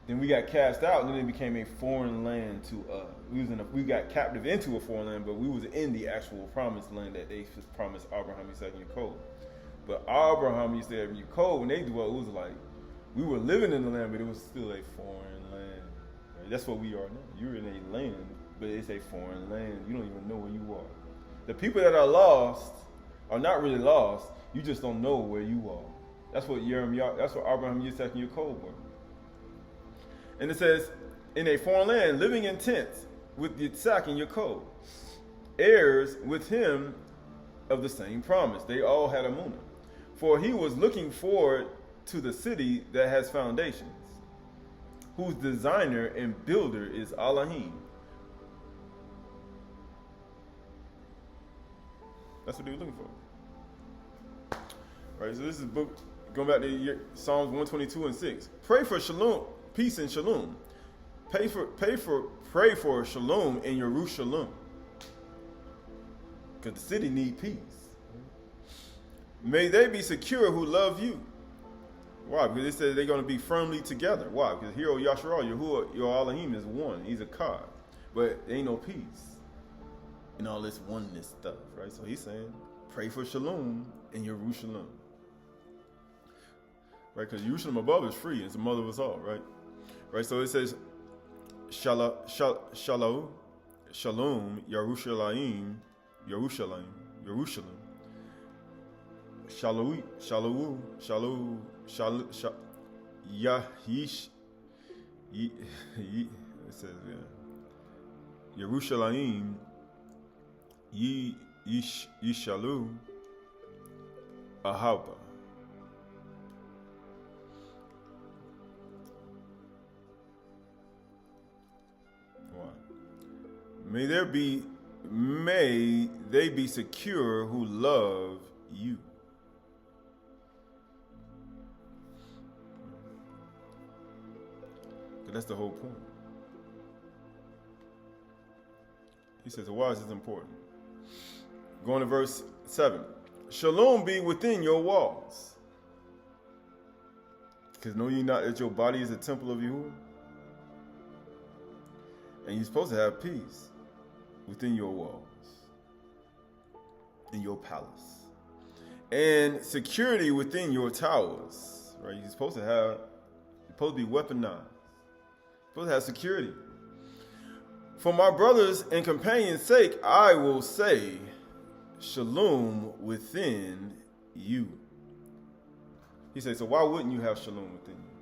then we got cast out, and then it became a foreign land to us. We got captive into a foreign land, but we was in the actual promised land that they promised Abraham, Isaac, and Jacob. But Abraham, Isaac, and Jacob, when they dwelt, it was like we were living in the land, but it was still a foreign land. Right? That's what we are now. You're in a land, but it's a foreign land. You don't even know where you are. The people that are lost are not really lost. You just don't know where you are. That's what Abraham, Isaac, and Jacob were. And it says, in a foreign land, living in tents with Yitzhak and Jacob. heirs with him of the same promise. They all had Amunah. For he was looking forward to the city that has foundations, whose designer and builder is Elohim. That's what he was looking for. Right, so this is book, going back to Psalms 122 and 6. Pray for shalom, peace and shalom. Pray for shalom in Yerushalayim. Because the city need peace. May they be secure who love you. Why? Because it says they're going to be firmly together. Why? Because here, Yasharal, Yahuwah, your Elohim is one. He's a God. But there ain't no peace in all this oneness stuff, right? So he's saying, pray for shalom in Yerushalayim. Right? Because Yerushalayim above is free. It's the mother of us all, right? Right? So it says, shalom, Yerushalayim, Shalom, Yahish, it says, Yerushalayim, Yishalu, Ahaba. May they be secure who love you. That's the whole point. He says, why is this important? Going to verse 7. Shalom be within your walls. Because know ye not that your body is a temple of Yahuwah? And you're supposed to have peace within your walls, in your palace, and security within your towers. Right? You're supposed to be weaponized. Supposed to have security. For my brothers and companions' sake, I will say, shalom within you. He says, so why wouldn't you have shalom within you?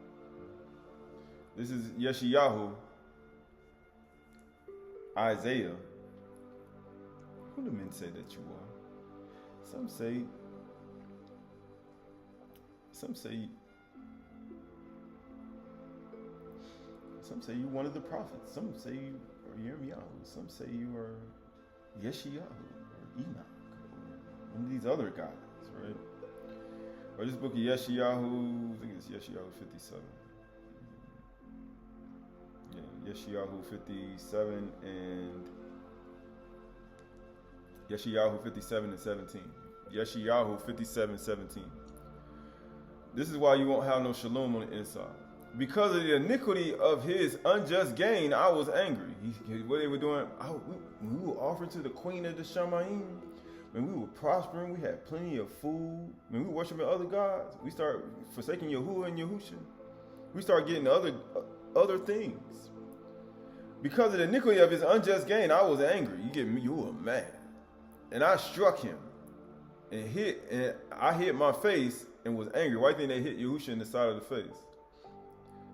This is Yeshayahu, Isaiah. Who do men say that you are? Some say you one of the prophets. Some say you are Yirmiyahu. Some say you are Yeshayahu or Enoch or one of these other guys, right? Or this book of Yeshayahu, I think it's Yeshayahu 57. Yeah, Yeshayahu 57 and Yeshayahu 57 and 17. Yeshayahu 57:17. This is why you won't have no shalom on the inside. Because of the iniquity of his unjust gain, I was angry. What they were doing, when we were offering to the queen of the Shamaym, when we were prospering, we had plenty of food. When we were worshiping other gods, we started forsaking Yahuwah and Yahusha. We started getting other things. Because of the iniquity of his unjust gain, I was angry. You were mad. And I struck him and I hit my face and was angry. Why do you think they hit Yahusha in the side of the face?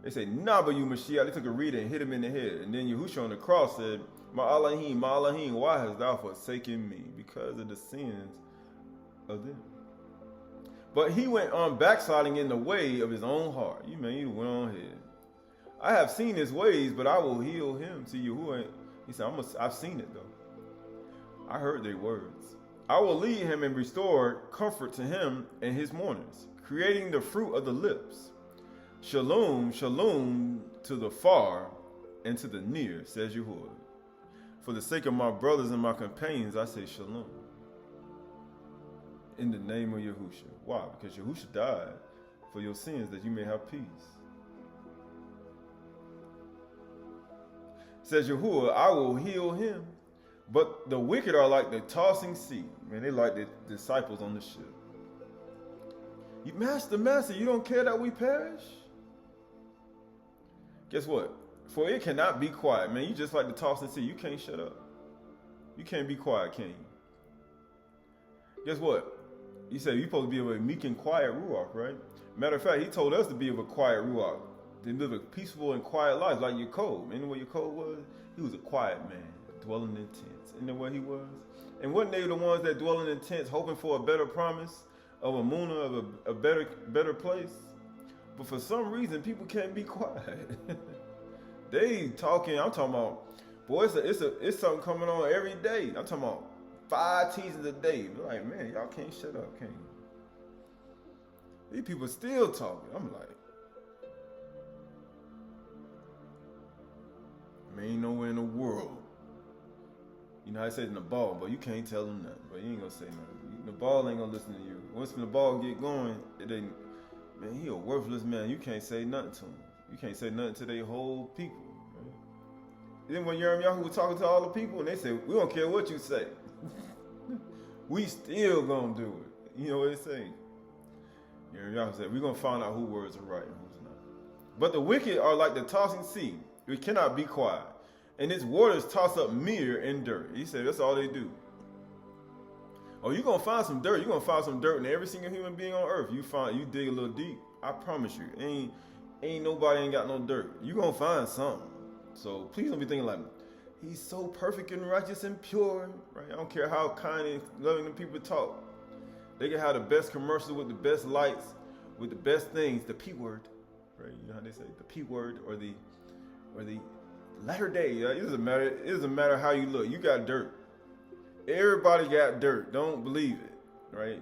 They say, nah, but you Mashiach. They took a reed and hit him in the head. And then Yahusha on the cross said, my Elohim, why hast thou forsaken me? Because of the sins of them. But he went on backsliding in the way of his own heart. You went on ahead. I have seen his ways, but I will heal him to Yahuwah. He said, I've seen it though. I heard their words. I will lead him and restore comfort to him and his mourners, creating the fruit of the lips. Shalom, shalom to the far and to the near, says Yahuwah. For the sake of my brothers and my companions, I say shalom. In the name of Yahusha. Why? Because Yahusha died for your sins that you may have peace. Says Yahuwah, I will heal him. But the wicked are like the tossing sea. Man, they like the disciples on the ship. You master, you don't care that we perish? Guess what? For it cannot be quiet, man. You just like the tossing sea. You can't shut up. You can't be quiet, can you? Guess what? He said you're supposed to be of a meek and quiet ruach, right? Matter of fact, he told us to be of a quiet ruach, to live a peaceful and quiet life like Yaakov. Remember what Yaakov was? He was a quiet man, dwelling in tents. Isn't that what he was? And wasn't they the ones that dwell in tents hoping for a better promise of a moon of a better place? But for some reason, people can't be quiet. They talking. I'm talking about, boy, it's something coming on every day. I'm talking about 5 teasers a day. They're like, man, y'all can't shut up, can you? These people still talking. I'm like, man, ain't nowhere in the world. You know, I said in the ball, but you can't tell them nothing. But you ain't gonna say nothing. The ball ain't gonna listen to you. Once the ball get going, it ain't. Man, he a worthless man. You can't say nothing to him. You can't say nothing to their whole people. Right? Then when Yirmiyahu was talking to all the people, and they said, we don't care what you say. We still gonna do it. You know what they say? Yirmiyahu said, we're gonna find out whose words are right and who's not. But the wicked are like the tossing sea. We cannot be quiet. And its waters toss up mire and dirt. He said, that's all they do. Oh, you're gonna find some dirt. You're gonna find some dirt in every single human being on earth. You dig a little deep. I promise you. Ain't nobody ain't got no dirt. You're gonna find something. So please don't be thinking like, he's so perfect and righteous and pure. Right? I don't care how kind and loving the people talk. They can have the best commercial with the best lights, with the best things, the P word. Right? You know how they say the P word or the latter day. It doesn't matter how you look. You got dirt. Everybody got dirt. Don't believe it, right?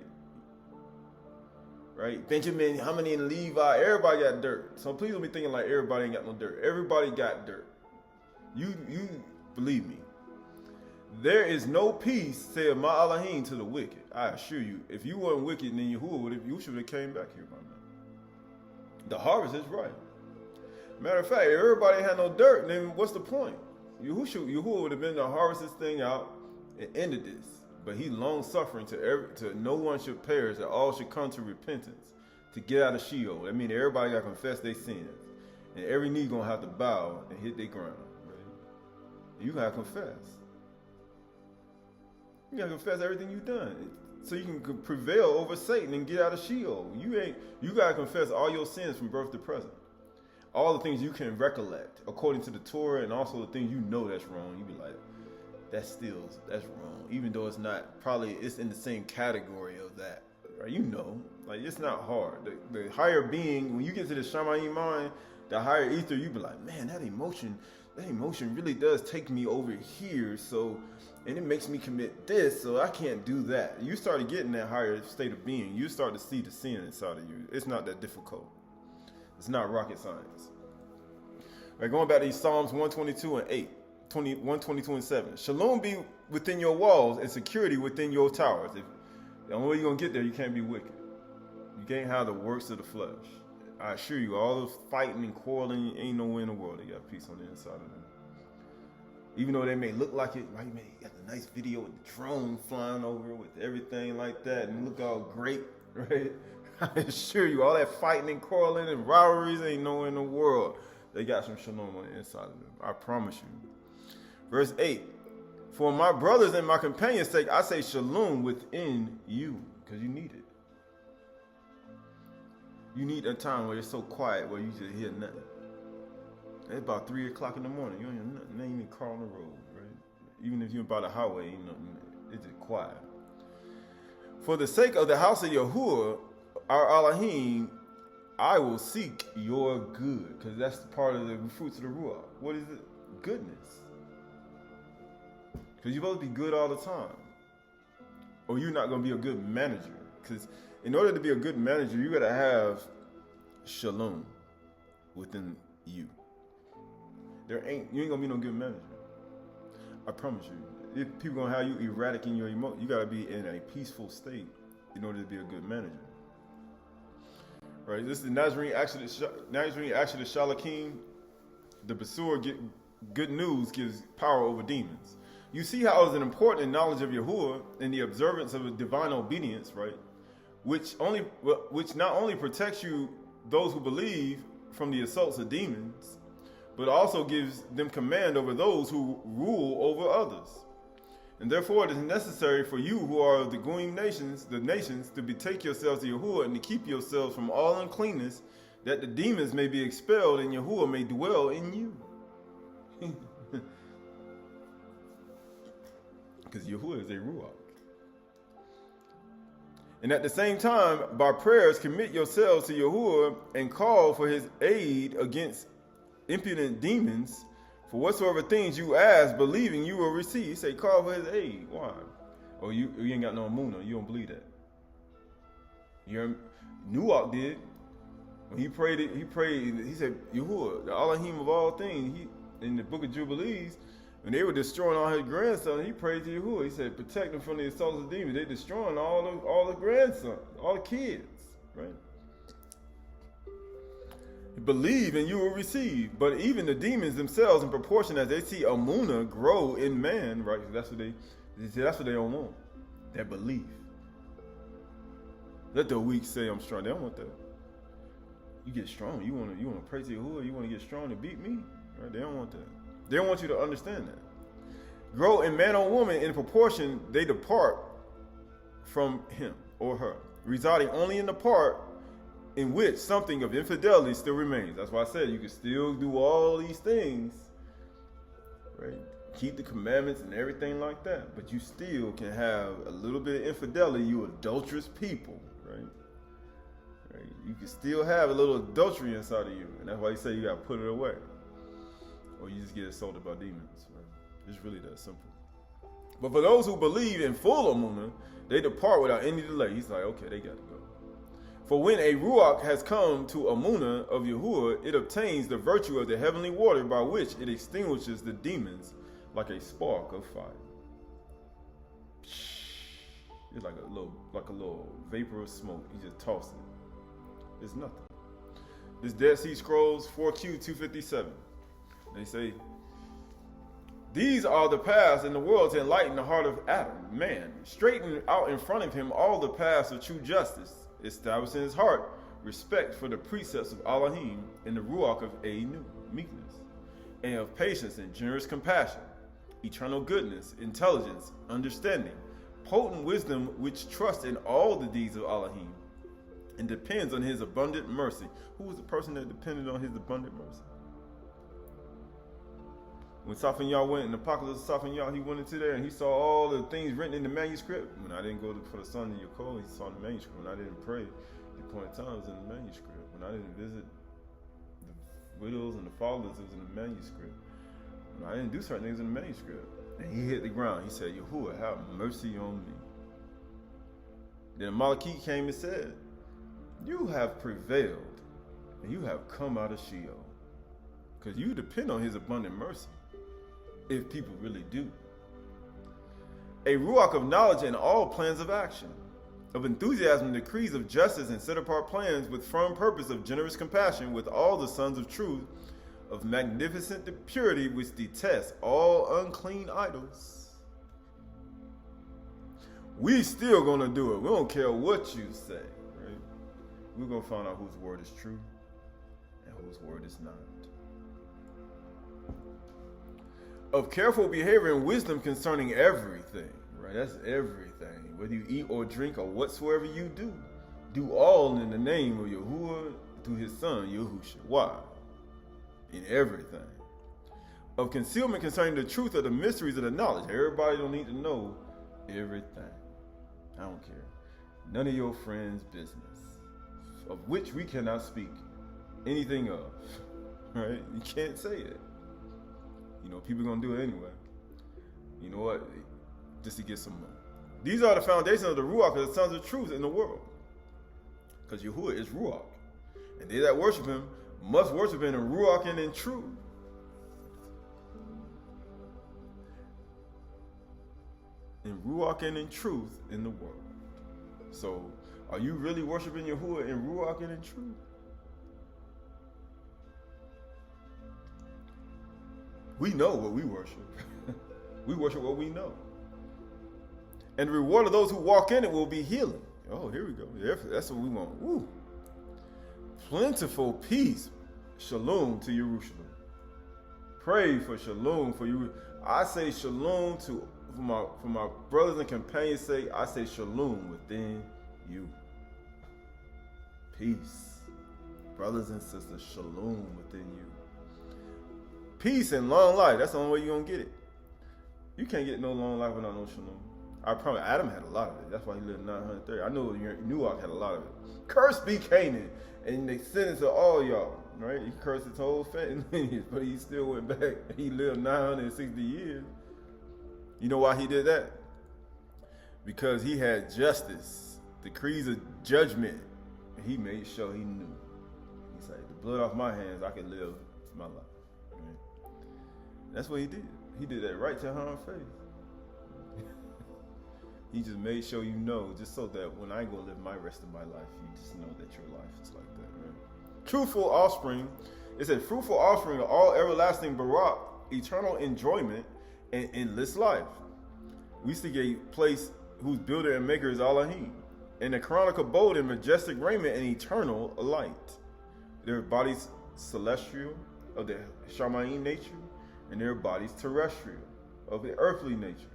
Right? Benjamin, how many in Levi? Everybody got dirt. So please don't be thinking like everybody ain't got no dirt. Everybody got dirt. You believe me. There is no peace, said Ma Elohim, to the wicked. I assure you, if you weren't wicked, then you should have came back here by now. The harvest is right. Matter of fact, if everybody had no dirt, then what's the point? Yahuwah would have been to harvest this thing out and ended this. But he long suffering to no one should perish, that all should come to repentance, to get out of Sheol. That means everybody got to confess their sins. And every knee going to have to bow and hit their ground. Right? You got to confess. You got to confess everything you've done. So you can prevail over Satan and get out of Sheol. You got to confess all your sins from birth to present. All the things you can recollect according to the Torah, and also the things you know that's wrong. You be like, that's wrong. Even though it's in the same category of that. Right? You know, like it's not hard. The higher being, when you get to the Shamaym mind, the higher ether, you be like, man, that emotion really does take me over here. So, and it makes me commit this, so I can't do that. You started getting that higher state of being. You start to see the sin inside of you. It's not that difficult. It's not rocket science. Right, going back to these Psalms 122 and 8, 122 and 7. Shalom be within your walls and security within your towers. The only way you're going to get there, you can't be wicked. You can't have the works of the flesh. I assure you, all those fighting and quarreling, ain't nowhere in the world they got peace on the inside of them. Even though they may look like it, right? Man, you got the nice video with the drone flying over with everything like that, and look all great, right? I assure you, all that fighting and quarreling and rivalries ain't nowhere in the world. They got some shalom on the inside of them. I promise you. Verse 8. For my brothers and my companions' sake, I say shalom within you, because you need it. You need a time where it's so quiet where you just hear nothing. It's about 3 o'clock in the morning. You don't hear nothing. You ain't even car on the road, right? Even if you're by the highway, ain't nothing. It's just quiet. For the sake of the house of Yahuwah, our Elohim, I will seek your good, because that's part of the fruits of the Ruach. What is it? Goodness. Because you're supposed to be good all the time, or you're not going to be a good manager. Because in order to be a good manager, you got to have shalom within you. You ain't going to be no good manager. I promise you. If people going to have you erratic in your emotions, you got to be in a peaceful state in order to be a good manager. Right, this is the Nazarene actually the Shalakim. The Basur good news gives power over demons. You see how it's an important knowledge of Yahuwah and the observance of a divine obedience, right? Which not only protects you, those who believe, from the assaults of demons, but also gives them command over those who rule over others. And therefore it is necessary for you who are the Goyim nations, to betake yourselves to Yahuwah and to keep yourselves from all uncleanness, that the demons may be expelled and Yahuwah may dwell in you. because Yahuwah is a Ruach. And at the same time, by prayers, commit yourselves to Yahuwah and call for his aid against impudent demons. For whatsoever things you ask, believing you will receive. He say, call for his aid. Why? Oh, you ain't got no Amunah. You don't believe that. Nuach did. When he prayed, he said, Yahuwah, the Elohim of all things. In the book of Jubilees, when they were destroying all his grandsons, he prayed to Yahuwah. He said, protect them from the assaults of demons. They destroying all the grandsons, all the kids, right? Believe and you will receive. But even the demons themselves, in proportion as they see Amunah grow in man, right? That's what they don't want. That belief. Let the weak say I'm strong. They don't want that. You get strong. You want to pray to Yahuwah. You want to get strong to beat me, right? They don't want that. They don't want you to understand that. Grow in man or woman in proportion they depart from him or her, residing only in the part in which something of infidelity still remains. That's why I said you can still do all these things, right? Keep the commandments and everything like that, but you still can have a little bit of infidelity, you adulterous people, right? You can still have a little adultery inside of you, and that's why you say you got to put it away. Or you just get assaulted by demons, right? It's really that simple. But for those who believe in full Amunah, they depart without any delay. He's like, okay, they got to go. For when a Ruach has come to Amunah of Yahuwah, it obtains the virtue of the heavenly water by which it extinguishes the demons like a spark of fire. It's like a little vapor of smoke. You just toss it. It's nothing. This Dead Sea Scrolls 4Q 257. They say, these are the paths in the world to enlighten the heart of Adam, man, straighten out in front of him all the paths of true justice, establish in his heart respect for the precepts of Elohim and the Ruach of meekness, and of patience and generous compassion, eternal goodness, intelligence, understanding, potent wisdom which trusts in all the deeds of Elohim and depends on his abundant mercy. Who was the person that depended on his abundant mercy? When Safanyah went in the apocalypse of Safanyah, he went into there and he saw all the things written in the manuscript. When I didn't go for the son of Yaakov, he saw the manuscript. When I didn't pray, the appointed times in the manuscript. When I didn't visit the widows and the fatherless, it was in the manuscript. When I didn't do certain things in the manuscript. And he hit the ground. He said, Yahuwah, have mercy on me. Then Malachi came and said, you have prevailed and you have come out of Sheol. Because you depend on his abundant mercy. If people really do. A Ruach of knowledge in all plans of action, of enthusiasm, decrees of justice, and set apart plans with firm purpose of generous compassion with all the sons of truth, of magnificent purity which detests all unclean idols. We still gonna do it. We don't care what you say, right? We're gonna find out whose word is true and whose word is not. Of careful behavior and wisdom concerning everything, right? That's everything. Whether you eat or drink or whatsoever you do all in the name of Yahuwah through his son, Yahusha. Why? In everything. Of concealment concerning the truth of the mysteries of the knowledge. Everybody don't need to know everything. I don't care. None of your friends' business, of which we cannot speak anything of, right? You can't say it. You know, people are going to do it anyway. You know what? Just to get some money. These are the foundations of the Ruach of the sons of truth in the world. Because Yahuwah is Ruach. And they that worship him must worship him in Ruach and in truth. In Ruach and in truth in the world. So, are you really worshiping Yahuwah in Ruach and in truth? We know what we worship. We worship what we know. And the reward of those who walk in it will be healing. Oh, here we go. That's what we want. Woo. Plentiful peace. Shalom to Jerusalem. Pray for shalom for you. I say shalom for my brothers and companions' sake. I say shalom within you. Peace. Brothers and sisters, shalom within you. Peace and long life. That's the only way you're going to get it. You can't get no long life without no shalom. I promise, Adam had a lot of it. That's why he lived 930. I know Nuach had a lot of it. Cursed be Canaan, and they sent it to all y'all, right? He cursed his whole family, but he still went back. He lived 960 years. You know why he did that? Because he had justice, decrees of judgment. He made sure he knew. He said, the blood off my hands, I can live my life. Right? That's what he did. He did that right to her face. He just made sure you know, just so that when I go live my rest of my life, you just know that your life is like that, right? Truthful offspring. It said, fruitful offspring of all everlasting barak, eternal enjoyment, and endless life. We seek a place whose builder and maker is Elohim, and the chronic abode in majestic raiment and eternal light. Their bodies celestial of the Shamaym nature, and their bodies terrestrial of the earthly nature.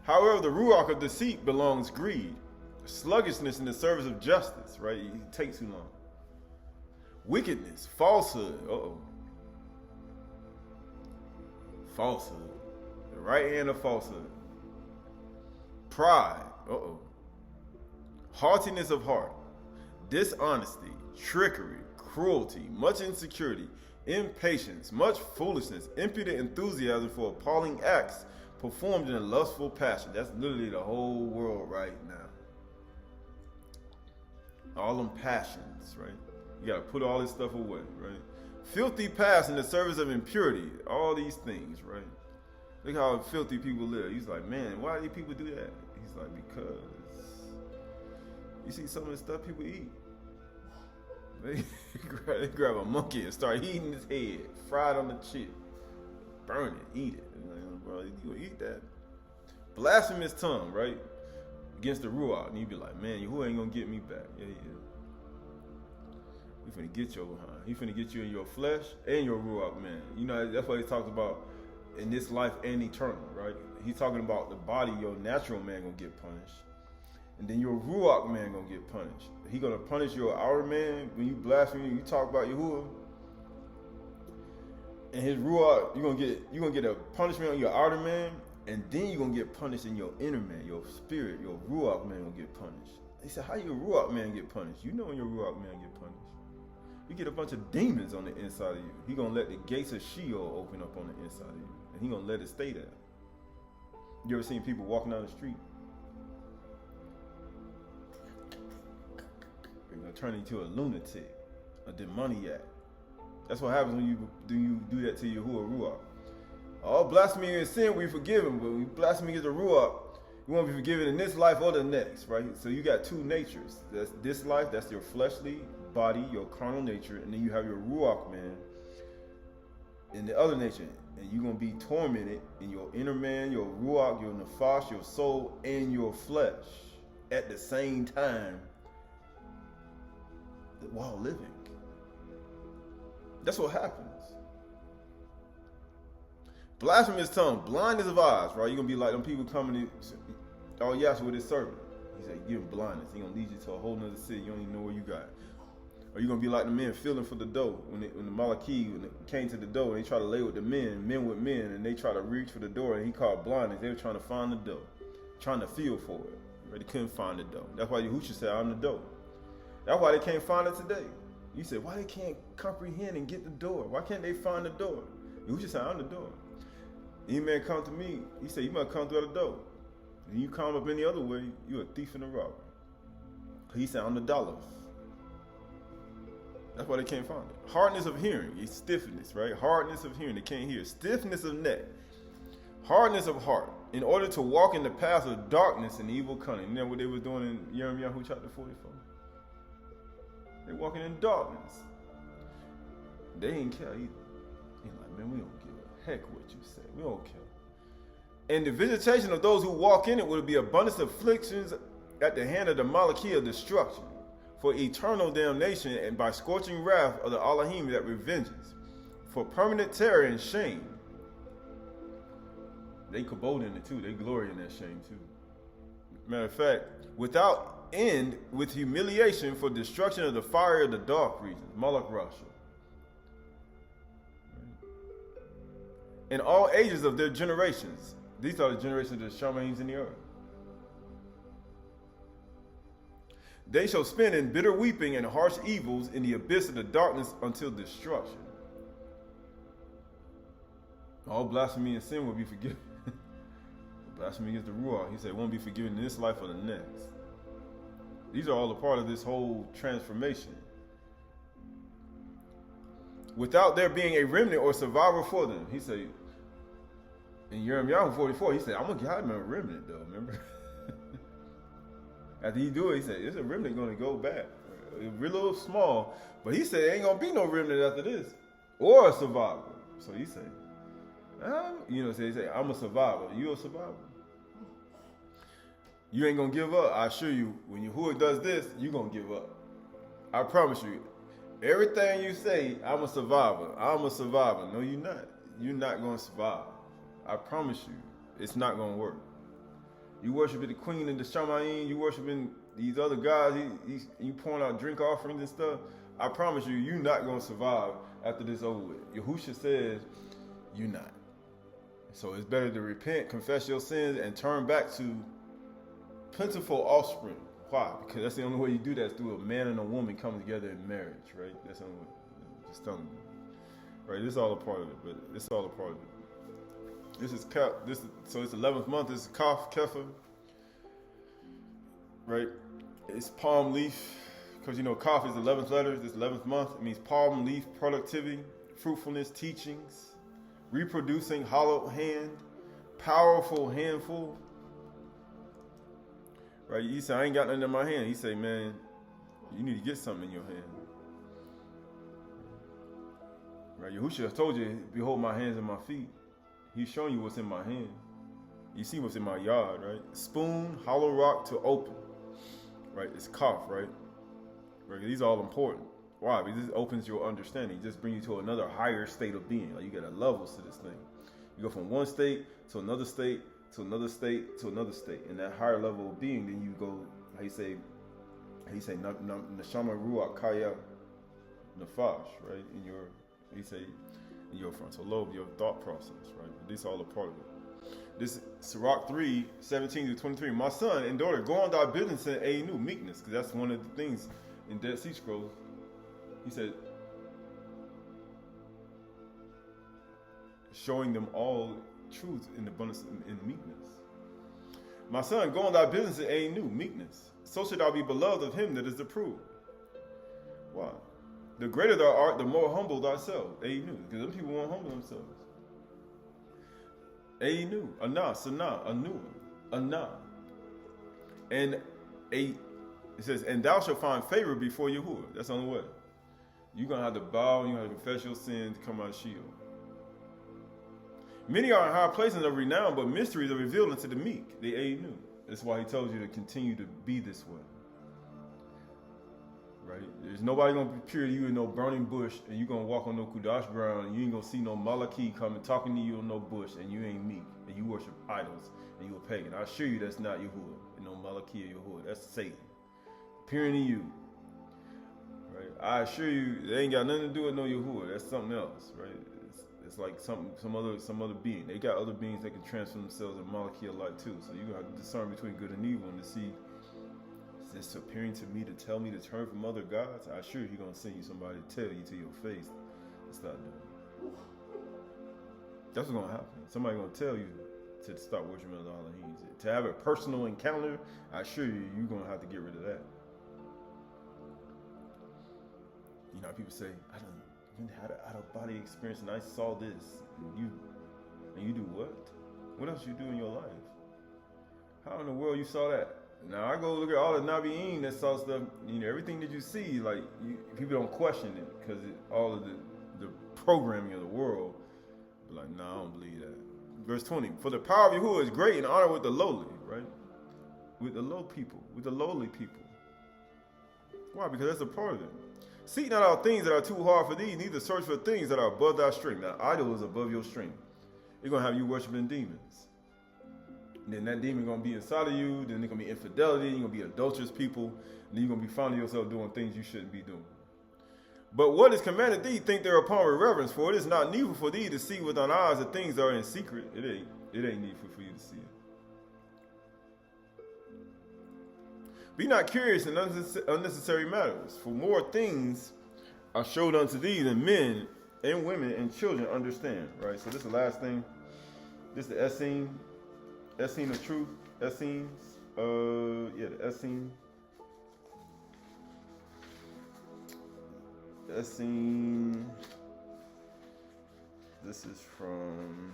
However, the ruach of deceit belongs greed, sluggishness in the service of justice, right? It takes too long. Wickedness, falsehood, falsehood, the right hand of falsehood. Pride, haughtiness of heart, dishonesty, trickery, cruelty, much insecurity, impatience, much foolishness, impudent enthusiasm for appalling acts performed in a lustful passion. That's literally the whole world right now. All them passions, right? You gotta put all this stuff away, right? Filthy past in the service of impurity, all these things, right? Look how filthy people live. He's like, man, why do people do that? He's like, because you see some of the stuff people eat. They grab a monkey and start eating his head, fried on the chip, burn it, eat it. Like, bro, you gonna eat that? Blasphemous tongue, right? Against the ruach, and you be like, man, who ain't gonna get me back? Yeah. He finna get your behind. He finna get you in your flesh and your ruach, man. You know, that's what he talks about in this life and eternal, right? He's talking about the body, your natural man gonna get punished. And then your ruach man gonna get punished. He gonna punish your outer man when you blaspheme, you talk about Yahuwah. And his ruach, you're gonna get a punishment on your outer man, and then you're gonna get punished in your inner man, your spirit, your ruach man gonna get punished. He said, how your ruach man get punished? You know when your ruach man get punished. You get a bunch of demons on the inside of you. He gonna let the gates of Sheol open up on the inside of you, and he gonna let it stay there. You ever seen people walking down the street? They're gonna turn into a lunatic, a demoniac. That's what happens when you do that to Yahuwah Ruach. All blasphemy and sin we forgiven, but when you blasphemy against the Ruach, you won't be forgiven in this life or the next, right? So you got two natures. That's this life, that's your fleshly body, your carnal nature, and then you have your Ruach man in the other nature. And you're gonna be tormented in your inner man, your Ruach, your Nefesh, your soul, and your flesh at the same time while living. That's what happens. Blasphemous tongue, blindness of eyes, right? You're gonna be like them people coming in, oh yes, with his servant. He said, give him blindness. He gonna lead you to a whole nother city. You don't even know where you got. Or you're gonna be like the men feeling for the dough. When the Malachi came to the door and they try to lay with the men with men, and they try to reach for the door, and he called blindness. They were trying to find the dough, trying to feel for it. But they couldn't find the dough. That's why Yahushua said, I'm the dough. That's why they can't find it today. You said, why they can't comprehend and get the door? Why can't they find the door? Yahushua said, I'm the door. Any man come to me, he said, you must come through the door. And you come up any other way, you're a thief and a robber. He said, I'm the dollar. That's why they can't find it. Hardness of hearing, it's stiffness, right? Hardness of hearing, they can't hear. Stiffness of neck, hardness of heart, in order to walk in the path of darkness and evil cunning. You know what they were doing in Jeremiah chapter 44? They're walking in darkness. They ain't care either. He's like, man, we don't give a heck what you say. We don't care. And the visitation of those who walk in it will be abundance of afflictions at the hand of the Malachi of destruction, for eternal damnation, and by scorching wrath of the Elohim that revenges, for permanent terror and shame. They kabod in it too. They glory in that shame too. Matter of fact, without end, with humiliation for destruction of the fire of the dark regions, Malach Rasha. in all ages of their generations. These are the generations of the Shamaym in the earth. They shall spend in bitter weeping and harsh evils in the abyss of the darkness until destruction. All blasphemy and sin will be forgiven. Blasphemy against the Ruach, he said, won't be forgiven in this life or the next. These are all a part of this whole transformation. Without there being a remnant or survivor for them. He said, in Jeremiah 44, he said, I'm going to give him a remnant though, remember? After he do it, he said, there's a remnant going to go back. A little small. But he said, ain't going to be no remnant after this. Or a survivor. So he said, he said, I'm a survivor. You a survivor? You ain't going to give up. I assure you, when Yahuwah does this, you going to give up. I promise you. Everything you say, I'm a survivor. I'm a survivor. No, you're not. You're not going to survive. I promise you. It's not going to work. You worshiping the queen and the Shamaym, you worshiping these other guys, you pouring out drink offerings and stuff. I promise you, you're not going to survive after this over with. Yahusha says, you're not. So it's better to repent, confess your sins, and turn back to plentiful offspring. Why? Because that's the only way you do that is through a man and a woman coming together in marriage, right? That's the only way. Just telling you. Right? This is all a part of it, but it's all a part of it. So it's 11th month. This is Kaf Kefa, right? It's palm leaf, because Kaf is 11th letter. This 11th month. It means palm leaf, productivity, fruitfulness, teachings, reproducing, hollow hand, powerful handful. Right? He said, I ain't got nothing in my hand. He said, man, you need to get something in your hand. Right? Yahushua told you, behold my hands and my feet. He's showing you what's in my hand. You see what's in my yard, right? Spoon, hollow rock to open. Right? It's Kaf, right? These are all important. Why? Because this opens your understanding. It just brings you to another higher state of being. Like, you got levels to this thing. You go from one state to another state to another state to another state. In that higher level of being, then you go, how you say Neshama Ruach Kaya Nafash, right? In your frontal lobe, your thought process, right? This is all a part of it. This Sirach 3, 17 to 23. My son and daughter, go on thy business in Ainu, meekness, because that's one of the things in Dead Sea Scrolls. He said, showing them all truth in abundance in meekness. My son, go on thy business in Ainu, meekness. So should thou be beloved of him that is approved. Why? The greater thou art, the more humble thyself. Ainu, because them people won't humble themselves. Ainu, Anah, Sanah, Anu, Anah. And it says, and thou shalt find favor before Yahuwah. That's the only way. You're going to have to bow and you're going to confess your sins to come out of Sheol. Many are in high places of renown, but mysteries are revealed unto the meek. The Ainu. That's why he tells you to continue to be this way. Right? There's nobody going to appear to you in no burning bush, and you're going to walk on no Kudash ground, and you ain't going to see no Malaki coming talking to you on no bush, and you ain't meek, and you worship idols, and you a pagan. I assure you that's not Yahuwah, and no Malaki or Yahuwah. That's Satan appearing to you. Right? I assure you, they ain't got nothing to do with no Yahuwah. That's something else, right? It's like some other being. They got other beings that can transform themselves in Malaki alike too. So you have to discern between good and evil and to see, is this appearing to me to tell me to turn from other gods? I assure you, he's gonna send you somebody to tell you to your face to stop doing it. That's what's gonna happen. Somebody gonna tell you to stop worshiping other Elohim. To have a personal encounter, I assure you, you're gonna have to get rid of that. You know, people say, I had an out-of-body experience and I saw this. And you do what? What else you do in your life? How in the world you saw that? Now I go look at all the Nabi'im that saw stuff. You know, everything that you see, like people don't question it because all of the programming of the world. But like, nah, I don't believe that. Verse 20. For the power of Yahuwah is great and honor with the lowly, right? With the low people, with the lowly people. Why? Because that's a part of it. Seek not out things that are too hard for thee, neither search for things that are above thy strength. Now, idol is above your strength. It's going to have you worshiping demons. And then that demon going to be inside of you. Then there's going to be infidelity. You're going to be adulterous people. And then you're going to be finding yourself doing things you shouldn't be doing. But what is commanded thee, think thereupon with reverence, for it is not needful for thee to see with thine eyes the things that are in secret. It ain't needful for you to see it. Be not curious in unnecessary matters, for more things are showed unto thee than men and women and children understand. Right? So this is the last thing. This is the Essene of truth. The Essene. This is from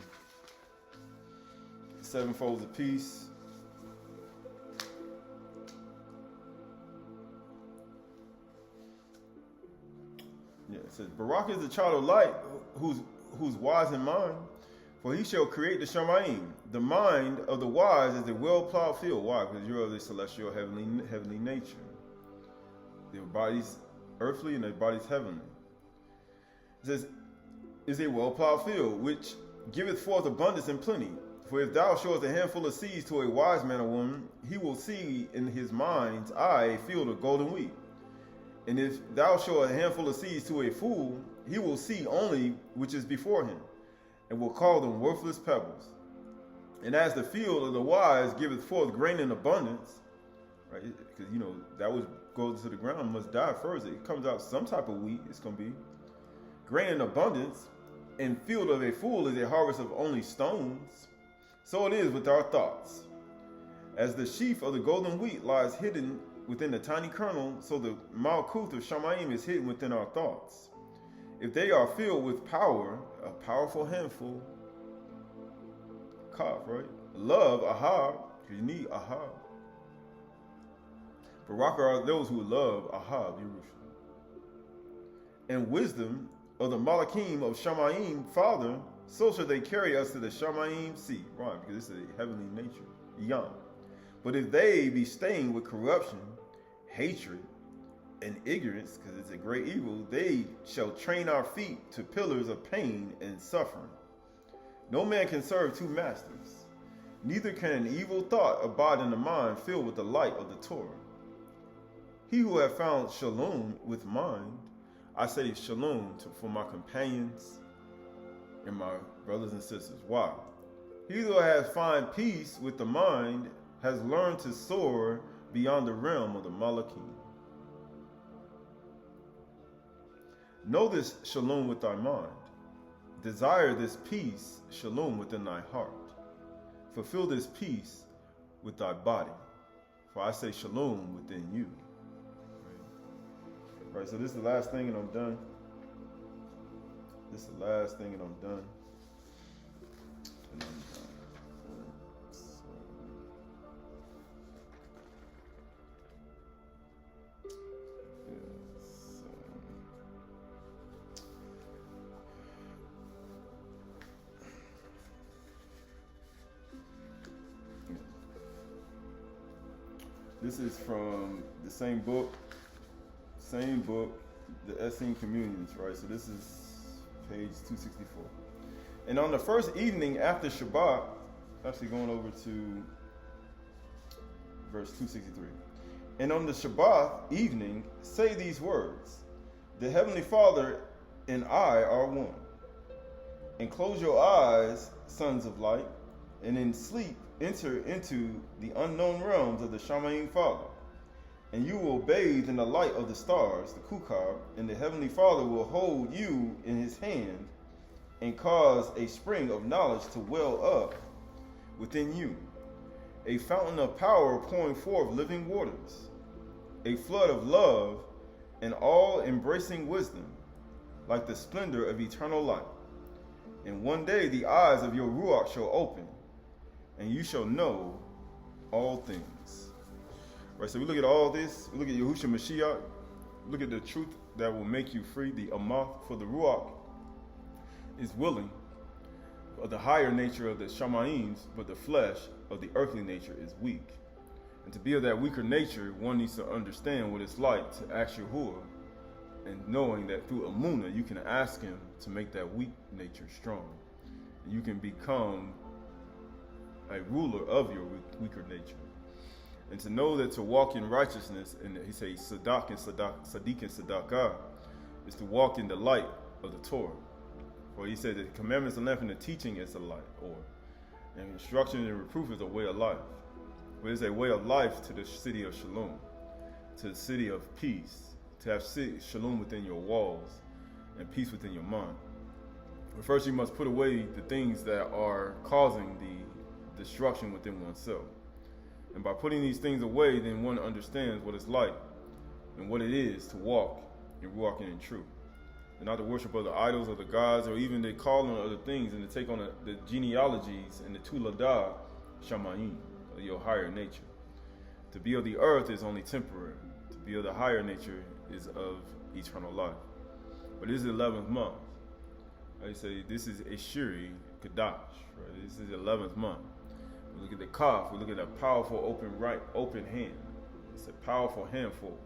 Seven Folds of Peace. Yeah, it says, Barak is the child of light, who's wise in mind, for he shall create the Shamaym. The mind of the wise is a well-plowed field. Why? Because you're of the celestial heavenly nature. Their bodies earthly and their bodies heavenly. It says, is a well-plowed field, which giveth forth abundance and plenty. For if thou showest a handful of seeds to a wise man or woman, he will see in his mind's eye a field of golden wheat. And if thou show a handful of seeds to a fool, he will see only which is before him, and will call them worthless pebbles. And as the field of the wise giveth forth grain in abundance, right? Because that which goes to the ground must die first. It comes out some type of wheat. It's going to be grain in abundance, and field of a fool is a harvest of only stones. So it is with our thoughts. As the sheaf of the golden wheat lies hidden within the tiny kernel, so the Malkuth of Shamaym is hidden within our thoughts. If they are filled with power, a powerful handful, kaf, right? Love, ahab, because you need ahab. Barak are those who love ahab, Yerushalayim. And wisdom of the Malakim of Shamaym, Father, so shall they carry us to the Shamaym sea. Right, because this is a heavenly nature, Yam. But if they be stained with corruption, hatred, and ignorance, because it's a great evil, they shall train our feet to pillars of pain and suffering. No man can serve two masters. Neither can an evil thought abide in the mind filled with the light of the Torah. He who hath found shalom with mind, I say shalom for my companions and my brothers and sisters. Why? He who has found peace with the mind has learned to soar beyond the realm of the Malakim. Know this shalom with thy mind. Desire this peace, shalom, within thy heart. Fulfill this peace with thy body. For I say shalom within you. Right, so this is the last thing and I'm done. This is the last thing and I'm done. And I'm done. This is from the same book, the Essene Communions, right? So this is page 264. And on the first evening after Shabbat, actually going over to verse 263. And on the Shabbat evening, say these words, the Heavenly Father and I are one. And close your eyes, sons of light, and in sleep enter into the unknown realms of the Shamaym Father. And you will bathe in the light of the stars, the Kukab, and the Heavenly Father will hold you in his hand and cause a spring of knowledge to well up within you, a fountain of power pouring forth living waters, a flood of love and all-embracing wisdom, like the splendor of eternal light. And one day the eyes of your Ruach shall open, and you shall know all things. Right, so we look at all this, we look at Yahushua Mashiach, look at the truth that will make you free, the Amath, for the Ruach is willing, of the higher nature of the Shamayim, but the flesh of the earthly nature is weak. And to be of that weaker nature, one needs to understand what it's like to ask Yahuwah, and knowing that through Amunah, you can ask him to make that weak nature strong. And you can become a ruler of your weaker nature. And to know that to walk in righteousness, and he says Sadiq and Sadaqah, is to walk in the light of the Torah. For he said that the commandments, the lamp, and the teaching is the light, and instruction and reproof is a way of life. But it's a way of life to the city of Shalom, to the city of peace, to have Shalom within your walls and peace within your mind. But first you must put away the things that are causing the destruction within oneself. And by putting these things away, then one understands what it's like and what it is to walk and walking in truth. And not to worship other idols or the gods, or even to call on other things and to take on the genealogies and the Tuladah Shamaym, of your higher nature. To be of the earth is only temporary. To be of the higher nature is of eternal life. But this is the 11th month. I say this is Ayshr Chdsh, right? This is the 11th month. We look at the Qaf, we look at a powerful open hand. It's a powerful handful.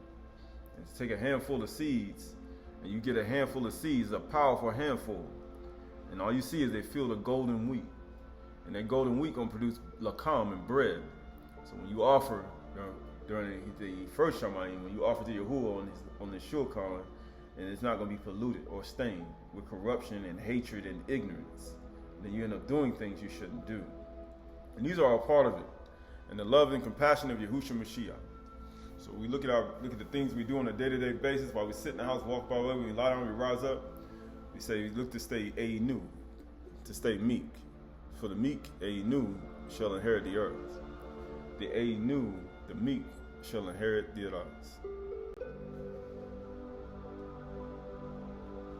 And to take a handful of seeds, and you get a handful of seeds, a powerful handful, and all you see is they feel the golden wheat. And that golden wheat gonna produce lakam and bread. So when you offer during the first Shamaym, when you offer to Yahuwah on the Shulchan, and it's not gonna be polluted or stained with corruption and hatred and ignorance, then you end up doing things you shouldn't do. And these are all part of it. And the love and compassion of Yahushua Mashiach. So we look at the things we do on a day-to-day basis while we sit in the house, walk by the way, we lie down, we rise up. We say we look to stay Einu, to stay meek. For the meek, Einu, shall inherit the earth. The Einu, the meek, shall inherit the Arats.